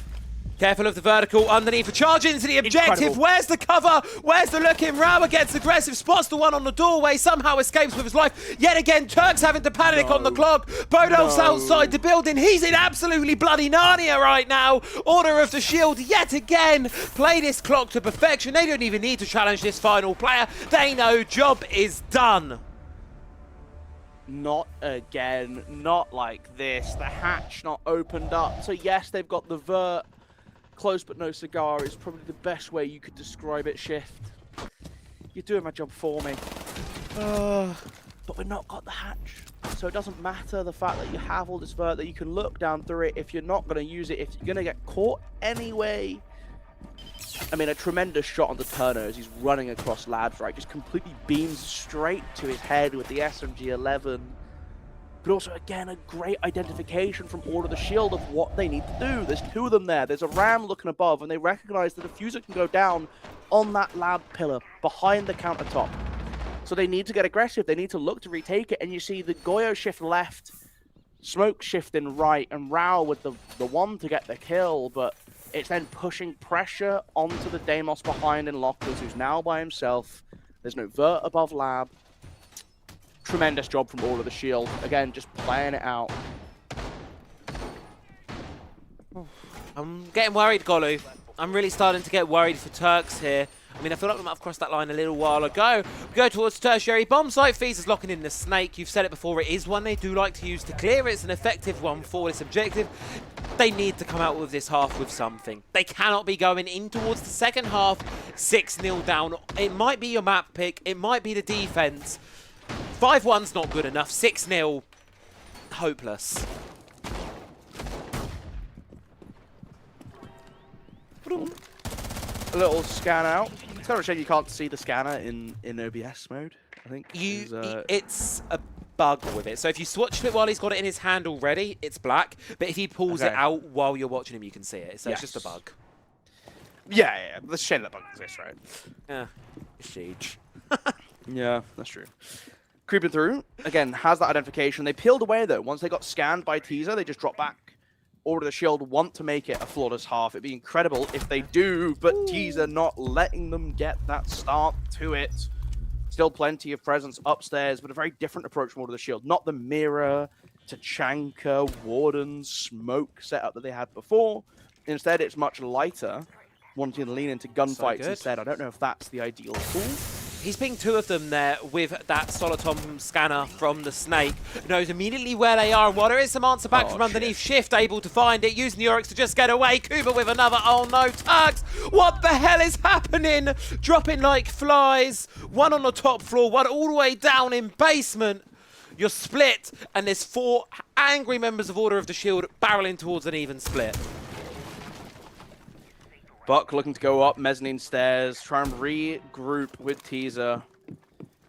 Careful of the vertical underneath. A charge into the objective. Incredible. Where's the cover? Where's the looking? Rauer gets aggressive, spots the one on the doorway, somehow escapes with his life. Yet again, Turks having to panic on the clock. Bodov's outside the building. He's in absolutely bloody Narnia right now. Order of the Shield yet again play this clock to perfection. They don't even need to challenge this final player. They know job is done. Not again, not like this. The hatch not opened up. So yes, they've got the vert. Close but no cigar is probably the best way you could describe it, Shift. You're doing my job for me. But we've not got the hatch. So it doesn't matter the fact that you have all this vert, that you can look down through it if you're not going to use it, if you're going to get caught anyway. I mean, a tremendous shot on the Turner as he's running across labs, right? Just completely beams straight to his head with the SMG-11. But also, again, a great identification from Order of the Shield of what they need to do. There's 2 of them there. There's a Ram looking above, and they recognize that the Diffuser can go down on that lab pillar behind the countertop. So they need to get aggressive. They need to look to retake it. And you see the Goyo shift left, Smoke shifting right, and Rao with the one to get the kill. But it's then pushing pressure onto the Deimos behind in Lockers, who's now by himself. There's no vert above lab. Tremendous job from All of the Shield. Again, just playing it out. I'm getting worried, Golu. I'm really starting to get worried for Turks here. I mean, I feel like we might have crossed that line a little while ago. We go towards tertiary bomb site. Feezer's locking in the snake. You've said it before. It is one they do like to use to clear. It's an effective one for this objective. They need to come out with this half with something. They cannot be going in towards the second half 6-0 down. It might be your map pick. It might be the defense. 5-1's not good enough. 6-0, hopeless. A little scan out. It's kind of a shame you can't see the scanner in OBS mode, I think. It's a bug with it. So if you swatch it while he's got it in his hand already, it's black. But if he pulls it out while you're watching him, you can see it. So it's just a bug. Yeah. That's a shame that bug exists, right? Yeah, it's huge. Yeah, that's true. Creeping through, again, has that identification. They peeled away, though. Once they got scanned by Teaser, they just dropped back. Order of the Shield want to make it a flawless half. It'd be incredible if they do, but Teaser not letting them get that start to it. Still plenty of presence upstairs, but a very different approach from Order of the Shield. Not the mirror, Tachanka, Warden, smoke setup that they had before. Instead, it's much lighter, wanting to lean into gunfights instead. I don't know if that's the ideal tool. He's pinged 2 of them there with that Soliton scanner from the Snake. Knows immediately where they are. And while there is some answer back from underneath, Shift able to find it, using the Oryx to just get away. Kuba with another. Oh no, Turks! What the hell is happening? Dropping like flies. 1 on the top floor, 1 all the way down in basement. You're split, and there's 4 angry members of Order of the Shield barreling towards an even split. Buck looking to go up mezzanine stairs, try and regroup with Teaser.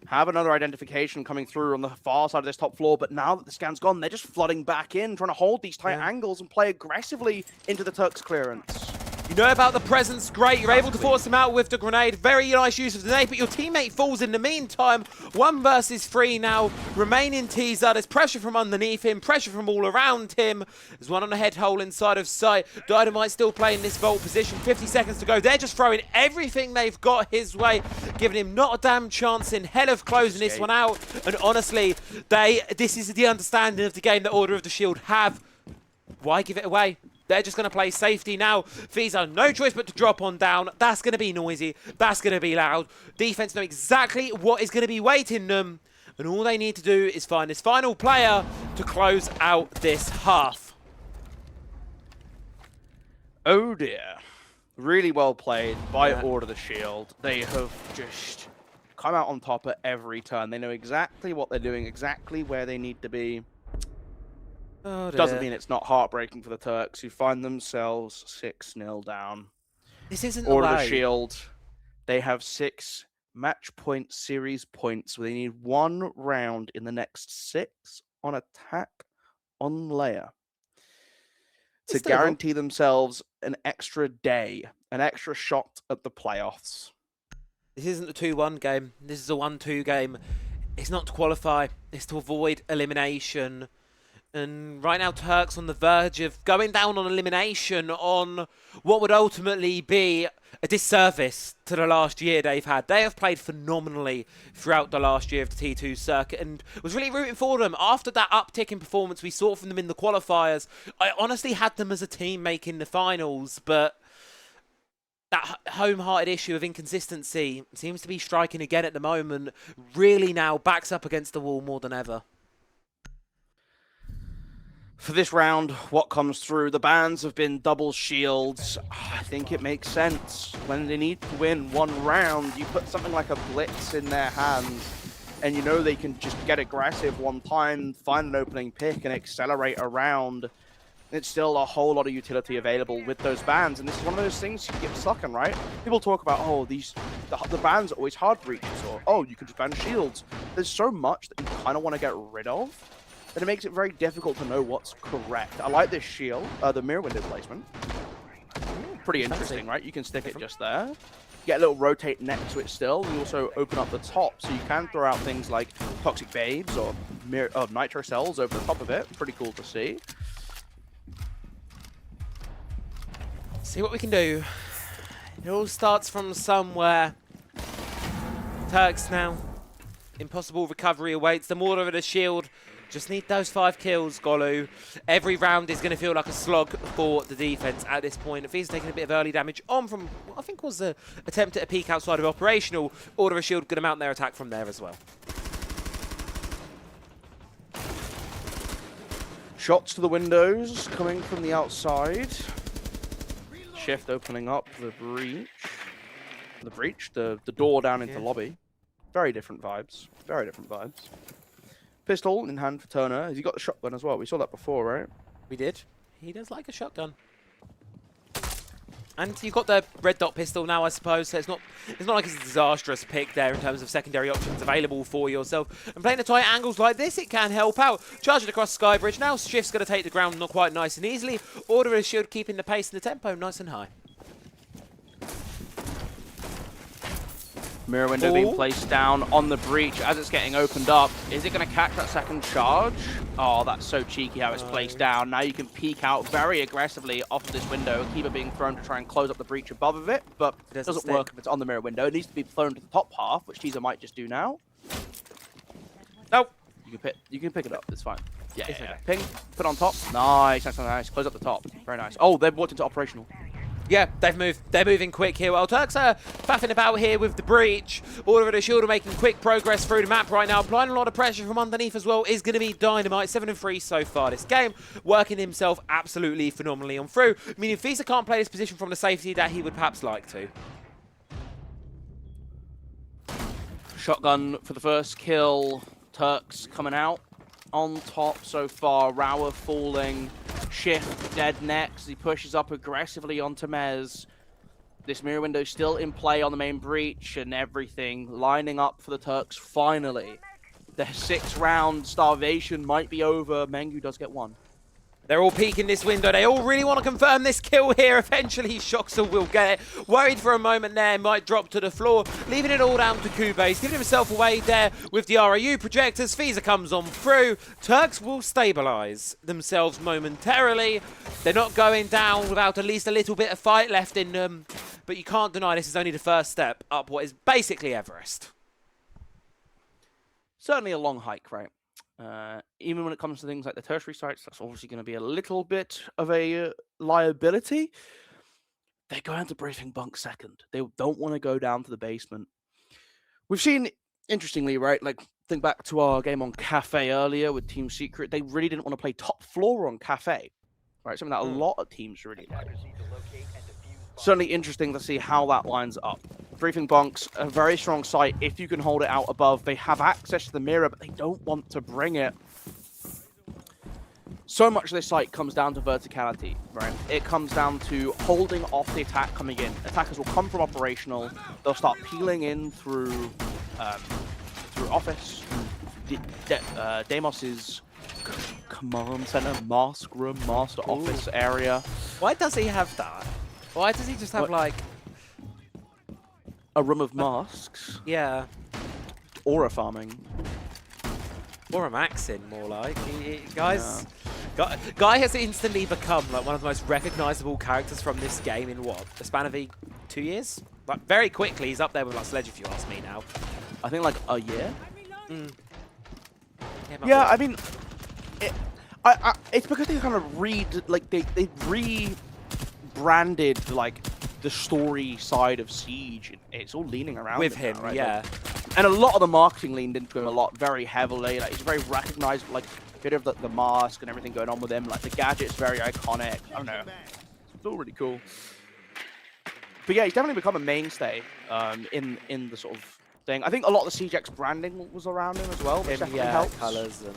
Have another identification coming through on the far side of this top floor, but now that the scan's gone, they're just flooding back in, trying to hold these tight angles and play aggressively into the Turks clearance. You know about the presence, great. You're able to force him out with the grenade. Very nice use of the grenade, but your teammate falls in the meantime. 1 versus 3 now. Remaining Teaser. There's pressure from underneath him, pressure from all around him. There's 1 on the head hole inside of sight. Dynamite still playing this vault position. 50 seconds to go. They're just throwing everything they've got his way, giving him not a damn chance in hell of closing this one out. And honestly, this is the understanding of the game that Order of the Shield have. Why give it away? They're just going to play safety now. Feezer, no choice but to drop on down. That's going to be noisy. That's going to be loud. Defense know exactly what is going to be waiting them. And all they need to do is find this final player to close out this half. Oh dear. Really well played by Yeah. Order the Shield. They have just come out on top at every turn. They know exactly what they're doing, exactly where they need to be. Oh, Doesn't dear. mean it's not heartbreaking for the Turks, who find themselves 6-0 down. This isn't the Order the way. Shield, they have 6 match point series points where they need 1 round in the next 6 on attack on layer to It's doable. guarantee themselves an extra day, an extra shot at the playoffs. This isn't a 2-1 game. This is a 1-2 game. It's not to qualify. It's to avoid elimination. And right now, Turks on the verge of going down on elimination on what would ultimately be a disservice to the last year they've had. They have played phenomenally throughout the last year of the T2 circuit and was really rooting for them. After that uptick in performance we saw from them in the qualifiers, I honestly had them as a team making the finals, but that home-hearted issue of inconsistency seems to be striking again at the moment. Really now backs up against the wall more than ever. For this round, what comes through? The bans have been double shields. I think it makes sense. When they need to win 1 round, you put something like a blitz in their hands, and you know they can just get aggressive 1 time, find an opening pick, and accelerate around. It's still a whole lot of utility available with those bans, and this is one of those things you keep sucking, right? People talk about, oh, the bans are always hard breaches, or, oh, you can just ban shields. There's so much that you kind of want to get rid of, that it makes it very difficult to know what's correct. I like this shield, the mirror window placement. Pretty interesting, right? You can stick it just there. Get a little rotate next to it still. You also open up the top, so you can throw out things like Toxic Babes or Nitro Cells over the top of it. Pretty cool to see. See what we can do. It all starts from somewhere. Turks now. Impossible recovery awaits them. Order of the Shield. Just need those 5 kills, Golu. Every round is going to feel like a slog for the defense at this point. He's taking a bit of early damage on from what I think was an attempt at a peek outside of operational. Order of Shield going to mount their attack from there as well. Shots to the windows coming from the outside. Shift opening up the breach. The door down into lobby. Very different vibes. Very different vibes. Pistol in hand for Turner. Has he got the shotgun as well? We saw that before, right? We did. He does like a shotgun. And you've got the red dot pistol now, I suppose, so it's not like it's a disastrous pick there in terms of secondary options available for yourself. And playing at tight angles like this, it can help out. Charging across Skybridge. Now Shift's going to take the ground not quite nice and easily. Order of the Shield keeping the pace and the tempo nice and high. Mirror window being placed down on the breach as it's getting opened up. Is it going to catch that second charge? Oh, that's so cheeky how it's placed down. Now you can peek out very aggressively off of this window. Keeper being thrown to try and close up the breach above of it, but it doesn't work if it's on the mirror window. It needs to be thrown to the top half, which Teaser might just do now. Nope. You can pick it up. It's fine. Yeah. Ping. Put on top. Nice. Nice. Close up the top. Very nice. Oh, they've walked into operational. Yeah, they've moved. They're moving quick here. Well, Turks are faffing about here with the breach. Order of the Shield are making quick progress through the map right now. Applying a lot of pressure from underneath as well is going to be Dynamite. 7-3 so far this game. Working himself absolutely phenomenally on through. Meaning Fisa can't play this position from the safety that he would perhaps like to. Shotgun for the first kill. Turks coming out on top so far. Rauer falling. Shift dead next. He pushes up aggressively onto Mez. This mirror window still in play on the main breach and everything. Lining up for the Turks finally. Their 6-round starvation might be over. Mengu does get 1. They're all peeking this window. They all really want to confirm this kill here. Eventually, Shoxer will get it. Worried for a moment there, might drop to the floor, leaving it all down to Kubase, giving himself away there with the RAU projectors. Fisa comes on through. Turks will stabilize themselves momentarily. They're not going down without at least a little bit of fight left in them. But you can't deny this is only the first step up what is basically Everest. Certainly a long hike, right? Even when it comes to things like the tertiary sites, that's obviously going to be a little bit of a liability. They go down to briefing bunk second. They don't want to go down to the basement. We've seen, interestingly, right, like think back to our game on Cafe earlier with Team Secret, they really didn't want to play top floor on Cafe, right? Something that a lot of teams really like. certainly interesting to see how that lines up. Briefing Bunks, a very strong site. If you can hold it out above, they have access to the mirror, but they don't want to bring it. So much of this site comes down to verticality, right? It comes down to holding off the attack coming in. Attackers will come from operational. They'll start peeling in through office, Deimos's command center, mask room, master office area. Why does he have that? Why does he just have like a room of masks? Yeah, Aura farming. or a Maxin, more like. Guy has instantly become like one of the most recognizable characters from this game in what, the span of 2 years? Like very quickly, he's up there with like Sledge, if you ask me now. I think like a year. Mm. Yeah, I mean, it's because they kind of they rebranded like the story side of Siege. It's all leaning around with him, now, right? yeah. Like, and a lot of the marketing leaned into him a lot, very heavily. Like, he's very recognized, like bit of the mask and everything going on with him. Like the gadget's very iconic. I don't know, it's all really cool. But yeah, he's definitely become a mainstay in the sort of thing. I think a lot of the CJX branding was around him as well, which definitely helps. Colours and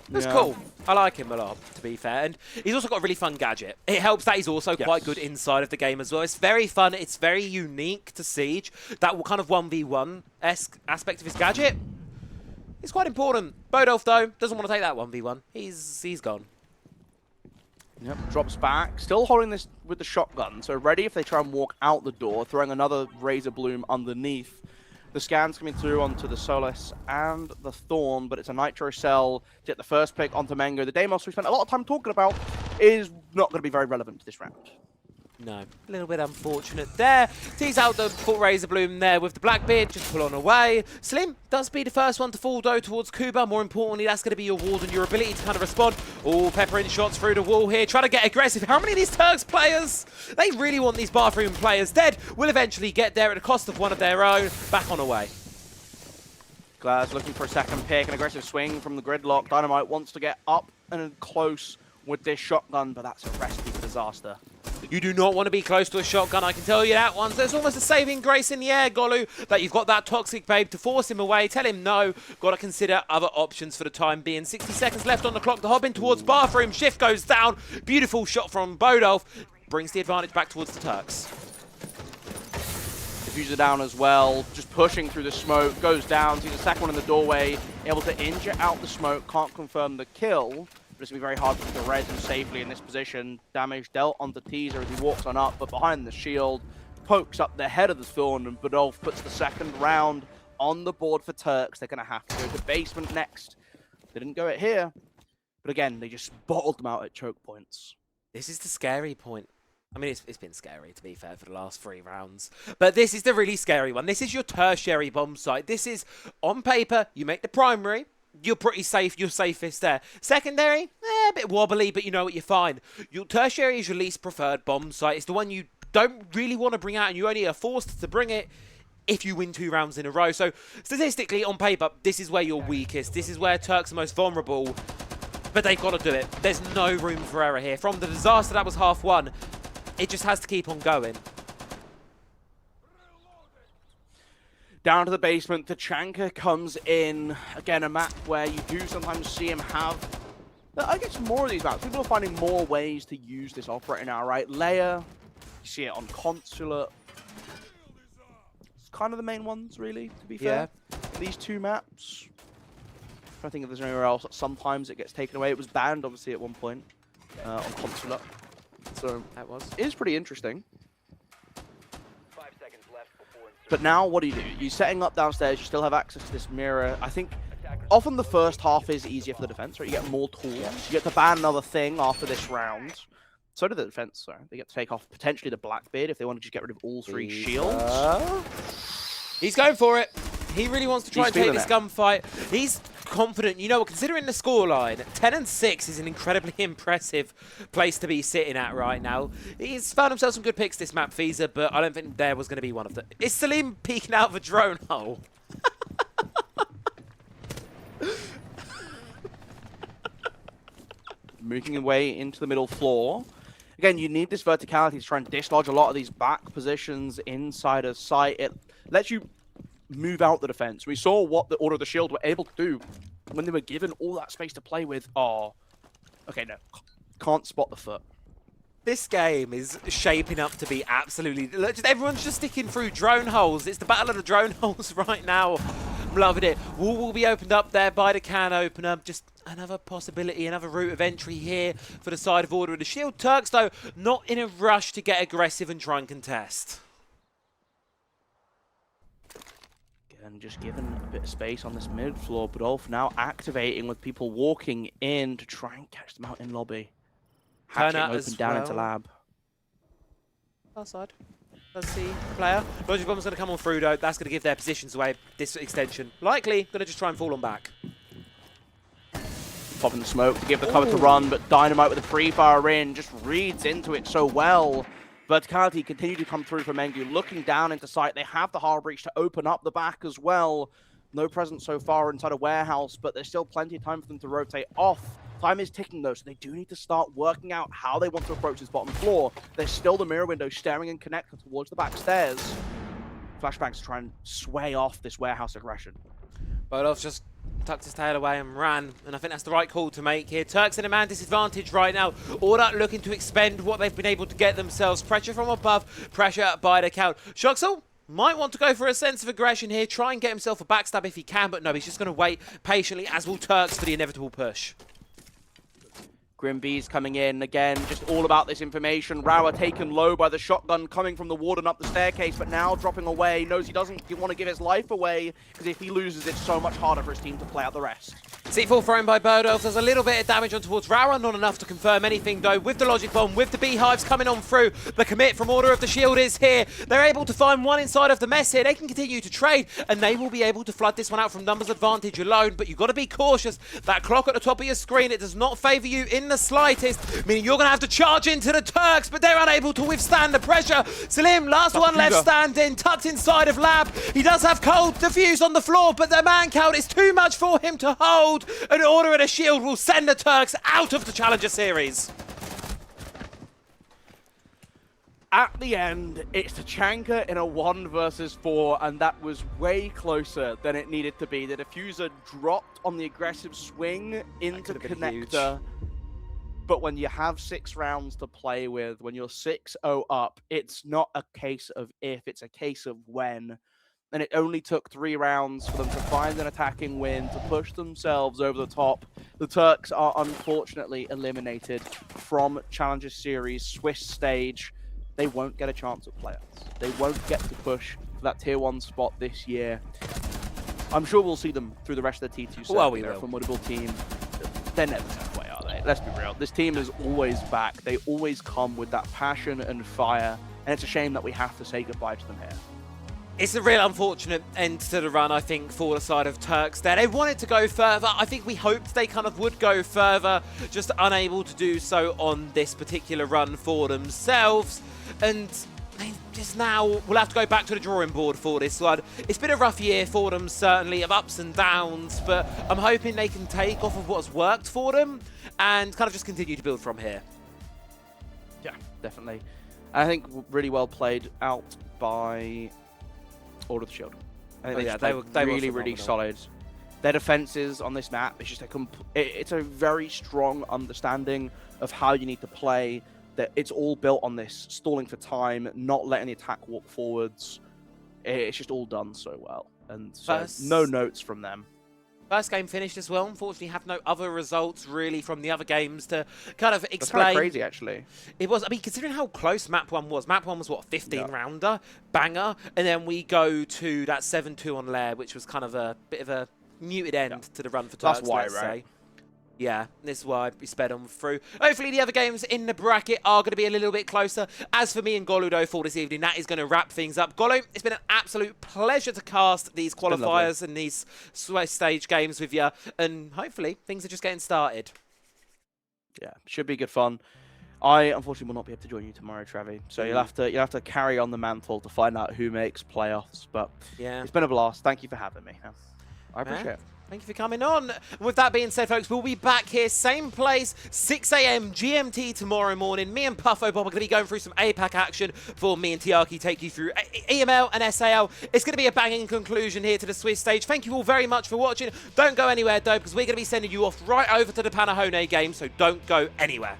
that's cool. I like him a lot, to be fair. And he's also got a really fun gadget. It helps that he's also quite good inside of the game as well. It's very fun. It's very unique to Siege. That kind of 1v1-esque aspect of his gadget is quite important. Bodolf, though, doesn't want to take that 1v1. He's gone. Yep, drops back. Still holding this with the shotgun. So ready if they try and walk out the door, throwing another Razor Bloom underneath. The scans coming through onto the Solace and the Thorn, but it's a Nitro Cell to get the first pick onto Mengo. The Deimos we spent a lot of time talking about is not going to be very relevant to this round. No, a little bit unfortunate there. Tease out the full Razor Bloom there with the Blackbeard, just pull on away. Slim does be the first one to fall though towards Kuba. More importantly, that's going to be your ward and your ability to kind of respond. Oh, peppering shots through the wall here, trying to get aggressive. How many of these Turks players, they really want these bathroom players dead, will eventually get there at the cost of one of their own. Back on away. Glaz looking for a second pick, an aggressive swing from the Gridlock. Dynamite wants to get up and close with this shotgun, but that's a recipe for disaster. You do not want to be close to a shotgun, I can tell you that one. There's almost a saving grace in the air, Golu, that you've got that Toxic Babe to force him away. Tell him no. Got to consider other options for the time being. 60 seconds left on the clock. The Hobbin towards bathroom. Shift goes down. Beautiful shot from Bodolf. Brings the advantage back towards the Turks. Diffuser down as well. Just pushing through the smoke. Goes down. Sees the second one in the doorway. Able to injure out the smoke. Can't confirm the kill. But it's going to be very hard for him to res him safely in this position. Damage dealt onto Teaser as he walks on up, but behind the shield, pokes up the head of the Thorn, and Bodolf puts the second round on the board for Turks. They're going to have to go to basement next. They didn't go it here, but again, they just bottled them out at choke points. This is the scary point. I mean, it's been scary, to be fair, for the last 3 rounds. But this is the really scary one. This is your tertiary bomb site. This is, on paper, you make the primary. You're pretty safe, you're safest there. Secondary, a bit wobbly, but you know what, you're fine. Your tertiary is your least preferred bomb site. It's the one you don't really want to bring out, and you only are forced to bring it if you win 2 rounds in a row. So, statistically, on paper, this is where you're weakest. This is where Turks are most vulnerable. But they've got to do it. There's no room for error here. From the disaster that was half won, it just has to keep on going. Down to the basement, Tachanka comes in. Again, a map where you do sometimes see him have, I guess, more of these maps. People are finding more ways to use this operator now, right? Leia, you see it on Consulate. It's kind of the main ones, really, to be fair. These 2 maps. I don't think if there's anywhere else. Sometimes it gets taken away. It was banned, obviously, at one point on Consulate. So That was. it is pretty interesting. But now, what do? You're setting up downstairs, you still have access to this mirror. I think often the first half is easier for the defense, right? You get more tools. You get to ban another thing after this round. So did the defense, sorry. They get to take off potentially the Blackbeard if they want to just get rid of all 3 shields. He's going for it. He really wants to try and take this gunfight. He's confident. You know what, considering the scoreline, 10-6 is an incredibly impressive place to be sitting at right now. He's found himself some good picks this map, Fiza, but I don't think there was going to be one of them. Is Salim peeking out of a drone hole? Making away into the middle floor. Again, you need this verticality to try and dislodge a lot of these back positions inside of sight. It lets you move out the defense. We saw what the Order of the Shield were able to do when they were given all that space to play with. Oh, okay, no. Can't spot the foot. This game is shaping up to be absolutely... Everyone's just sticking through drone holes. It's the battle of the drone holes right now. I'm loving it. Wall will be opened up there by the can opener. Just another possibility, another route of entry here for the side of Order of the Shield. Turks, though, not in a rush to get aggressive and try and contest. And just given a bit of space on this mid floor, but Ulf now activating with people walking in to try and catch them out in lobby. Hatching open down into lab. Outside. Let's see. Player. Logic Bomb's going to come on through, though. That's going to give their positions away this extension. Likely going to just try and fall on back. Popping the smoke to give the cover to run, but Dynamite with the pre-fire in just reads into it so well. Verticality continued to come through for Mengu. Looking down into sight, they have the hard breach to open up the back as well. No presence so far inside a warehouse, but there's still plenty of time for them to rotate off. Time is ticking though, so they do need to start working out how they want to approach this bottom floor. There's still the mirror window staring and connected towards the back stairs. Flashbangs try and sway off this warehouse aggression. Bodolf just tucked his tail away and ran, and I think that's the right call to make here. Turks in a man disadvantage right now. Order looking to expend what they've been able to get themselves. Pressure from above, pressure by the count. Shoxel might want to go for a sense of aggression here, try and get himself a backstab if he can, but no, he's just going to wait patiently, as will Turks, for the inevitable push. Grim Bees coming in again, just all about this information. Rauer taken low by the shotgun coming from the warden up the staircase, but now dropping away. Knows he doesn't want to give his life away, because if he loses, it's so much harder for his team to play out the rest. C4 thrown by Bodolf. There's a little bit of damage on towards Rauer, not enough to confirm anything though. With the Logic Bomb, with the Beehives coming on through, the commit from Order of the Shield is here. They're able to find one inside of the mess here. They can continue to trade, and they will be able to flood this one out from numbers advantage alone, but you've got to be cautious. That clock at the top of your screen, it does not favour you in the slightest, meaning you're going to have to charge into the Turks, but they're unable to withstand the pressure. Salim, last one left standing, tucked inside of Lab. He does have cold diffuse on the floor, but the man count is too much for him to hold, and Order of the Shield will send the Turks out of the Challenger Series. At the end, it's Tachanka in a 1 versus 4, and that was way closer than it needed to be. The diffuser dropped on the aggressive swing into connector. But when you have 6 rounds to play with, when you're 6-0 up, it's not a case of if, it's a case of when. And it only took 3 rounds for them to find an attacking win, to push themselves over the top. The Turks are unfortunately eliminated from Challenger Series Swiss stage. They won't get a chance at playoffs. They won't get to push for that tier 1 spot this year. I'm sure we'll see them through the rest of the T2 circuit. Well, we They're will. a formidable team. They're never going away, are they? Let's be real. This team is always back. They always come with that passion and fire. And it's a shame that we have to say goodbye to them here. It's a real unfortunate end to the run, I think, for the side of Turks there. They wanted to go further. I think we hoped they kind of would go further, just unable to do so on this particular run for themselves. And they just now will have to go back to the drawing board for this one. It's been a rough year for them, certainly, of ups and downs, but I'm hoping they can take off of what's worked for them and kind of just continue to build from here. Yeah, definitely. I think really well played out by Order of the Shield. I think they were really, really solid. Their defenses on this map is just it's a very strong understanding of how you need to play. That it's all built on this stalling for time, not letting the attack walk forwards. It's just all done so well, and so no notes from them. First game finished as well. Unfortunately, have no other results really from the other games to kind of explain. That's kind of crazy, actually. It was. I mean, considering how close map 1 was. Map 1 was what, 15-rounder, banger, and then we go to that 7-2 on Lair, which was kind of a bit of a muted end to the run for Turks. That's why, let's right? say. Yeah, this is why we sped on through. Hopefully the other games in the bracket are going to be a little bit closer. As for me and Golu, though, for this evening, that is going to wrap things up. Golu, it's been an absolute pleasure to cast these qualifiers and these Swiss stage games with you. And hopefully things are just getting started. Yeah, should be good fun. I unfortunately will not be able to join you tomorrow, Travi. So you'll have to carry on the mantle to find out who makes playoffs. But yeah, it's been a blast. Thank you for having me. I appreciate it. Thank you for coming on. And with that being said, folks, we'll be back here, same place, 6 a.m. GMT tomorrow morning. Me and Puffo Bob are going to be going through some APAC action for me and Tiaki take you through EML and SAL. It's going to be a banging conclusion here to the Swiss stage. Thank you all very much for watching. Don't go anywhere, though, because we're going to be sending you off right over to the Panahone game, so don't go anywhere.